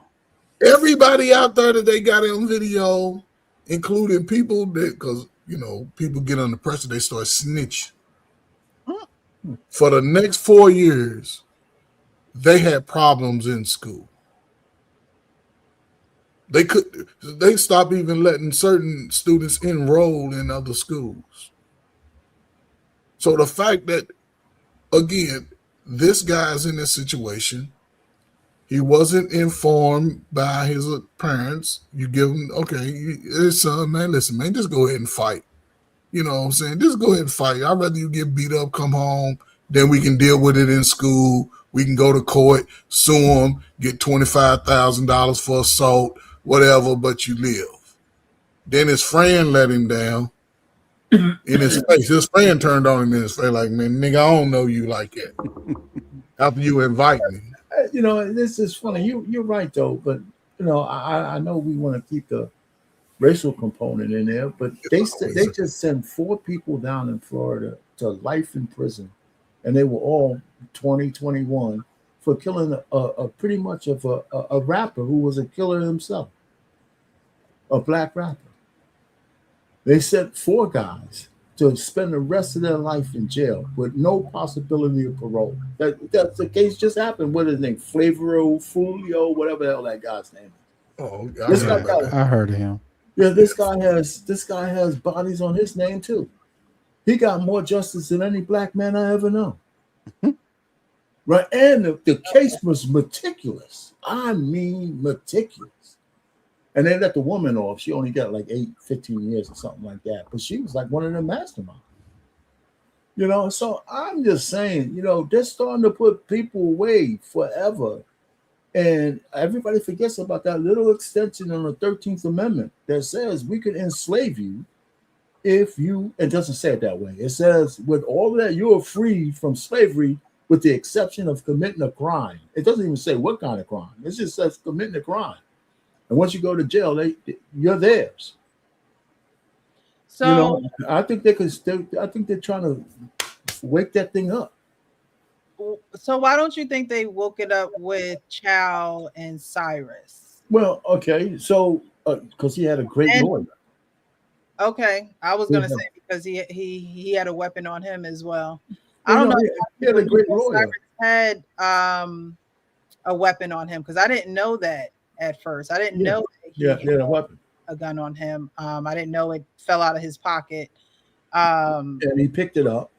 I: Everybody out there that they got on video, including people that, because, you know, people get under pressure, they start snitching. For the next 4 years, they had problems in school. They stopped even letting certain students enroll in other schools. So the fact that, again, this guy's in this situation, he wasn't informed by his parents. You give him, okay, his son, man, listen, man, just go ahead and fight. You know what I'm saying? Just go ahead and fight. I'd rather you get beat up, come home, then we can deal with it in school. We can go to court, sue him, get $25,000 for assault, whatever, but you live. Then his friend let him down in his face. His friend turned on him in his face like, man, nigga, I don't know you like that. After you invite me.
C: You know, this is funny. You're right, though, but, you know, I know we want to keep the racial component in there, but they just sent 4 people down in Florida to life in prison, and they were all 20, 21 for killing a pretty much of a rapper who was a killer himself, a black rapper. They sent 4 guys to spend the rest of their life in jail with no possibility of parole. That's the case just happened. What is his name? Fulio, whatever the hell that guy's name is.
I: Oh,
B: I heard of him.
C: Yeah, this guy has bodies on his name too. He got more justice than any black man I ever know. Right, and the case was meticulous. I mean, meticulous. And they let the woman off. She only got like 15 years or something like that. But she was like one of the masterminds. You know, so I'm just saying, you know, they're starting to put people away forever. And everybody forgets about that little extension on the 13th Amendment that says we can enslave you if you, it doesn't say it that way. It says with all of that, you're free from slavery with the exception of committing a crime. It doesn't even say what kind of crime. It just says committing a crime. And once you go to jail, you're theirs. So you know, I think they're trying to wake that thing up.
A: So why don't you think they woke it up with Chow and Cyrus?
C: Well, okay, so because he had a great lawyer.
A: Okay, I was gonna say because he had a weapon on him as well. I don't know.
C: He had a great lawyer.
A: Cyrus had a weapon on him because I didn't know that at first. I didn't know that he had
C: a weapon,
A: a gun on him. I didn't know it fell out of his pocket.
C: And he picked it up.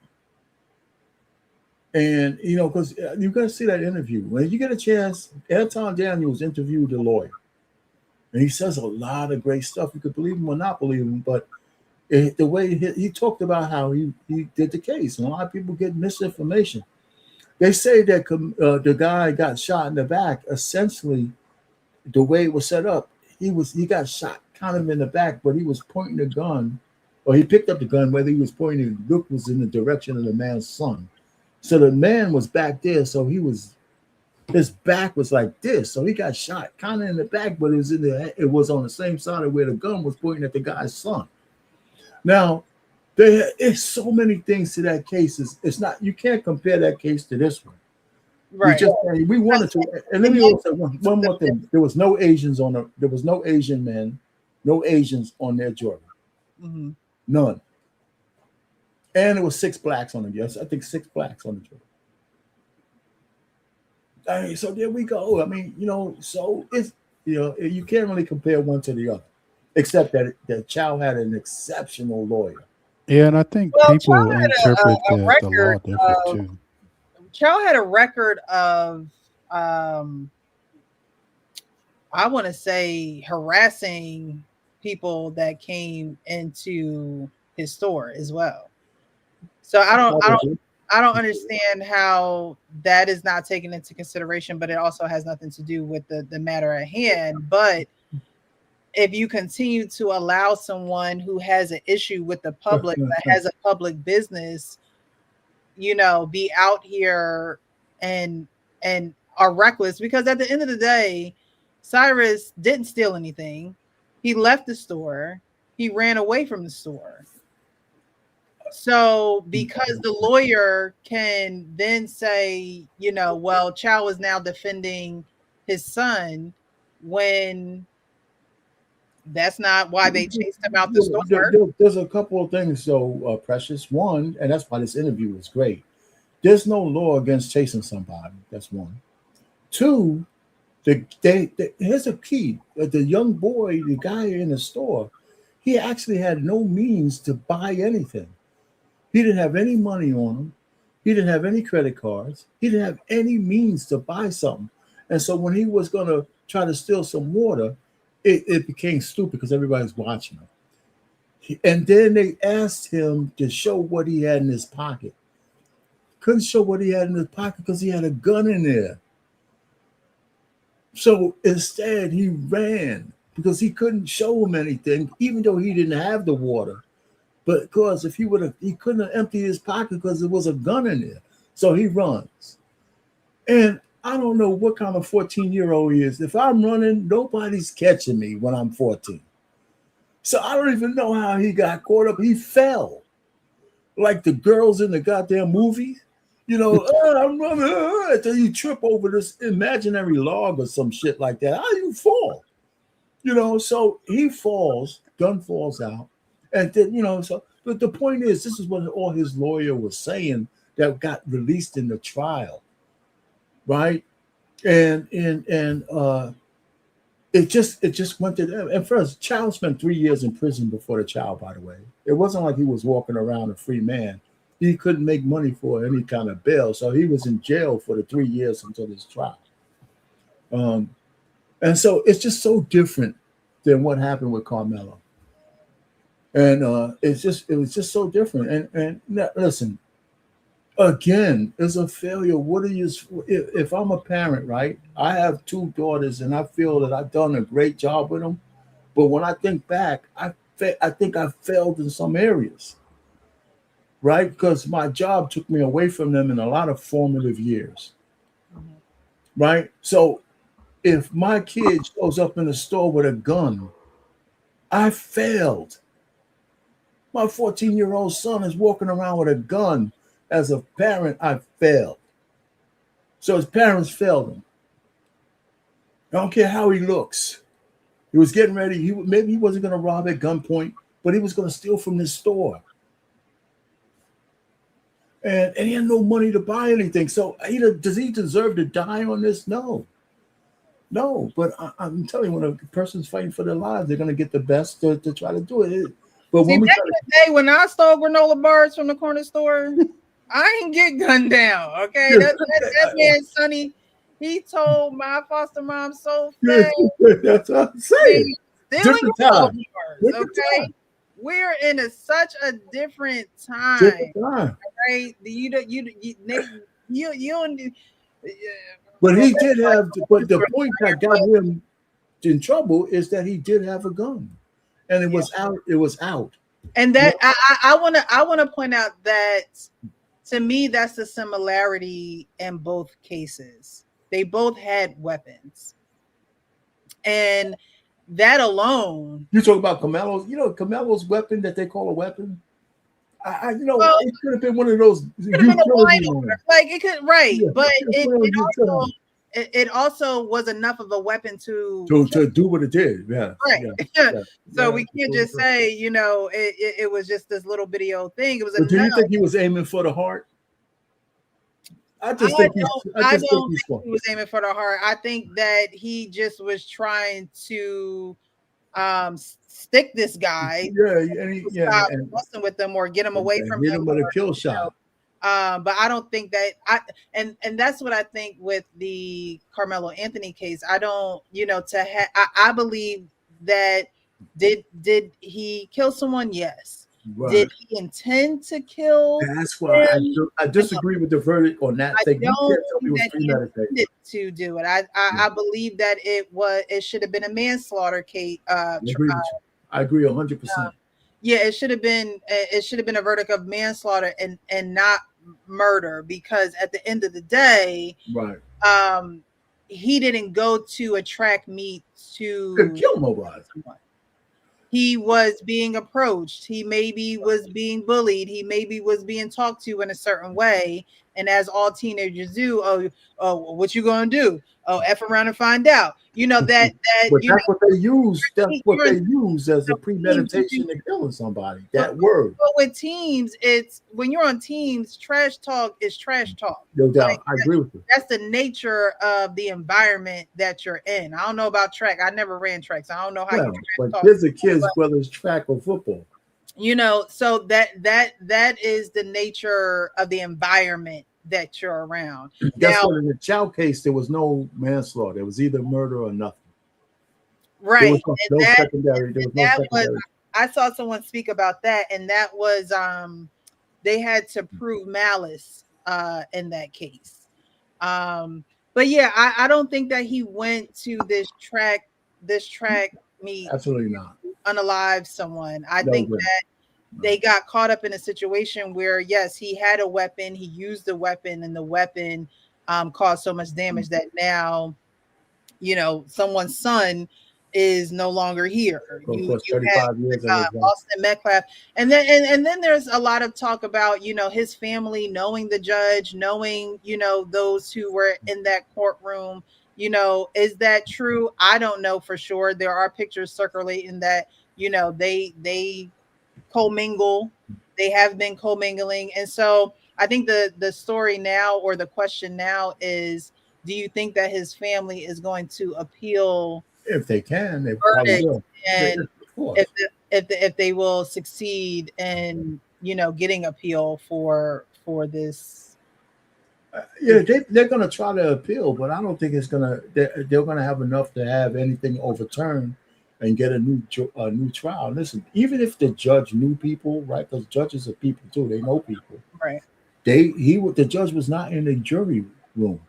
C: And, you know, because you're going to see that interview. When you get a chance, Anton Daniels interviewed the lawyer. And he says a lot of great stuff. You could believe him or not believe him. But the way he talked about how he did the case. And a lot of people get misinformation. They say that the guy got shot in the back. Essentially, the way it was set up, he got shot kind of in the back, but he was pointing the gun. Or he picked up the gun, whether he was pointing, look was in the direction of the man's son. So the man was back there, so his back was like this. So he got shot kind of in the back, but it was on the same side of where the gun was pointing at the guy's son. Now, there's so many things to that case. It's not, you can't compare that case to this one.
A: Right.
C: We wanted to, and let me also say one more thing. There was no Asians there was no Asian men, no Asians on their jury.
A: Mm-hmm.
C: None. And there was 6 blacks on the jury. I think 6 blacks on the jury. I mean, so there we go. I mean, you know, so it's, you know, you can't really compare one to the other, except that Chow had an exceptional lawyer.
B: Yeah, and I think people interpret the law different too.
A: Chow had a record of, I want to say, harassing people that came into his store as well. So I don't understand how that is not taken into consideration, but it also has nothing to do with the matter at hand. But if you continue to allow someone who has an issue with the public, that has a public business, you know, be out here and are reckless, because at the end of the day, Cyrus didn't steal anything. He left the store. He ran away from the store. So because the lawyer can then say, you know, well, Chow is now defending his son, when that's not why they chased him out the store.
C: There's a couple of things, though, Precious. One, and that's why this interview is great. There's no law against chasing somebody. That's one. Two, Here's a key. The young boy, the guy in the store, he actually had no means to buy anything. He didn't have any money on him. He didn't have any credit cards. He didn't have any means to buy something. And so when he was going to try to steal some water, it became stupid because everybody's watching him. And then they asked him to show what he had in his pocket. Couldn't show what he had in his pocket because he had a gun in there. So instead, he ran because he couldn't show him anything, even though he didn't have the water. But because if he couldn't have emptied his pocket because there was a gun in there. So he runs. And I don't know what kind of 14-year-old he is. If I'm running, nobody's catching me when I'm 14. So I don't even know how he got caught up. He fell like the girls in the goddamn movie. You know, I'm running, until you trip over this imaginary log or some shit like that. How do you fall? You know, so he falls, gun falls out. And then, you know, so but the point is, this is what all his lawyer was saying that got released in the trial, right? And it just went to them. And first, child spent 3 years in prison before the child, by the way. It wasn't like he was walking around a free man. He couldn't make money for any kind of bail. So he was in jail for the 3 years until his trial. And so it's just so different than what happened with Karmelo. And it was just so different. And listen, again, it's a failure. What are you, if I'm a parent, right? I have 2 daughters and I feel that I've done a great job with them. But when I think back, I think I failed in some areas. Right? Because my job took me away from them in a lot of formative years. Right? So if my kid shows up in the store with a gun, I failed. My 14-year-old son is walking around with a gun. As a parent, I failed. So his parents failed him. I don't care how he looks. He was getting ready. Maybe he wasn't going to rob at gunpoint, but he was going to steal from this store. And he had no money to buy anything. So does he deserve to die on this? No. But I'm telling you, when a person's fighting for their lives, they're going to get the best to try to do it. But
A: see, back in the day when I stole granola bars from the corner store, I didn't get gunned down. Okay, that man Sonny, he told my foster mom so fast.
C: That's what I'm saying. Different time.
A: Okay. We're in such a different time. Right? You
C: But he did have. But the point that got him in trouble is that he did have a gun, and it was out. It was out.
A: And that I want to point out that to me that's the similarity in both cases. They both had weapons, and that alone.
C: You talk about Karmelo's. You know Karmelo's weapon that they call a weapon. It could have been one of those.
A: Like it could, right? Yeah, but it also was enough of a weapon to
C: do what it did. Yeah,
A: right. So we can't just say it was just this little video thing. It was.
C: Do you think he was aiming for the heart? I don't think
A: he was aiming for the heart. I think that he just was trying to stick this guy. Stop messing with them or get him away from him.
C: With a kill shot.
A: But I don't think that and that's what I think with the Karmelo Anthony case. I don't, I believe that did he kill someone? Yes. Right. Did he intend to kill?
C: That's why I disagree with the verdict on that thing.
A: I don't think that he intended to do it. I believe that it should have been a manslaughter case.
C: I agree 100%.
A: Yeah, it should have been a verdict of manslaughter and not murder, because at the end of the day,
C: right,
A: he didn't go to a track meet to
C: kill mobilize someone.
A: He was being approached. He maybe was being bullied. He maybe was being talked to in a certain way. And as all teenagers do, oh, what you gonna do? Oh, F around and find out. You know that
C: but
A: you
C: that's
A: know,
C: what they use. That's what
A: you're
C: they use as a premeditation to killing somebody. That word.
A: But with teams, it's when you're on teams, trash talk is trash talk.
C: No doubt.
A: Like,
C: I agree with you.
A: That's the nature of the environment that you're in. I don't know about track. I never ran track, so I don't know how you
C: but
A: talk.
C: kids are kids, whether it's track or football.
A: You know, so that is the nature of the environment that you're around.
C: Guess
A: Now,
C: what? In the Chow case, there was no manslaughter. It was either murder or nothing.
A: Right.
C: There was no secondary.
A: I saw someone speak about that, and that was they had to prove malice in that case. But yeah, I don't think that he went to this track meet.
C: Absolutely not.
A: Unalive someone. I think that they got caught up in a situation where, yes, he had a weapon, he used the weapon, and the weapon caused so much damage that now, you know, someone's son is no longer here. You had
C: 35 years
A: Austin Metcalf, and then there's a lot of talk about, you know, his family knowing the judge, knowing, you know, those who were in that courtroom. You know, is that true? I don't know for sure. There are pictures circulating that, you know, they commingle. They have been commingling. And so I think the story now, or the question now, is, do you think that his family is going to appeal?
C: If they can, they probably will.
A: And if they will succeed in, you know, getting appeal for this.
C: Yeah, they're going to try to appeal, but I don't think it's going to. They're going to have enough to have anything overturned and get a new trial. Listen, even if the judge knew people, right? Because judges are people too; they know people.
A: Right.
C: The judge was not in the jury room.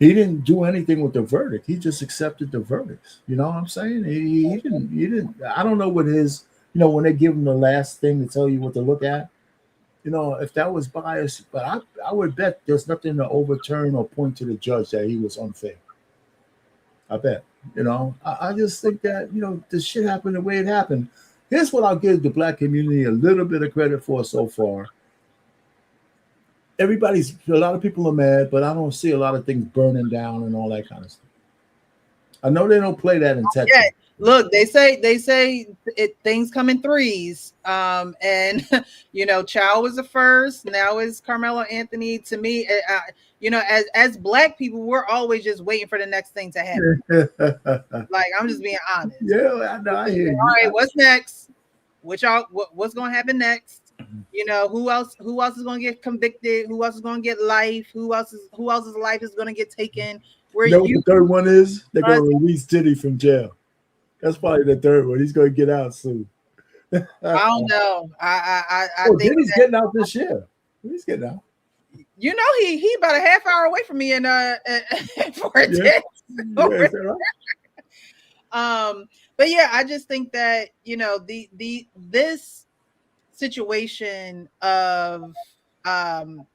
C: He didn't do anything with the verdict. He just accepted the verdicts. You know what I'm saying? He didn't. I don't know what his. You know, when they give him the last thing to tell you what to look at. You know, if that was biased, but I would bet there's nothing to overturn or point to the judge that he was unfair. I bet. You know, I just think that, you know, this shit happened the way it happened. Here's what I'll give the black community a little bit of credit for so far. A lot of people are mad, but I don't see a lot of things burning down and all that kind of stuff. I know they don't play that in Texas.
A: Yeah. Look, they say things come in threes. And you know, Chow was the first. Now is Karmelo Anthony. To me, you know, as black people, we're always just waiting for the next thing to happen. Like, I'm just being honest.
C: Yeah, I know. I hear you.
A: All right, what's next? What's going to happen next? You know, who else is going to get convicted? Who else is going to get life? Who else's life is going to get taken?
C: You know what the third one is? They're going to release Diddy from jail. That's probably the third one. He's going to get out soon.
A: I don't know. I think
C: Diddy's getting out this year. He's getting out.
A: You know, he about a half hour away from me in for a test. But yeah, I just think that, you know, this situation of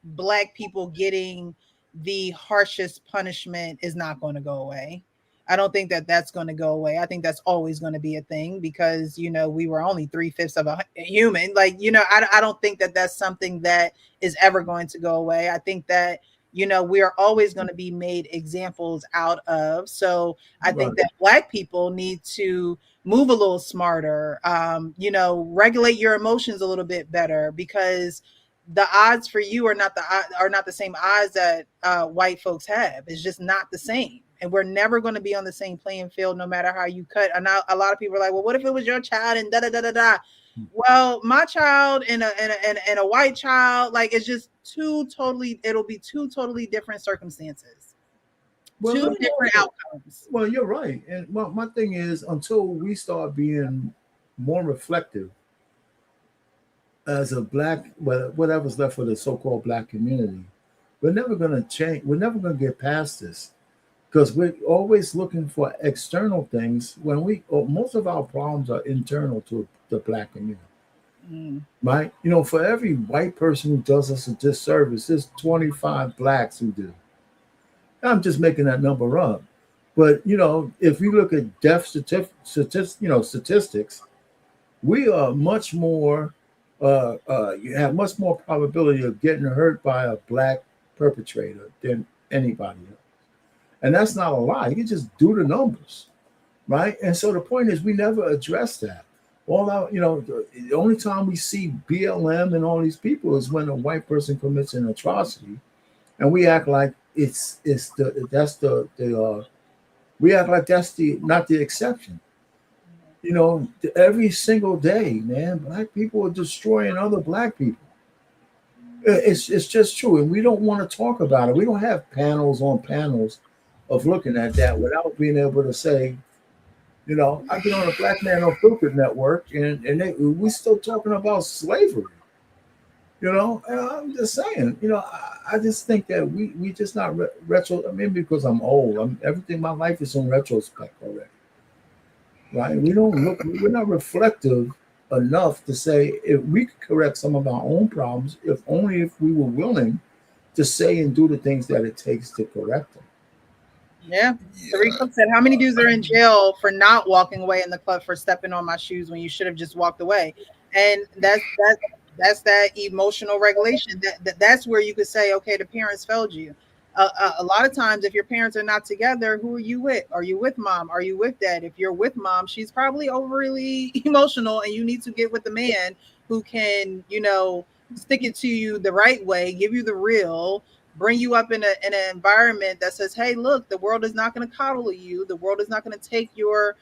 A: black people getting the harshest punishment is not going to go away. I don't think that that's going to go away. I think that's always going to be a thing because, you know, we were only 3/5 of a human. Like, you know, I don't think that that's something that is ever going to go away. I think that, you know, we are always going to be made examples out of. So I think that black people need to move a little smarter, you know, regulate your emotions a little bit better, because the odds for you are not the same odds that white folks have. It's just not the same. And we're never going to be on the same playing field, no matter how you cut. And now a lot of people are like, well, what if it was your child and da da da da da? Well, my child and a white child, like, it's just it'll be two totally different circumstances.
C: Well,
A: two different outcomes.
C: Well, you're right. And well, my thing is, until we start being more reflective as a black, whatever's left of the so-called black community, we're never going to change. We're never going to get past this. Because we're always looking for external things when most of our problems are internal to the black community, right? You know, for every white person who does us a disservice, there's 25 blacks who do. I'm just making that number up, but you know, if you look at death statistics, we are much more you have much more probability of getting hurt by a black perpetrator than anybody else. And that's not a lie. You can just do the numbers, right? And so the point is, we never address that. All out, the only time we see BLM and all these people is when a white person commits an atrocity, and we act like we act like that's not the exception. Every single day, man, black people are destroying other black people. It's just true, and we don't want to talk about it. We don't have panels on panels of looking at that without being able to say, I've been on a Black Man Unfiltered network, and we still talking about slavery. And I'm just saying, I just think that we just not retro. I mean, because I'm old, everything my life is in retrospect already, right? We're not reflective enough to say if we could correct some of our own problems, if only if we were willing to say and do the things that it takes to correct them.
A: Yeah. Tariq said, how many dudes are in jail for not walking away in the club for stepping on my shoes when you should have just walked away? And that's that emotional regulation. That's where you could say, okay, the parents failed you. A lot of times, if your parents are not together, who are you with? Are you with mom? Are you with dad? If you're with mom, she's probably overly emotional, and you need to get with the man who can, stick it to you the right way, give you the real, bring you up in an environment that says, hey, look, the world is not going to coddle you. The world is not going to take your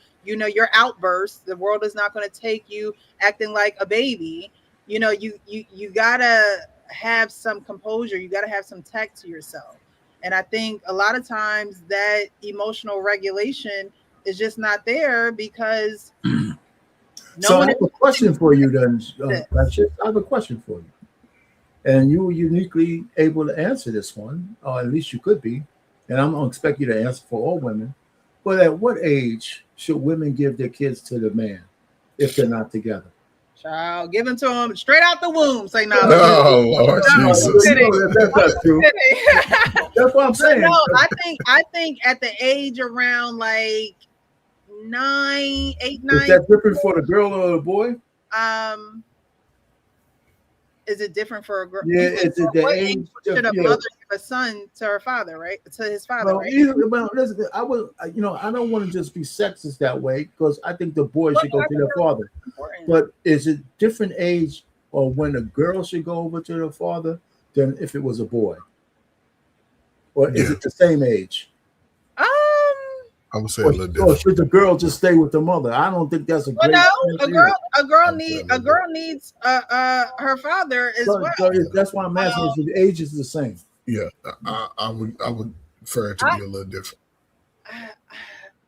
A: outbursts. The world is not going to take you acting like a baby. You gotta have some composure. You gotta have some tact to yourself. And I think a lot of times that emotional regulation is just not there because
C: So I have a question for you then, Precious. I have a question for you. And you were uniquely able to answer this one, or at least you could be. And I'm going to expect you to answer for all women. But at what age should women give their kids to the man if they're not together?
A: Child, give them to them straight out the womb. Say no.
I: Oh, Lord Jesus.
C: That's true. That's what I'm saying.
A: No, I think at the age around like 8, 9.
C: Is that different for the girl or the boy?
A: Is it different for a girl?
C: Yeah, it's the age.
A: Should a mother give a son to her father, right? To his father, right?
C: Listen, I don't want to just be sexist that way because I think the boy should go to their father. But is it different age or when a girl should go over to the father than if it was a boy? Or is it the same age?
I: I would say a little different.
C: Or should the girl just stay with the mother? I don't think that's a great.
A: A girl needs her father as well.
C: So that's why I'm asking if the age is the same.
I: Yeah, I would prefer it to be a little different.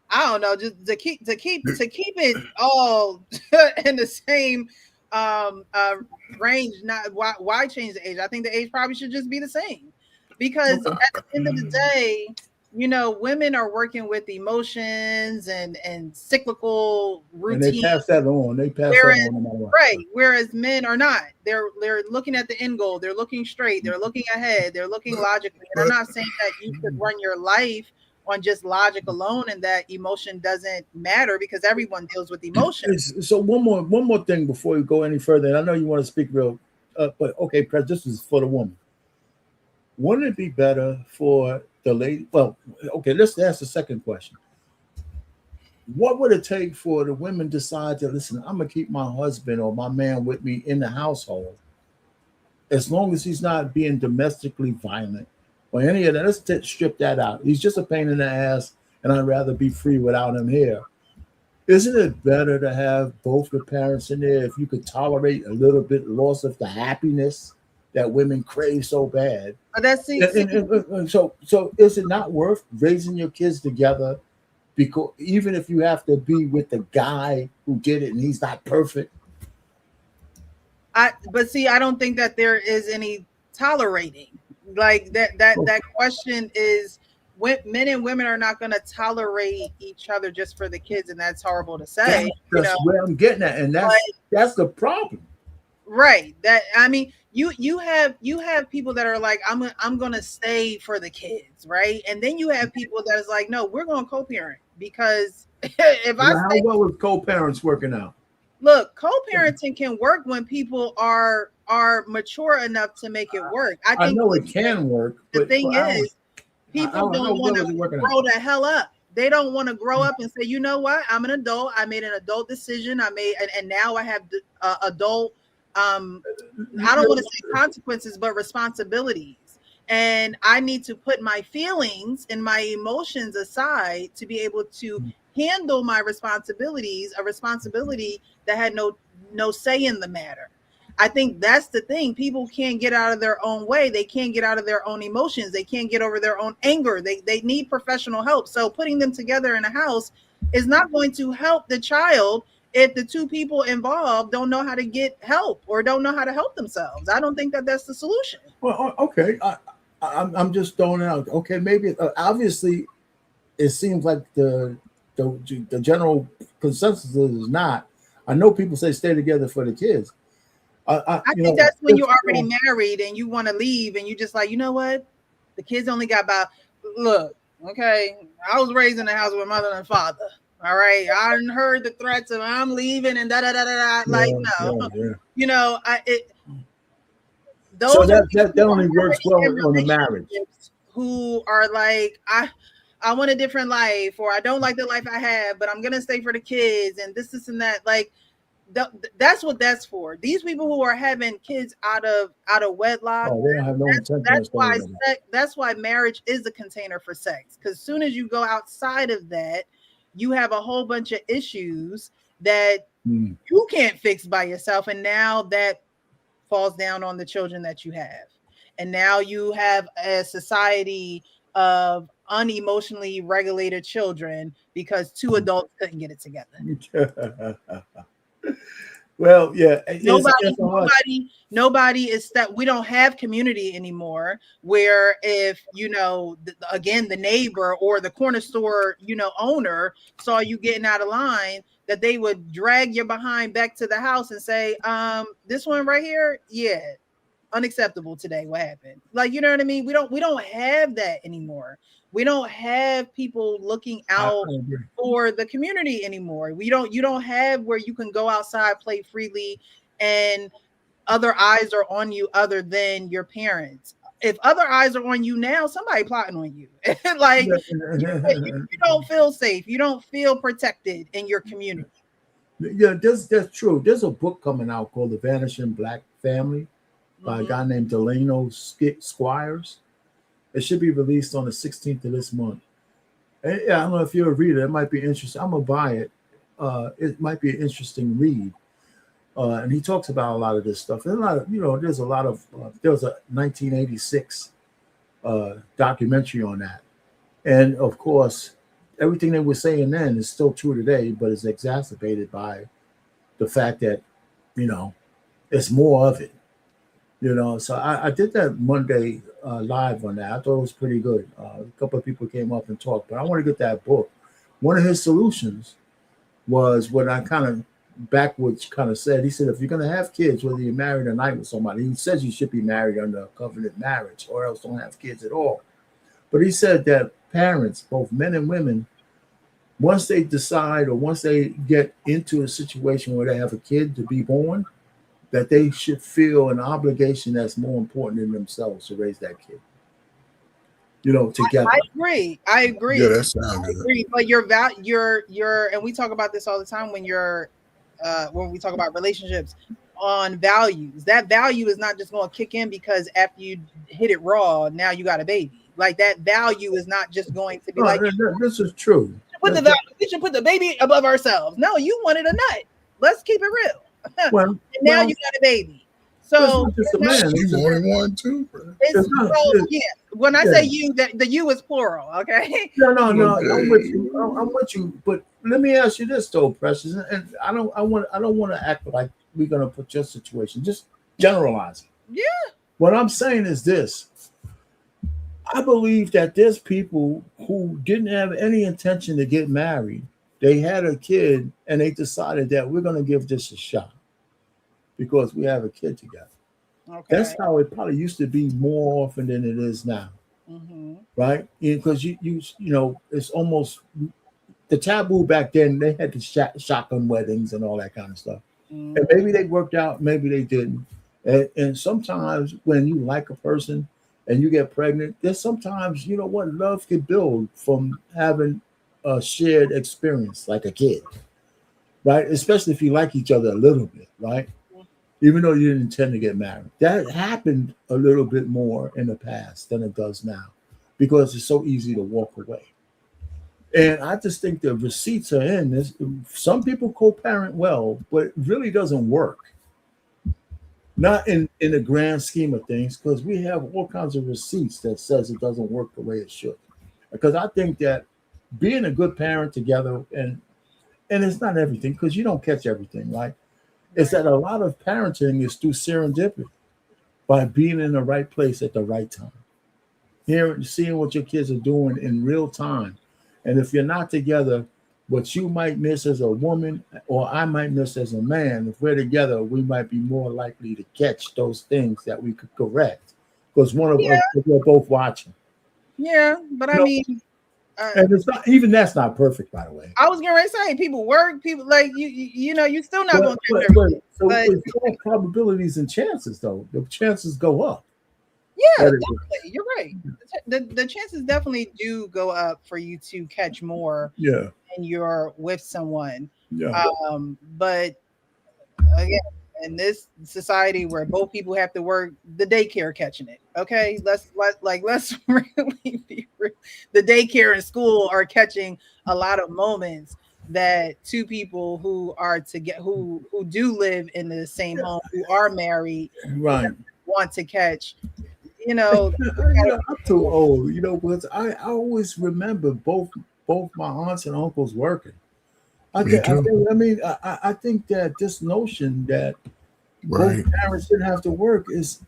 A: I don't know, just to keep it all in the same range. Not why change the age? I think the age probably should just be the same because at the end of the day, women are working with emotions and cyclical routines.
C: And they pass that on.
A: Right. Whereas men are not. They're looking at the end goal. They're looking straight. They're looking ahead. They're looking logically. And I'm not saying that you should run your life on just logic alone and that emotion doesn't matter because everyone deals with emotions.
C: So one more thing before you go any further. And I know you want to speak real, but okay, this is for the woman. Wouldn't it be better for the lady? Well, okay, let's ask the second question. What would it take for the women decide to listen? I'm gonna keep my husband or my man with me in the household as long as he's not being domestically violent or any of that. Let's strip that out. He's just a pain in the ass, and I'd rather be free without him here. Isn't it better to have both the parents in there if you could tolerate a little bit loss of the happiness that women crave so bad?
A: But that's
C: so is it not worth raising your kids together? Because even if you have to be with the guy who did it and he's not perfect.
A: But see, I don't think that there is any tolerating. Like that question is men and women are not going to tolerate each other just for the kids, and that's horrible to say.
C: That's where I'm getting at, and that's the problem.
A: Right. That I mean, you have people that are like, I'm gonna stay for the kids, right? And then you have people that is like, no, we're gonna co-parent because if
C: how well is co-parents working out?
A: Look, co-parenting can work when people are mature enough to make it work.
C: I know it can work.
A: The thing is, people don't want to grow the hell up. They don't want to grow up and say, you know what? I'm an adult. I made an adult decision. And now I have adult. I don't want to say consequences, but responsibilities. And I need to put my feelings and my emotions aside to be able to handle my responsibilities, a responsibility that had no say in the matter. I think that's the thing. People can't get out of their own way. They can't get out of their own emotions. They can't get over their own anger. They need professional help. So putting them together in a house is not going to help the child if the two people involved don't know how to get help or don't know how to help themselves. I don't think that that's the solution.
C: Well, okay. I'm just throwing it out. Okay, maybe obviously it seems like the general consensus is not. I know people say stay together for the kids.
A: I think that's when you're already married and you want to leave and you just like, you know what? The kids only got about, look, okay, I was raised in a house with mother and father. All right. I heard the threats of I'm leaving and da-da-da-da-da. Like, no. You know, those
C: so that only works well on a marriage.
A: Who are like, I want a different life, or I don't like the life I have, but I'm going to stay for the kids and this and that. Like, that's what that's for. These people who are having kids out of wedlock,
C: they don't have no intention.
A: That's why marriage is a container for sex. Because as soon as you go outside of that, you have a whole bunch of issues that you can't fix by yourself, and now that falls down on the children that you have. And now you have a society of unemotionally regulated children because two adults couldn't get it together.
C: Well, yeah.
A: Nobody is that. We don't have community anymore where if, you know, again, the neighbor or the corner store, you know, owner saw you getting out of line, that they would drag your behind back to the house and say, this one right here, yeah, unacceptable today. What happened? Like, you know what I mean? We don't have that anymore. We don't have people looking out for the community anymore. You don't have where you can go outside, play freely, and other eyes are on you other than your parents. If other eyes are on you now, somebody plotting on you. Like you don't feel safe. You don't feel protected in your community.
C: Yeah, that's true. There's a book coming out called The Vanishing Black Family by a guy named Delano Squires. It should be released on the 16th of this month. And, yeah, I don't know if you're a reader. It might be interesting. I'm going to buy it. It might be an interesting read. And he talks about a lot of this stuff. And a lot of, there's a lot of, there was a 1986 documentary on that. And, of course, everything they were saying then is still true today, but it's exacerbated by the fact that, it's more of it. So I did that Monday live on that. I thought it was pretty good. A couple of people came up and talked, but I want to get that book. One of his solutions was what I kind of backwards kind of said. He said, if you're going to have kids, whether you're married or not with somebody, he says you should be married under a covenant marriage or else don't have kids at all. But he said that parents, both men and women, once they decide or once they get into a situation where they have a kid to be born, that they should feel an obligation that's more important than themselves to raise that kid. Together.
A: I agree.
I: Yeah, that sounds good.
A: Agree. But your and we talk about this all the time when we talk about relationships on values. That value is not just going to kick in because after you hit it raw, now you got a baby. Like that value is not just going to be
C: this is true.
A: We should put the baby above ourselves. No, you wanted a nut. Let's keep it real. And now you got a baby. So
I: you wanted one too.
A: Yeah. When I say you, the you is plural. Okay.
C: No. I'm with you. But let me ask you this though, Precious. And I don't want to act like we're gonna put your situation. Just generalize it.
A: Yeah.
C: What I'm saying is this. I believe that there's people who didn't have any intention to get married. They had a kid and they decided that we're going to give this a shot because we have a kid together. Okay. That's how it probably used to be more often than it is now. Mm-hmm. Right? Because you it's almost the taboo back then. They had the shotgun weddings and all that kind of stuff. And maybe they worked out, maybe they didn't. And sometimes when you like a person and you get pregnant, there's sometimes, you know what, love can build from having a shared experience like a kid, right? Especially if you like each other a little bit, right? Even though you didn't intend to get married. That happened a little bit more in the past than it does now because it's so easy to walk away. And I just think the receipts are in this. Some people co-parent well, but it really doesn't work. Not in the grand scheme of things, because we have all kinds of receipts that says it doesn't work the way it should. Because I think that being a good parent together, and it's not everything, because you don't catch everything, right? It's that a lot of parenting is through serendipity, by being in the right place at the right time. Seeing what your kids are doing in real time. And if you're not together, what you might miss as a woman or I might miss as a man, if we're together, we might be more likely to catch those things that we could correct because one of us, we're both watching.
A: Yeah, but I mean,
C: and it's not even that's not perfect, by the way.
A: I was gonna say people work, people like you know, you still not gonna catch everything.
C: So it's all probabilities and chances, though. The chances go up.
A: Yeah, definitely. You're right. The chances definitely do go up for you to catch more.
C: Yeah.
A: When you're with someone.
C: Yeah.
A: But again, in this society where both people have to work, the daycare catching it. Okay, let's really be real. The daycare and school are catching a lot of moments that two people who are who do live in the same home, who are married,
C: right,
A: want to catch. You know,
C: I'm too old. You know, but I always remember both my aunts and uncles working. I think that this notion that both parents didn't have to work is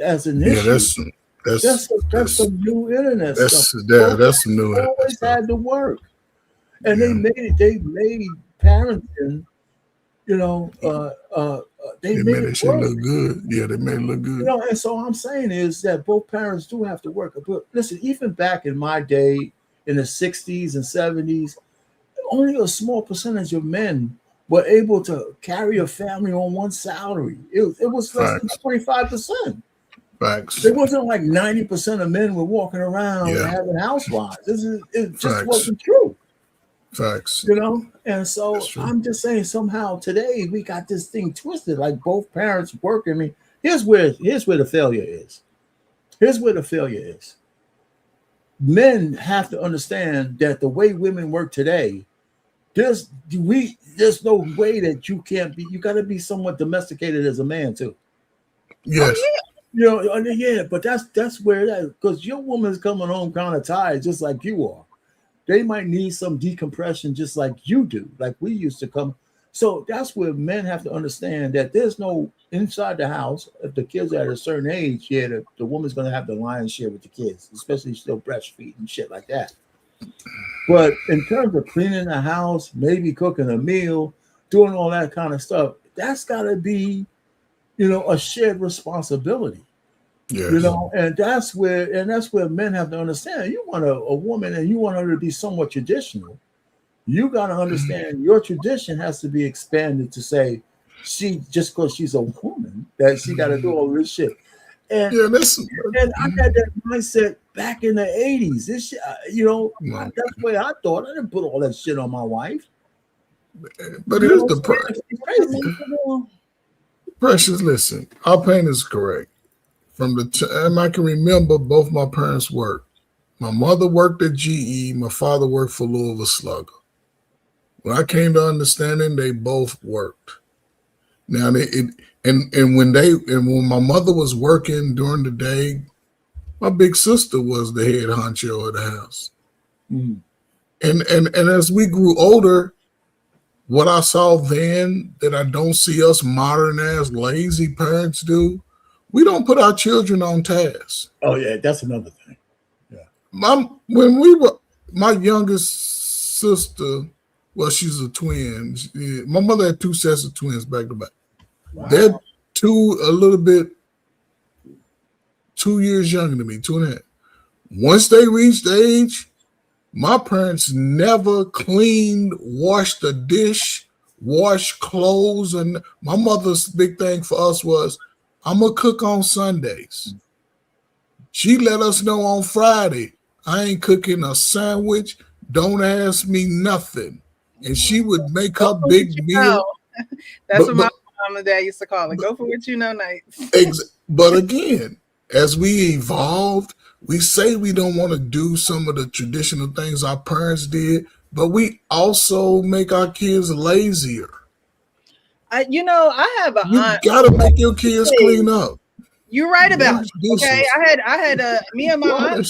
C: as an issue. That's some new internet stuff.
I: That's some new.
C: Always had to work, and they made parenting. You know, they made it
I: look good. Yeah, they made it look good.
C: You know, and so I'm saying is that both parents do have to work. But listen, even back in my day, in the 60s and 70s, only a small percentage of men were able to carry a family on one salary. It was less than 25%.
I: Facts.
C: It wasn't like 90% of men were walking around and having housewives. It just wasn't true.
I: Facts.
C: You know, and so I'm just saying somehow today we got this thing twisted, like both parents work. I mean, here's where the failure is. Here's where the failure is. Men have to understand that the way women work today, there's no way that you can't be. You got to be somewhat domesticated as a man too.
I: Yes.
C: You know, yeah, but that's where that, because your woman's coming home kind of tired, just like you are. They might need some decompression just like you do, like we used to come. So that's where men have to understand that there's no inside the house. If the kids are at a certain age, the woman's going to have the lion's share with the kids, especially still breastfeeding and shit like that. But in terms of cleaning the house, maybe cooking a meal, doing all that kind of stuff, that's got to be, you know, a shared responsibility.
I: Yes.
C: You know, and that's where men have to understand. You want a woman and you want her to be somewhat traditional. You got to understand your tradition has to be expanded to say she just because she's a woman that she got to do all this shit. And, and I had that mindset back in the 80s. This shit, you know, that's the way I thought. I didn't put all that shit on my wife.
I: But here's the problem. Precious, listen, our pain is correct. From the time I can remember, both my parents worked. My mother worked at GE. My father worked for Louisville Slugger. When I came to understanding, they both worked. Now, when my mother was working during the day, my big sister was the head honcho of the house.
C: Mm.
I: And as we grew older, what I saw then that I don't see us modern as lazy parents do, we don't put our children on task.
C: Oh yeah, that's another thing. Yeah.
I: My youngest sister, well, she's a twin. My mother had two sets of twins back to back. Wow. They're 2 years younger than me, 2.5. Once they reached age, my parents never cleaned, washed a dish, wash clothes. And my mother's big thing for us was, I'm going to cook on Sundays. She let us know on Friday, I ain't cooking a sandwich. Don't ask me nothing. And she would make her big meal.
A: That's what my mom and dad used to call it. Go for what you know nights.
I: But again, as we evolved, we say we don't want to do some of the traditional things our parents did, but we also make our kids lazier.
A: I have a
I: You
A: aunt.
I: gotta make your kids clean up.
A: You're right about it. Okay, me and my aunt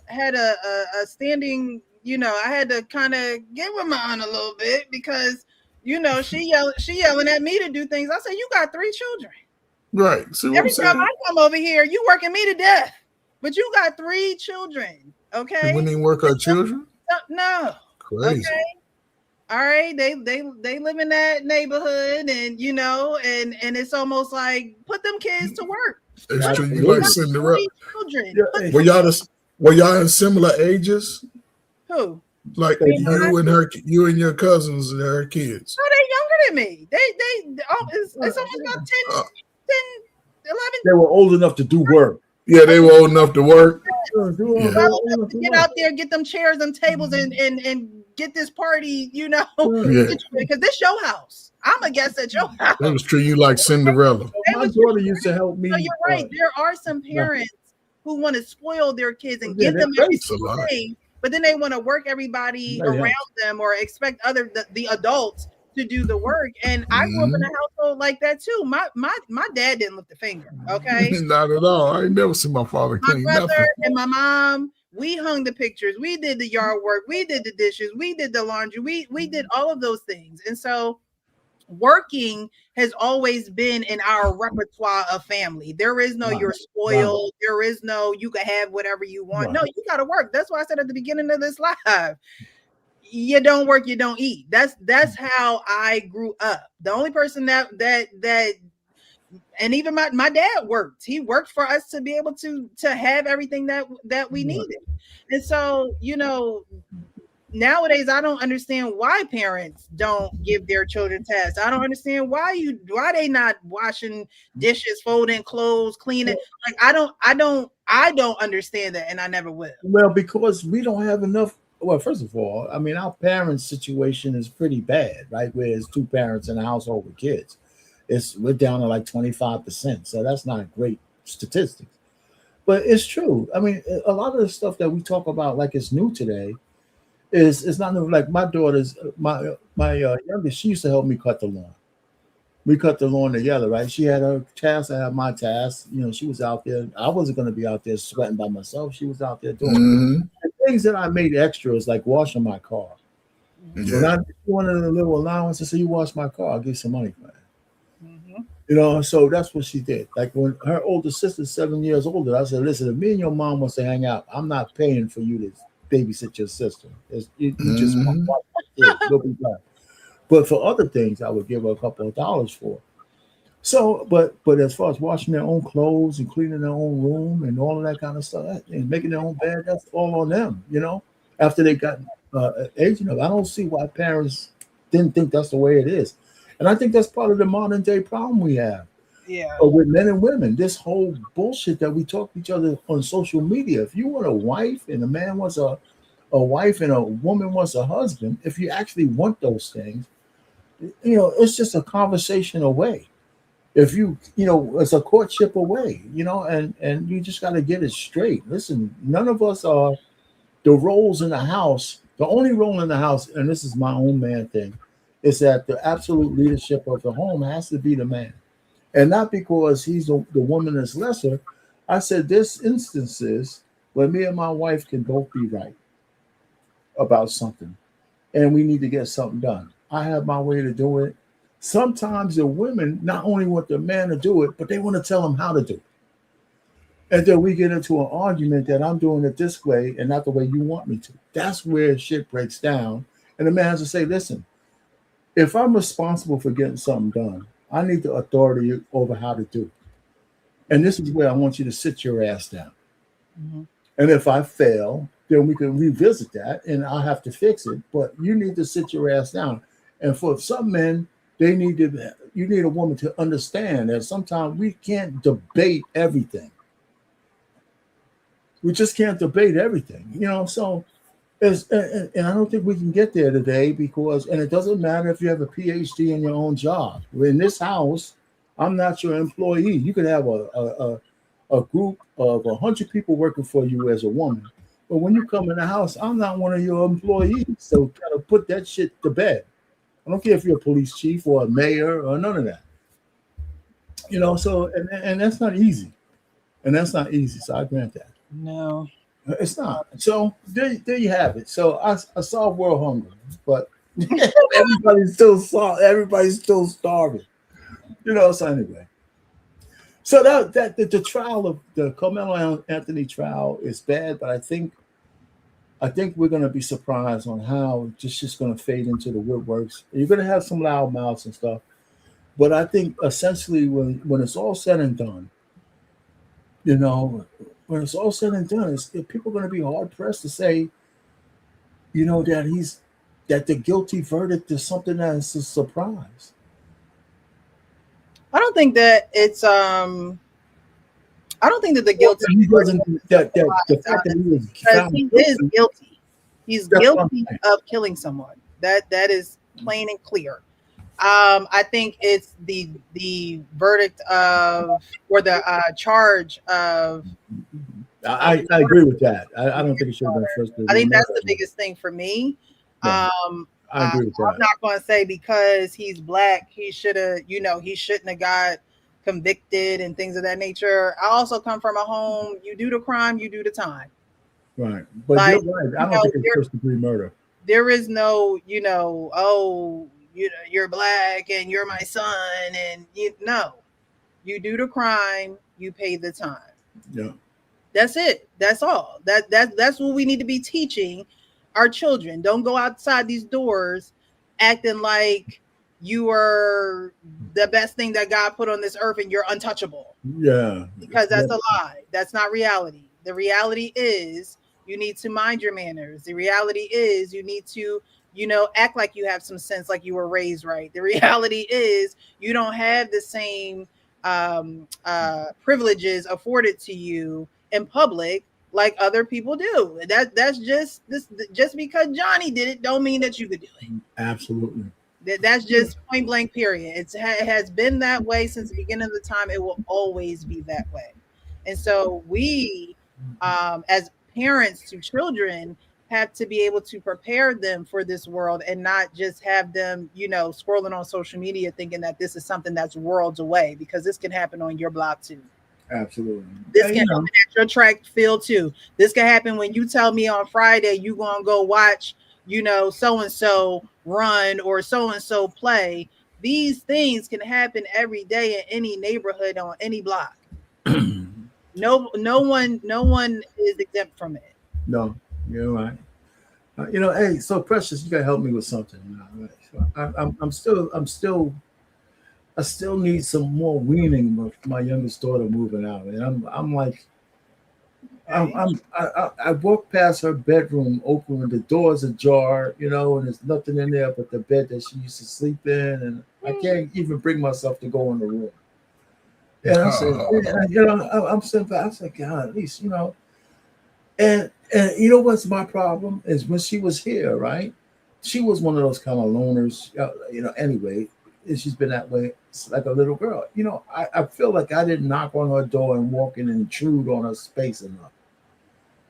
A: had a standing. I had to kind of get with my aunt a little bit because she yelling at me to do things. I said, "You got 3 children,
I: right? See what
A: Every
I: I'm saying?
A: time I come over here, you working me to death, but you got 3 children. Okay,
I: You wouldn't even work our children.
A: No,
I: Crazy.
A: Okay? All right, they live in that neighborhood, and and it's almost like put them kids to work.
I: It's true. You like Cinderella.
A: Children.
I: Were y'all in similar ages?
A: Who?
I: Like you and your cousins and her kids.
A: No, they're younger than me. It's almost about 10, 11.
C: They were old enough to do work.
I: Yeah, they were old enough to work.
A: Get out there, get them chairs and tables, and get this party, because this your house. I'm a guest at your house.
I: That was true. You like Cinderella.
C: My daughter used to help me.
A: No, you're right. There are some parents who want to spoil their kids and give them everything, but then they want to work everybody around them or expect the adults to do the work. And I grew up in a household like that too. My dad didn't lift a finger. Okay,
I: not at all. I ain't never seen my father clean
A: my brother
I: nothing.
A: and my mom. We hung the pictures. We did the yard work. We did the dishes. We did the laundry. We did all of those things. And so working has always been in our repertoire of family. There is no you're spoiled. There is no you can have whatever you want. No, you got to work. That's why I said at the beginning of this live, you don't work, you don't eat. That's how I grew up. The only person that and even my dad worked. He worked for us to be able to have everything that we needed. And so, nowadays I don't understand why parents don't give their children tasks. I don't understand why they not washing dishes, folding clothes, cleaning. Like I don't understand that, and I never will.
C: Well, because we don't have enough. Well, first of all, I mean, our parents' situation is pretty bad, right? Where there's 2 parents in a household with kids. We're down to like 25%. So that's not great statistics. But it's true. I mean, a lot of the stuff that we talk about like it's new today is not new. Like my daughter's, my youngest, she used to help me cut the lawn. We cut the lawn together, right? She had her task, I had my task. She was out there. I wasn't going to be out there sweating by myself. She was out there doing the things that I made extras, like washing my car. When I wanted a little allowance, I said, "You wash my car, I'll give you some money for that." So that's what she did. Like when her older sister's 7 years older, I said, "Listen, if me and your mom wants to hang out, I'm not paying for you to babysit your sister. You just watch my kids. You'll be fine." But for other things, I would give her a couple of dollars for. So, but as far as washing their own clothes and cleaning their own room and all of that kind of stuff, and making their own bed, that's all on them. After they got age enough, I don't see why parents didn't think that's the way it is. And I think that's part of the modern day problem we have.
A: Yeah.
C: With men and women, this whole bullshit that we talk to each other on social media. If you want a wife and a man wants a wife and a woman wants a husband, if you actually want those things, it's just a conversation away. If it's a courtship away, and you just got to get it straight. Listen, none of us are the roles in the house. The only role in the house, and this is my own man thing, is that the absolute leadership of the home has to be the man. And not because he's the woman is lesser. I said there's instances where me and my wife can both be right about something, and we need to get something done. I have my way to do it. Sometimes the women not only want the man to do it, but they want to tell him how to do it. And then we get into an argument that I'm doing it this way and not the way you want me to. That's where shit breaks down. And the man has to say, "Listen, if I'm responsible for getting something done, I need the authority over how to do it. And this is where I want you to sit your ass down. And if I fail, then we can revisit that and I'll have to fix it. But you need to sit your ass down." And for some men, you need a woman to understand that sometimes we can't debate everything. We just can't debate everything, so and I don't think we can get there today and it doesn't matter if you have a PhD in your own job. In this house, I'm not your employee. You could have a group of 100 people working for you as a woman, but when you come in the house, I'm not one of your employees. So kind of put that shit to bed. I don't care if you're a police chief or a mayor or none of that. So and that's not easy. So I grant that.
A: No,
C: it's not. So there you have it. So I solved world hunger, but everybody's still starving. So anyway. So that the trial of the Karmelo Anthony trial is bad, but I think we're going to be surprised on how it's just going to fade into the woodworks. You're going to have some loud mouths and stuff, but I think essentially when it's all said and done, when it's all said and done, people are going to be hard pressed to say, that the guilty verdict is something that's a surprise.
A: I don't think that it's I don't think that the guilty
C: he doesn't the fact that he was found
A: he is guilty. He's guilty of killing someone. That is plain and clear. I think it's the verdict of or the charge of.
C: I agree with that. I don't think it should have been first.
A: I think that's the biggest thing for me.
C: I agree with that.
A: I'm not going to say because he's black he should have, he shouldn't have got convicted and things of that nature. I also come from a home, you do the crime, you do the time.
C: Right. But you're right. I don't think it's first degree murder.
A: There is no, you're black and you're my son and no. You do the crime, you pay the time.
C: Yeah.
A: That's it. That's all. That's what we need to be teaching our children. Don't go outside these doors acting like you are the best thing that God put on this earth and you're untouchable.
C: Yeah.
A: Because that's a lie. That's not reality. The reality is you need to mind your manners. The reality is you need to, act like you have some sense, like you were raised right. The reality is you don't have the same privileges afforded to you in public like other people do. That's just because Johnny did it don't mean that you could do it.
C: Absolutely.
A: That's just point blank period. It has been that way since the beginning of the time. It will always be that way. And so we as parents to children have to be able to prepare them for this world and not just have them, scrolling on social media thinking that this is something that's worlds away, because this can happen on your block too.
C: Absolutely.
A: This can happen at your track field too. This can happen when you tell me on Friday you're going to go watch, so-and-so run or so-and-so play. These things can happen every day in any neighborhood on any block. No one is exempt from it.
C: No, you're right. Hey, so Precious, you gotta help me with something. I still need some more weaning with my youngest daughter moving out, and I walk past her bedroom, open the doors ajar, and there's nothing in there but the bed that she used to sleep in, and I can't even bring myself to go in the room. And I said, I'm simple. I said, God, at least, and what's my problem is when she was here, right? She was one of those kind of loners, anyway, and she's been that way like a little girl. I feel like I didn't knock on her door and walk in and intrude on her space enough.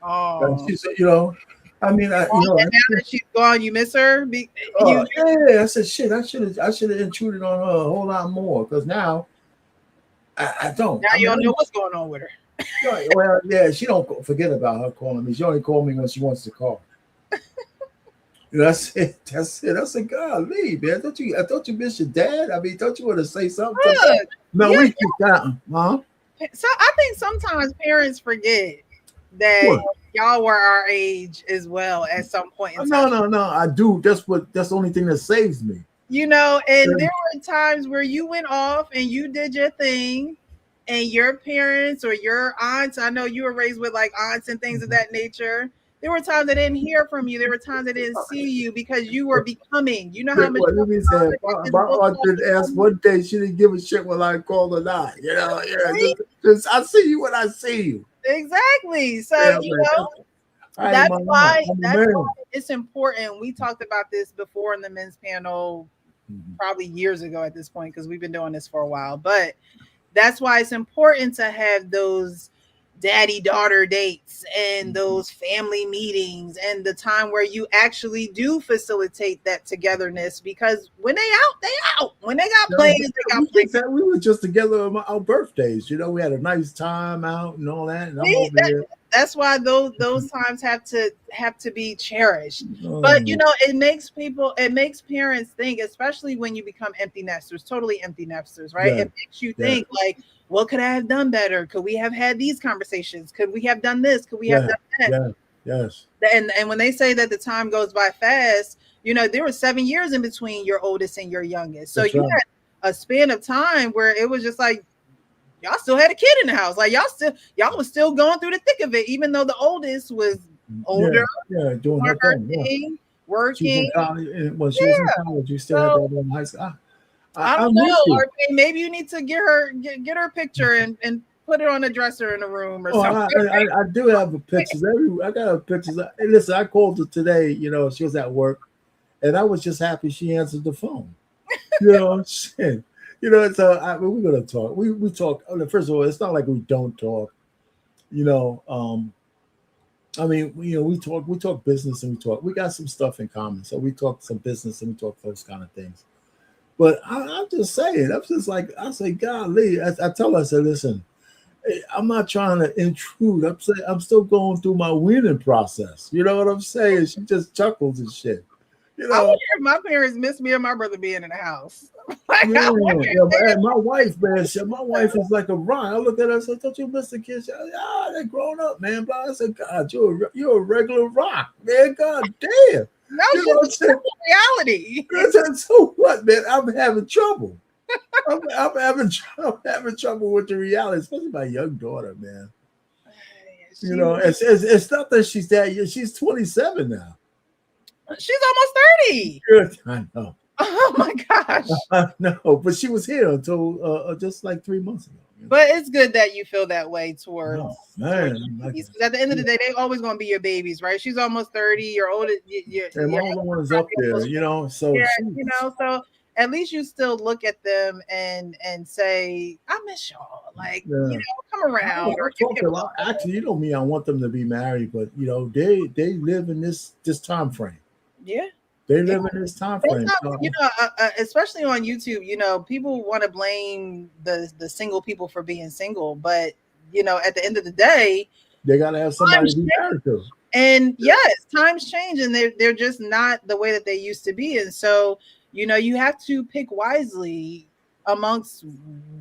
A: Oh,
C: she said, now
A: that she's gone, you miss her?
C: Yeah, I said, shit, I should have intruded on her a whole lot more, because now I don't.
A: Now you don't know what's going on with her.
C: Well, yeah, she don't forget about her calling me. She only called me when she wants to call. That's it. I said, God, leave, man. I thought you missed your dad. I mean, don't you want to say something? No, we keep that, huh?
A: So I think sometimes parents forget that y'all were our age as well at some point in time.
C: No. I do. That's the only thing that saves me.
A: And there were times where you went off and you did your thing, and your parents or your aunts, I know you were raised with like aunts and things of that nature, There were times I didn't hear from you. There were times I didn't see you because you were becoming. You know how much.
C: Let me say, my aunt did ask one day. She didn't give a shit when I called or not. You know, just I see you when I see you.
A: Exactly. So that's why it's important. We talked about this before in the men's panel, probably years ago at this point, because we've been doing this for a while. But that's why it's important to have those daddy-daughter dates and those family meetings and the time where you actually do facilitate that togetherness, because when they out. When they got plans, they got plans.
C: We were just together on our birthdays. You know, we had a nice time out and all that. And I'm over here.
A: That's why those times have to be cherished. But you know, it makes parents think, especially when you become empty nesters, totally empty nesters, right? It makes you think like, what could I have done better? Could we have had these conversations? Could we have done this? Could we have done that?
C: Yes.
A: And when they say that the time goes by fast, you know, there were 7 years in between your oldest and your youngest. So you had a span of time where it was just like, y'all still had a kid in the house. Like y'all was still going through the thick of it, even though the oldest was older,
C: doing her thing,
A: working.
C: When she was in college, you still had that in high school.
A: I don't know. Or maybe you need to get her picture and put it on the dresser in the room or something.
C: I do have the pictures. I got her pictures. Hey, listen, I called her today. You know, she was at work, and I was just happy she answered the phone. You know, shit. You know, so we're gonna talk. We talk. First of all, it's not like we don't talk. You know, I mean, you know, we talk business and we got some stuff in common. So we talk some business and we talk those kind of things. But I'm just saying, I'm just like, I say, golly, I tell her, I said, listen, I'm not trying to intrude. I'm still going through my weaning process. You know what I'm saying? She just chuckles and shit. You know,
A: I wonder if my parents miss me and my brother being in the house. Like,
C: my wife, man, my wife is like a rock. I look at her and say, don't you miss the kids? They're grown up, man. But I said, God, you're a regular rock, man. God damn.
A: No, you know it's reality.
C: So what, man? I'm having trouble. I'm having trouble with the reality, especially my young daughter, man. You know, it's not that she's that young. She's 27 now.
A: She's almost 30.
C: Good, I know.
A: Oh my gosh.
C: I know, but she was here until just like 3 months ago. You know?
A: But it's good that you feel that way towards
C: man.
A: Because at the end of the day, they always going to be your babies, right? She's almost 30. You're older.
C: And my older one is up there, you know. So
A: you know, so at least you still look at them and say, I miss y'all. Like, you know, come around.
C: Actually, you know me, I want them to be married, but you know, they live in this time frame.
A: Yeah.
C: They live in this time frame.
A: You know, especially on YouTube, you know, people want to blame the single people for being single, but you know, at the end of the day,
C: they gotta have somebody to be married to.
A: And yes, times change, and they're just not the way that they used to be. And so, you know, you have to pick wisely amongst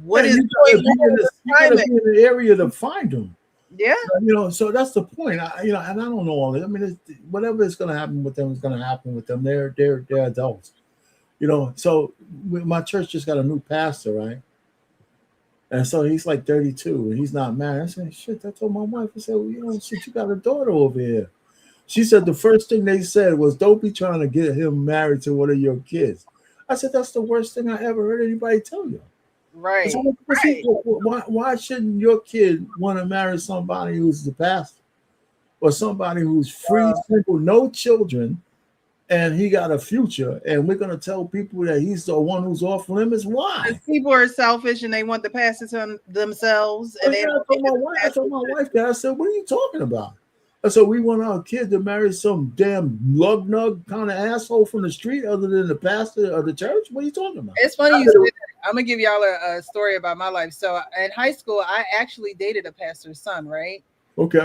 A: what is going on.
C: You gotta be in the area to find them.
A: Yeah,
C: you know, so that's the point. You know, and I don't know all this. I mean, whatever is going to happen with them is going to happen with them. They're adults, you know. So my church just got a new pastor, right? And so he's like 32, and he's not married. I said, shit. I told my wife, I said, well, you know, shit, you got a daughter over here. She said the first thing they said was, don't be trying to get him married to one of your kids. I said, that's the worst thing I ever heard anybody tell you.
A: Right.
C: So, why shouldn't your kid want to marry somebody who's the pastor or somebody who's free, single, no children, and he got a future? And we're going to tell people that he's the one who's off limits. Why?
A: Because people are selfish and they want the pastor to themselves. And
C: I told my wife that. I said, what are you talking about? I said, we want our kid to marry some damn lug nug kind of asshole from the street other than the pastor of the church? What are you talking about?
A: It's funny you said that. I'm going to give y'all a story about my life. So in high school, I actually dated a pastor's son, right?
C: Okay.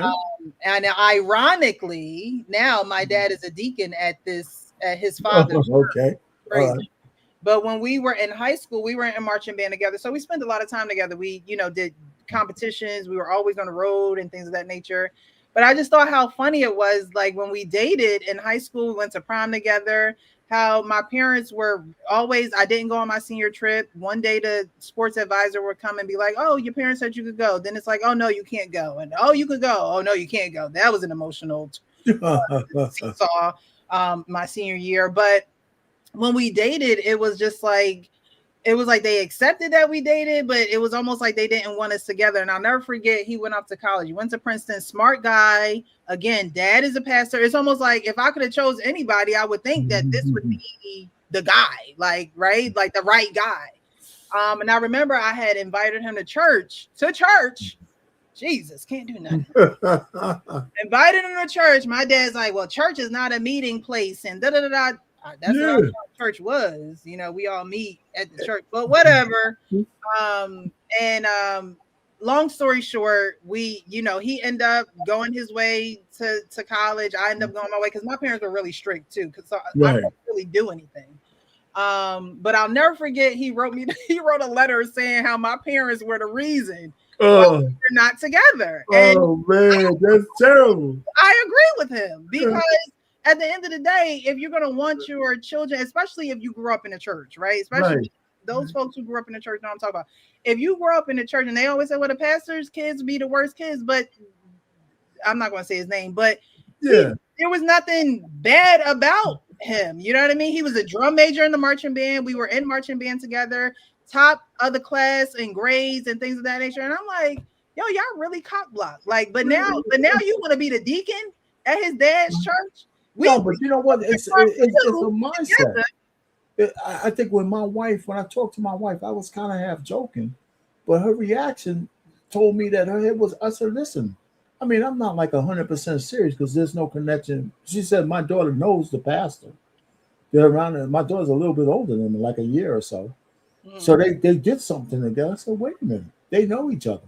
A: And ironically, now my dad is a deacon at his father's church.
C: Okay.
A: Crazy. But when we were in high school, we were in marching band together. So we spent a lot of time together. We, you know, did competitions. We were always on the road and things of that nature. But I just thought how funny it was, like when we dated in high school, we went to prom together, how my parents were always, I didn't go on my senior trip. One day the sports advisor would come and be like, oh, your parents said you could go. Then it's like, oh, no, you can't go. And oh, you could go. Oh, no, you can't go. That was an emotional seesaw my senior year. But when we dated, it was just like, it was like they accepted that we dated, but it was almost like they didn't want us together. And I'll never forget, he went off to college. He went to Princeton, smart guy. Again, dad is a pastor. It's almost like if I could have chose anybody, I would think that this would be the guy, like, right? Like the right guy. And I remember I had invited him to church. Jesus, can't do nothing. Invited him to church. My dad's like, well, church is not a meeting place. And da-da-da-da. That's what I thought church was. You know, we all meet at the church, but whatever. Long story short, he ended up going his way to college. I ended up going my way because my parents were really strict too. Because I didn't really do anything. But I'll never forget, he wrote a letter saying how my parents were the reason why we're not together. And
C: man, that's terrible.
A: I agree with him because at the end of the day, if you're going to want your children, especially if you grew up in a church, right? Especially those folks who grew up in the church know what I'm talking about. If you grew up in the church, and they always say, well, the pastor's kids be the worst kids, but I'm not going to say his name, but there was nothing bad about him. You know what I mean? He was a drum major in the marching band. We were in marching band together, top of the class in grades and things of that nature. And I'm like, yo, y'all really cock block. Like, but now you want to be the deacon at his dad's church?
C: But you know what? It's a mindset. I think when I talked to my wife, I was kind of half joking, but her reaction told me that her head was, I said, listen, I mean, I'm not like 100% serious because there's no connection. She said, my daughter knows the pastor. They're around, my daughter's a little bit older than me, like a year or so. So they did something together. I said, wait a minute, they know each other.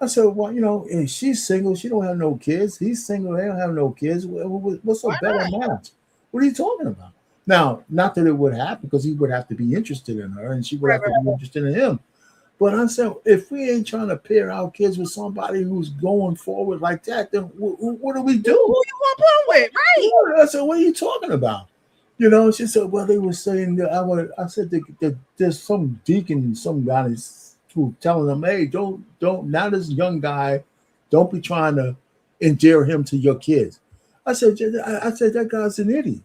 C: I said, well, and she's single. She don't have no kids. He's single. They don't have no kids. What's so better match? What are you talking about? Now, not that it would happen because he would have to be interested in her and she would have to be interested in him. But I said, if we ain't trying to pair our kids with somebody who's going forward like that, then what do we do? Who you
A: want to put with, right?
C: I said, what are you talking about? She said, well, they were saying that I said that there's some deacon, some guy who telling them, hey, don't now this young guy, don't be trying to endear him to your kids. I said that guy's an idiot.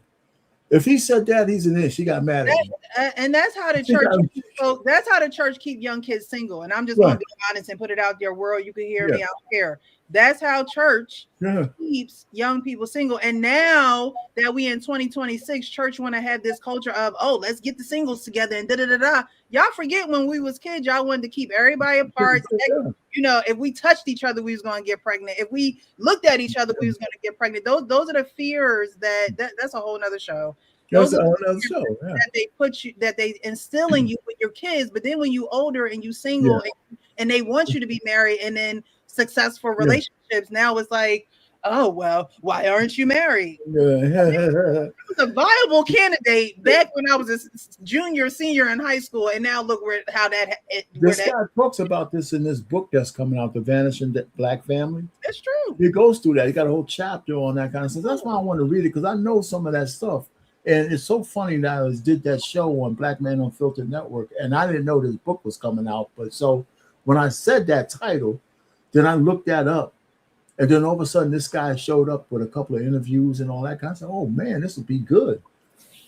C: If he said that, he's an idiot. She got mad at him.
A: And that's how the church. So that's how the church keep young kids single. And I'm just going to be honest and put it out there, world. You can hear me. I don't care. That's how church keeps young people single. And now that we in 2026, church want to have this culture of, let's get the singles together and da-da-da-da. Y'all forget when we was kids, y'all wanted to keep everybody apart. If we touched each other, we was going to get pregnant. If we looked at each other, we was going to get pregnant. Those are the fears that's a whole nother show. Those are the show that they instill in you with your kids. But then when you older and you single and they want you to be married and then successful relationships, now it's like, oh well, why aren't you married? It was a viable candidate back when I was a senior in high school, and now look this guy
C: talks about this in this book that's coming out, The Vanishing Black Family.
A: That's true.
C: He goes through that. He got a whole chapter on that kind of stuff. That's why I want to read it, because I know some of that stuff. And it's so funny that I did that show on Black Man Unfiltered Network, and I didn't know this book was coming out. But so when I said that title, then I looked that up, and then all of a sudden this guy showed up with a couple of interviews and all that kind of stuff. Oh man, this would be good,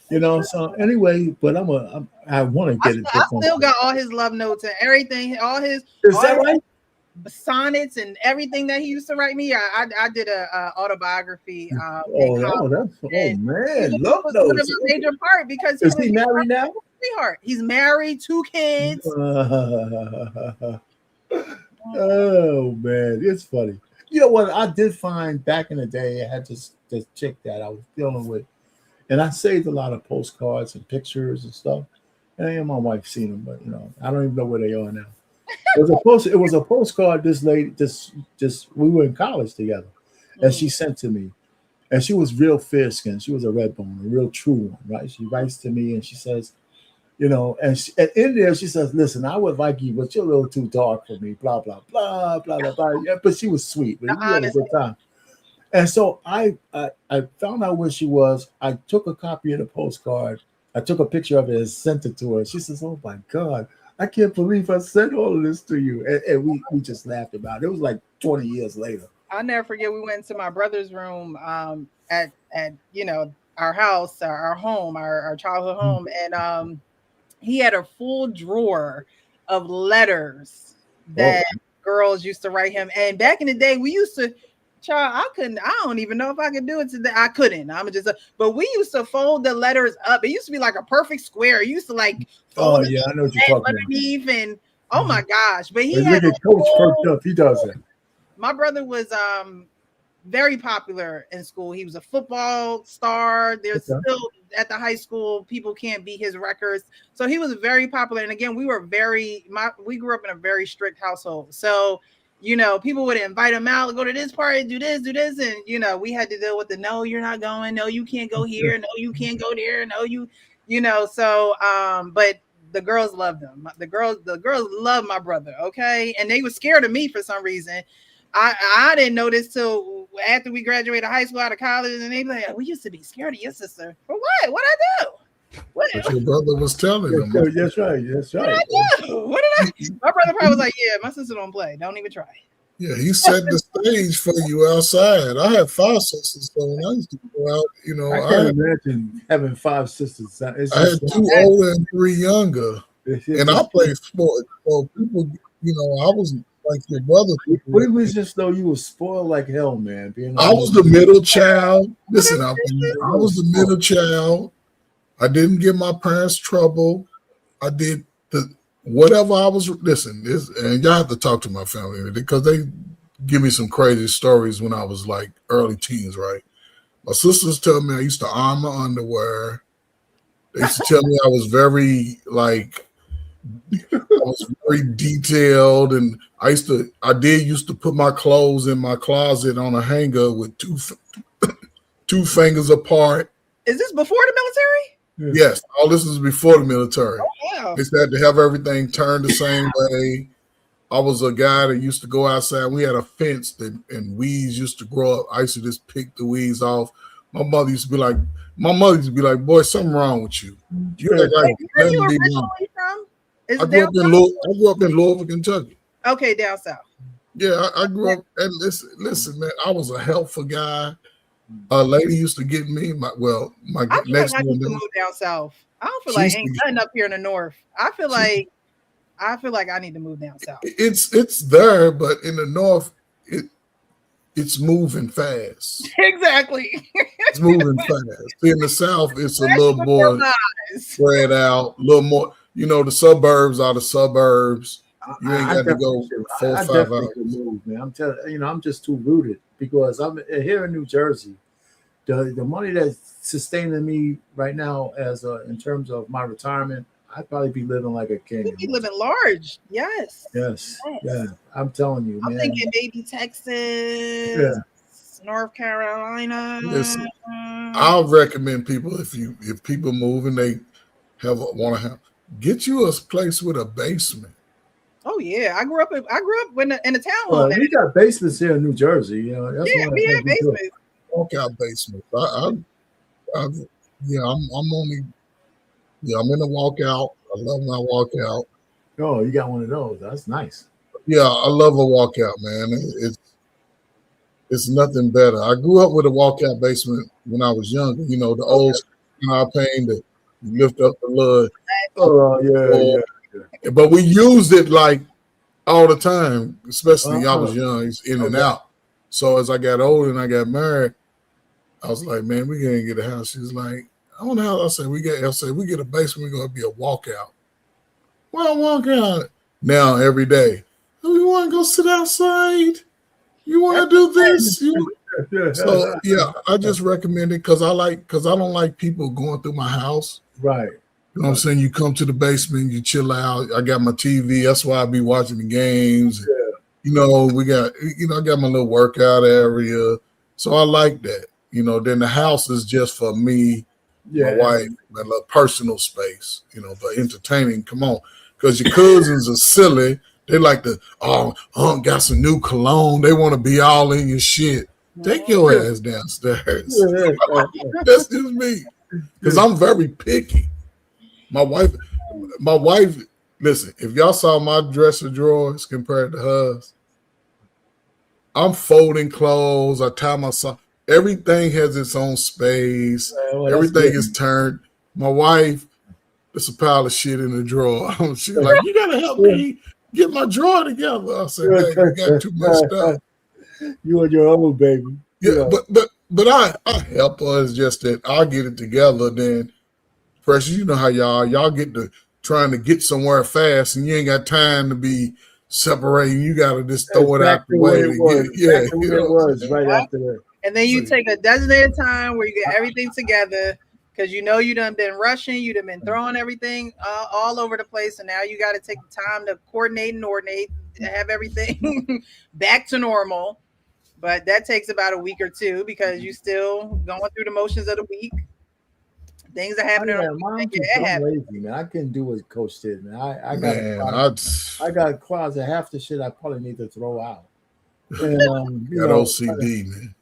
C: So anyway, but I want to get it.
A: I still got all his love notes and everything.
C: Is that right?
A: Sonnets and everything that he used to write me. I did a autobiography.
C: Man, love notes.
A: A major part because
C: is he married now?
A: Sweetheart, he's married, 2 kids.
C: Oh man, it's funny. You know what? I did find back in the day, I had this chick that I was dealing with, and I saved a lot of postcards and pictures and stuff. And my wife seen them, but I don't even know where they are now. It was a postcard. This lady, we were in college together, and she sent to me, and she was real fair skinned. She was a red bone, a real true one, right? She writes to me and she says, and in there she says, "Listen, I would like you, but you're a little too dark for me." Blah blah blah blah blah blah. Yeah, but she was sweet. But we had a good time. And so I found out where she was. I took a copy of the postcard. I took a picture of it and sent it to her. She says, "Oh my God, I can't believe I sent all of this to you." And we just laughed about it. It was like 20 years later.
A: I'll never forget. We went to my brother's room at our house, our home, our childhood home, and he had a full drawer of letters that girls used to write him. And back in the day, we used to. Child, I don't even know if I could do it today. I couldn't. But we used to fold the letters up. It used to be like a perfect square. It used to like fold
C: I know what you're talking
A: underneath about. And oh my gosh. But he
C: had Coach perked up. He does that.
A: My brother was very popular in school. He was a football star. There's still at the high school, people can't beat his records. So he was very popular. And again, we grew up in a very strict household. So people would invite him out, go to this party, do this. And, we had to deal with the, no, you're not going. No, you can't go here. No, you can't go there. No, so, but the girls loved him. The girls loved my brother. Okay. And they were scared of me for some reason. I didn't know this till after we graduated high school, out of college. And they be like, we used to be scared of your sister. For what? What'd I do?
I: What your brother was telling him.
C: That's right.
A: What did I do? My brother probably was like, yeah, my sister don't play. Don't even try.
I: Yeah, he set the stage for you outside. I had 5 sisters, so when I used to go out,
C: I can't imagine having 5 sisters.
I: I had 2 older and 3 younger, and I played sports. So people, I was like your brother.
C: We was just though you were spoiled like hell, man.
I: I was the middle child. Listen, I was the middle child. I didn't give my parents trouble. I did whatever I was. Listen, and y'all have to talk to my family because they give me some crazy stories when I was like early teens, right? My sisters tell me I used to iron my underwear. They used to tell me I was very very detailed, and I used to put my clothes in my closet on a hanger with two fingers apart.
A: Is this before the military?
I: Yes, all this is before the military.
A: Oh, wow.
I: They had to have everything turned the same way. I was a guy that used to go outside. We had a fence and weeds used to grow up. I used to just pick the weeds off. My mother used to be like, boy, something wrong with you. You act like
A: where are you originally from?
I: I grew up in Louisville, Kentucky.
A: Okay, down south.
I: Yeah, I grew up, and listen, man, I was a helpful guy. A lady used to get me. I feel
A: next like I need to move down south. I don't feel like ain't nothing up here in the north. I feel like I need to move down south.
I: It's there, but in the north, it's moving fast.
A: Exactly.
I: It's moving fast. See, in the south, it's a little more spread out, a little more. The suburbs are the suburbs. You ain't got to go 4 or 5 hours.
C: Move, man. I'm telling you, I'm just too rooted because I'm here in New Jersey. The money that's sustaining me right now, in terms of my retirement, I'd probably be living like a king.
A: You'd be living large, yes.
C: Yeah. I'm telling you, man.
A: I'm thinking maybe Texas, North Carolina.
I: Listen, I'll recommend people if people move and they get you a place with a basement.
A: Oh yeah, I grew up in the townhome.
C: We got basements here in New Jersey. That's
A: we have basements.
I: Walkout basements. I'm in a walkout. I love my walkout.
C: Oh, you got one of those. That's nice.
I: Yeah, I love a walkout, man. It's nothing better. I grew up with a walkout basement when I was younger. The old pain that you lift up the lid.
C: Oh yeah.
I: But we used it like all the time, especially I was young, in and out. So as I got older and I got married, I was like, man, we can't get a house. She's like, I don't know how. I said, we get a basement, we're gonna be a walkout. Well, walk out now every day. Oh, you want to go sit outside? You want to do this? So yeah, I just recommend it because I don't like people going through my house.
C: Right.
I: You know what I'm saying? You come to the basement, you chill out. I got my TV. That's why I be watching the games. Yeah. I got my little workout area. So I like that. Then the house is just for me, my wife, my little personal space, but entertaining. Come on. Because your cousins are silly. They like to, got some new cologne. They want to be all in your shit. Take your ass downstairs. That's just me. Because I'm very picky. My wife, listen, if y'all saw my dresser drawers compared to hers, I'm folding clothes. I tie my sock. Everything has its own space.
C: Well,
I: Everything is turned. My wife, it's a pile of shit in the drawer. She's like, you gotta help me get my drawer together. I said, hey, you got too much stuff.
C: You on your own, baby.
I: Yeah, but I help her. It's just that I'll get it together. Then, Precious, you know how y'all get to trying to get somewhere fast, and you ain't got time to be separating. You got to just throw it out the way. It
C: was right after that.
A: And then you take a designated time where you get everything together because you know you done been rushing, you done been throwing everything all over the place, and now you got to take the time to coordinate and ordinate, have everything back to normal. But that takes about a week or two because you still going through the motions of the week. Things are happening.
C: I'm lazy, man. I couldn't do what Coach did, man. I got a closet. Half the shit I probably need to throw out. And,
I: got OCD, man.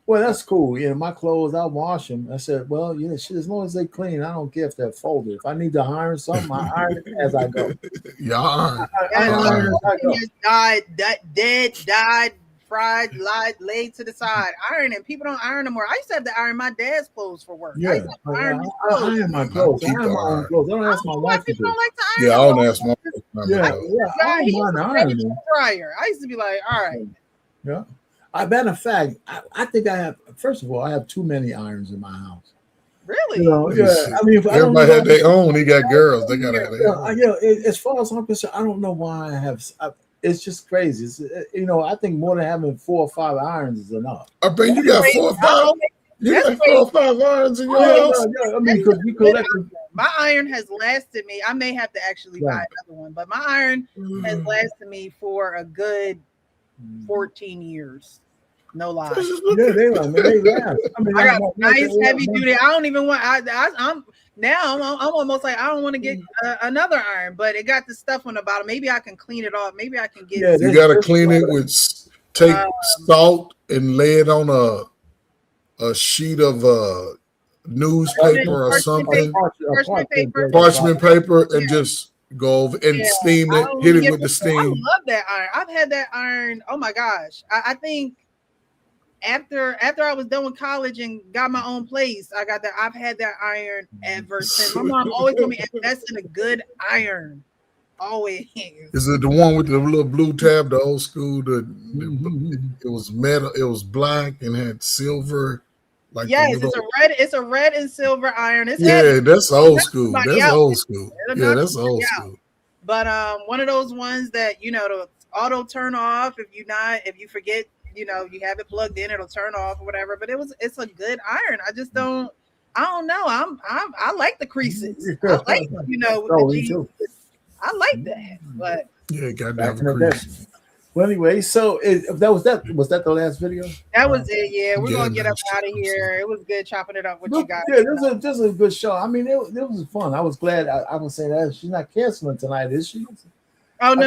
C: Well, that's cool. You know, my clothes, I wash them. I said, well, you know, shit, as long as they clean, I don't care if they're folded. If I need to iron something, I iron it as I go.
I: Yeah, I
C: iron as I go.
A: Died, fried, laid to the side. Ironing. People don't iron no more. I used to have to iron my dad's clothes for work.
C: Yeah, I iron my clothes. I iron my own clothes. I don't ask my wife to do it.
I: Yeah, I don't ask my wife.
C: Yeah, I don't mind ironing.
A: I used to be like, all right.
C: Yeah. Matter of fact, I think I have. First of all, I have too many irons in my house.
A: Really?
C: You know, yeah. I mean,
I: everybody had their own. He got girls. They gotta have their own.
C: Yeah. As far as I'm concerned, I don't know why I have. It's just crazy. It's, I think more than having 4 or 5 irons is enough.
I: I bet you got 4 or 5. You got 4 or 5 irons in your house.
C: Yeah. I mean, because you collect.
A: My iron has lasted me. I may have to actually buy another one, but my iron has lasted me for a good 14 years. No lie.
C: Yeah, they last. I mean,
A: I got nice heavy duty. I don't even want. I'm almost like I don't want to get another iron, but it got the stuff on the bottom. Maybe I can clean it off. Maybe I can get.
I: Yeah, you got to clean it with take salt and lay it on a sheet of newspaper or something, parchment paper, and just go over and steam it. Hit it with the steam. I
A: love that iron. I've had that iron. Oh my gosh! I think. After I was done with college and got my own place, I got that. I've had that iron ever since. My mom always told me invest in a good iron. Always.
I: Is it the one with the little blue tab, the old school? It was metal. It was black and had silver. Like
A: yes, it's a red and silver iron.
I: That's old school. That's old school. Yeah, that's old school.
A: But one of those ones that the auto turn off if you forget. You have it plugged in, it'll turn off or whatever. But it's a good iron. I just don't. I don't know. I like the creases. I like with the jeans. I like that. But
I: yeah, got to have a crease.
C: Well, anyway, so was that the last video?
A: That was it. Yeah, we're gonna get up out of here. It was good chopping it up with you guys.
C: Yeah, this is a good show. I mean, it was fun. I was glad. I was saying that she's not canceling tonight, is she?
A: Oh no.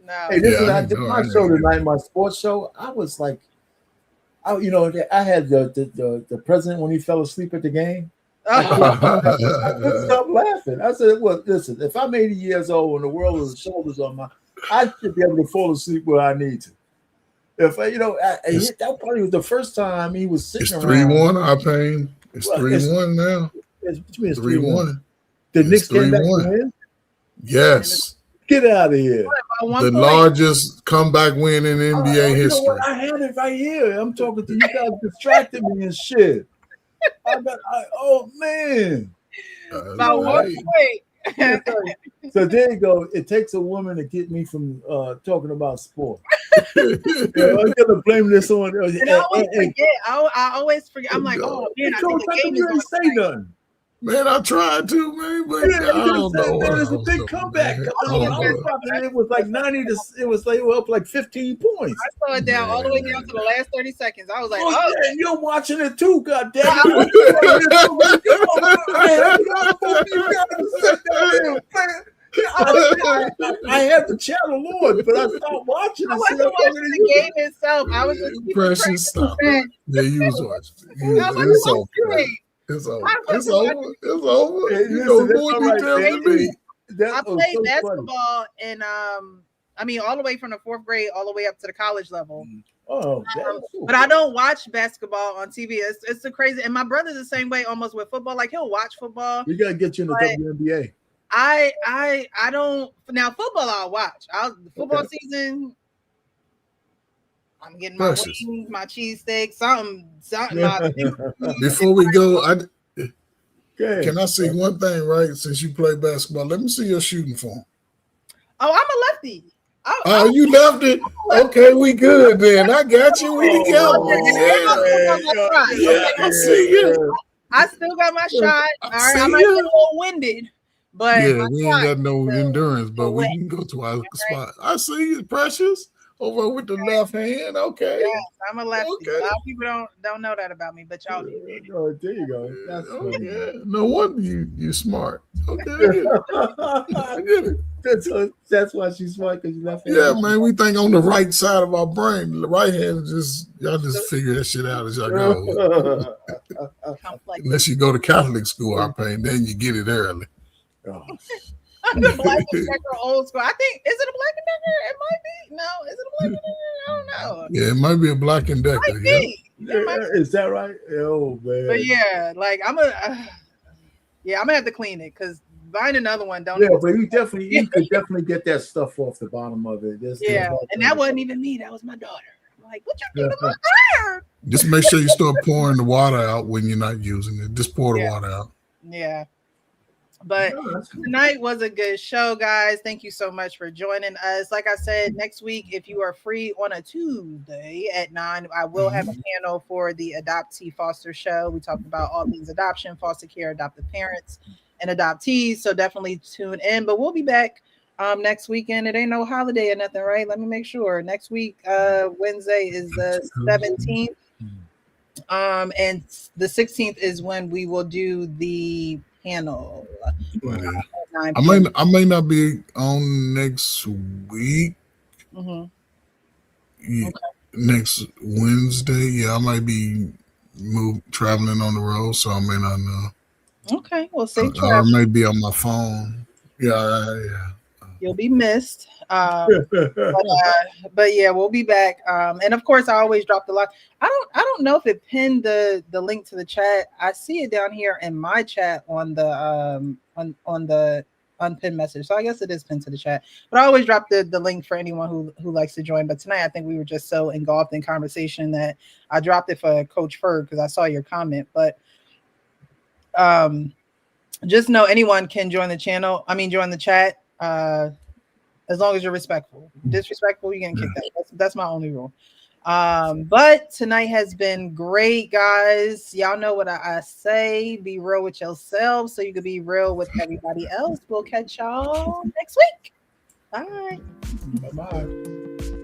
C: No. Hey, I did my show tonight, my sports show. I was like, I had the president when he fell asleep at the game. I couldn't stop laughing. I said, "Well, listen, if I'm 80 years old and the world is shoulders on I should be able to fall asleep where I need to." If that probably was the first time he was sitting.
I: It's 3-1. I pain. It's 3-1 now.
C: It's 3-1. The Knicks came back to win.
I: Yes.
C: Get out of here.
I: The largest comeback win in NBA history.
C: I had it right here. I'm talking to you guys, distracted me and shit. Oh, man.
A: By 1 point.
C: So there you go. It takes a woman to get me from talking about sport. I'm going to blame this on.
A: And I always forget. I'm like, oh, man, I think the game is going to say
I: nothing. Man, I tried to, man, but I don't know.
C: There's a big comeback. It was like 90 to. It was like up like 15 points.
A: I saw it down all the way down to the last 30 seconds. I was like,
C: and you're watching it too, goddamn! I had the channel on, but I stopped watching.
A: I wasn't watching the game itself. I was just
I: Precious stuff. Yeah, you was watching. It's over. It's over. It's over.
C: Hey,
I: you know more details than me.
A: I played basketball in I mean, all the way from the 4th grade all the way up to the college level.
C: Oh,
A: but I don't watch basketball on TV. It's the crazy. And my brother's the same way almost with football. Like he'll watch football.
C: We gotta get you in the WNBA.
A: I don't. Now football I'll watch. Football season. I'm getting my wings, my cheesesteak, something.
I: Before we go, can I see one thing, right? Since you play basketball, let me see your shooting form.
A: Oh, I'm a lefty.
I: Oh, you left it. Okay, we good then. I got you. We together.
A: I
I: see you.
A: I still got my shot. All right, I might get a little winded, but
I: yeah, we ain't got no endurance, but we can go to our spot. I see you, Precious, over with the left hand. Okay,
A: yes, I'm a lefty. Okay. A lot of people don't know that about me, but y'all do.
C: Oh, there you go. That's
I: no wonder you smart. Okay, I get it.
C: That's why she's smart, because you left.
I: Yeah, man, we think on the right side of our brain. The right hand y'all just figure that shit out as y'all go. Unless you go to Catholic school, I think, then you get it early.
C: Oh.
A: The Black and Decker old school. I think, is it a Black and Decker? It might be. No, is it a Black and Decker? I don't know.
I: Yeah, it might be a Black and Decker.
A: Might be.
C: Is that right? Oh man.
A: But yeah, like I'm gonna have to clean it, because buying another one don't.
C: Yeah, but you could definitely get that stuff off the bottom of it.
A: And that wasn't even me. That was my daughter. I'm like, what you do to my hair?
I: Just make sure you start pouring the water out when you're not using it. Just pour the water out.
A: Yeah. But tonight was a good show, guys. Thank you so much for joining us. Like I said, next week, if you are free on a Tuesday at 9, I will have a panel for the Adoptee Foster Show. We talked about all things adoption, foster care, adoptive parents, and adoptees. So definitely tune in. But we'll be back next weekend. It ain't no holiday or nothing, right? Let me make sure. Next week, Wednesday is the 17th. And the 16th is when we will do the panel.
I: I may not be on next week. Next Wednesday. Yeah, I might be traveling on the road, so I may not know.
A: Okay, well, safe
I: travel. Or maybe on my phone. Yeah.
A: You'll be missed. But yeah, we'll be back. And of course, I always drop the link. I don't know if it pinned the link to the chat. I see it down here in my chat on the on the unpinned message. So I guess it is pinned to the chat. But I always drop the link for anyone who likes to join. But tonight, I think we were just so engulfed in conversation that I dropped it for Coach Ferg because I saw your comment. But just know anyone can join the channel. I mean, join the chat. As long as you're respectful. Disrespectful, you're getting kicked out. That's my only rule. But tonight has been great, guys. Y'all know what I say. Be real with yourselves so you can be real with everybody else. We'll catch y'all next week. Bye.
C: Bye-bye.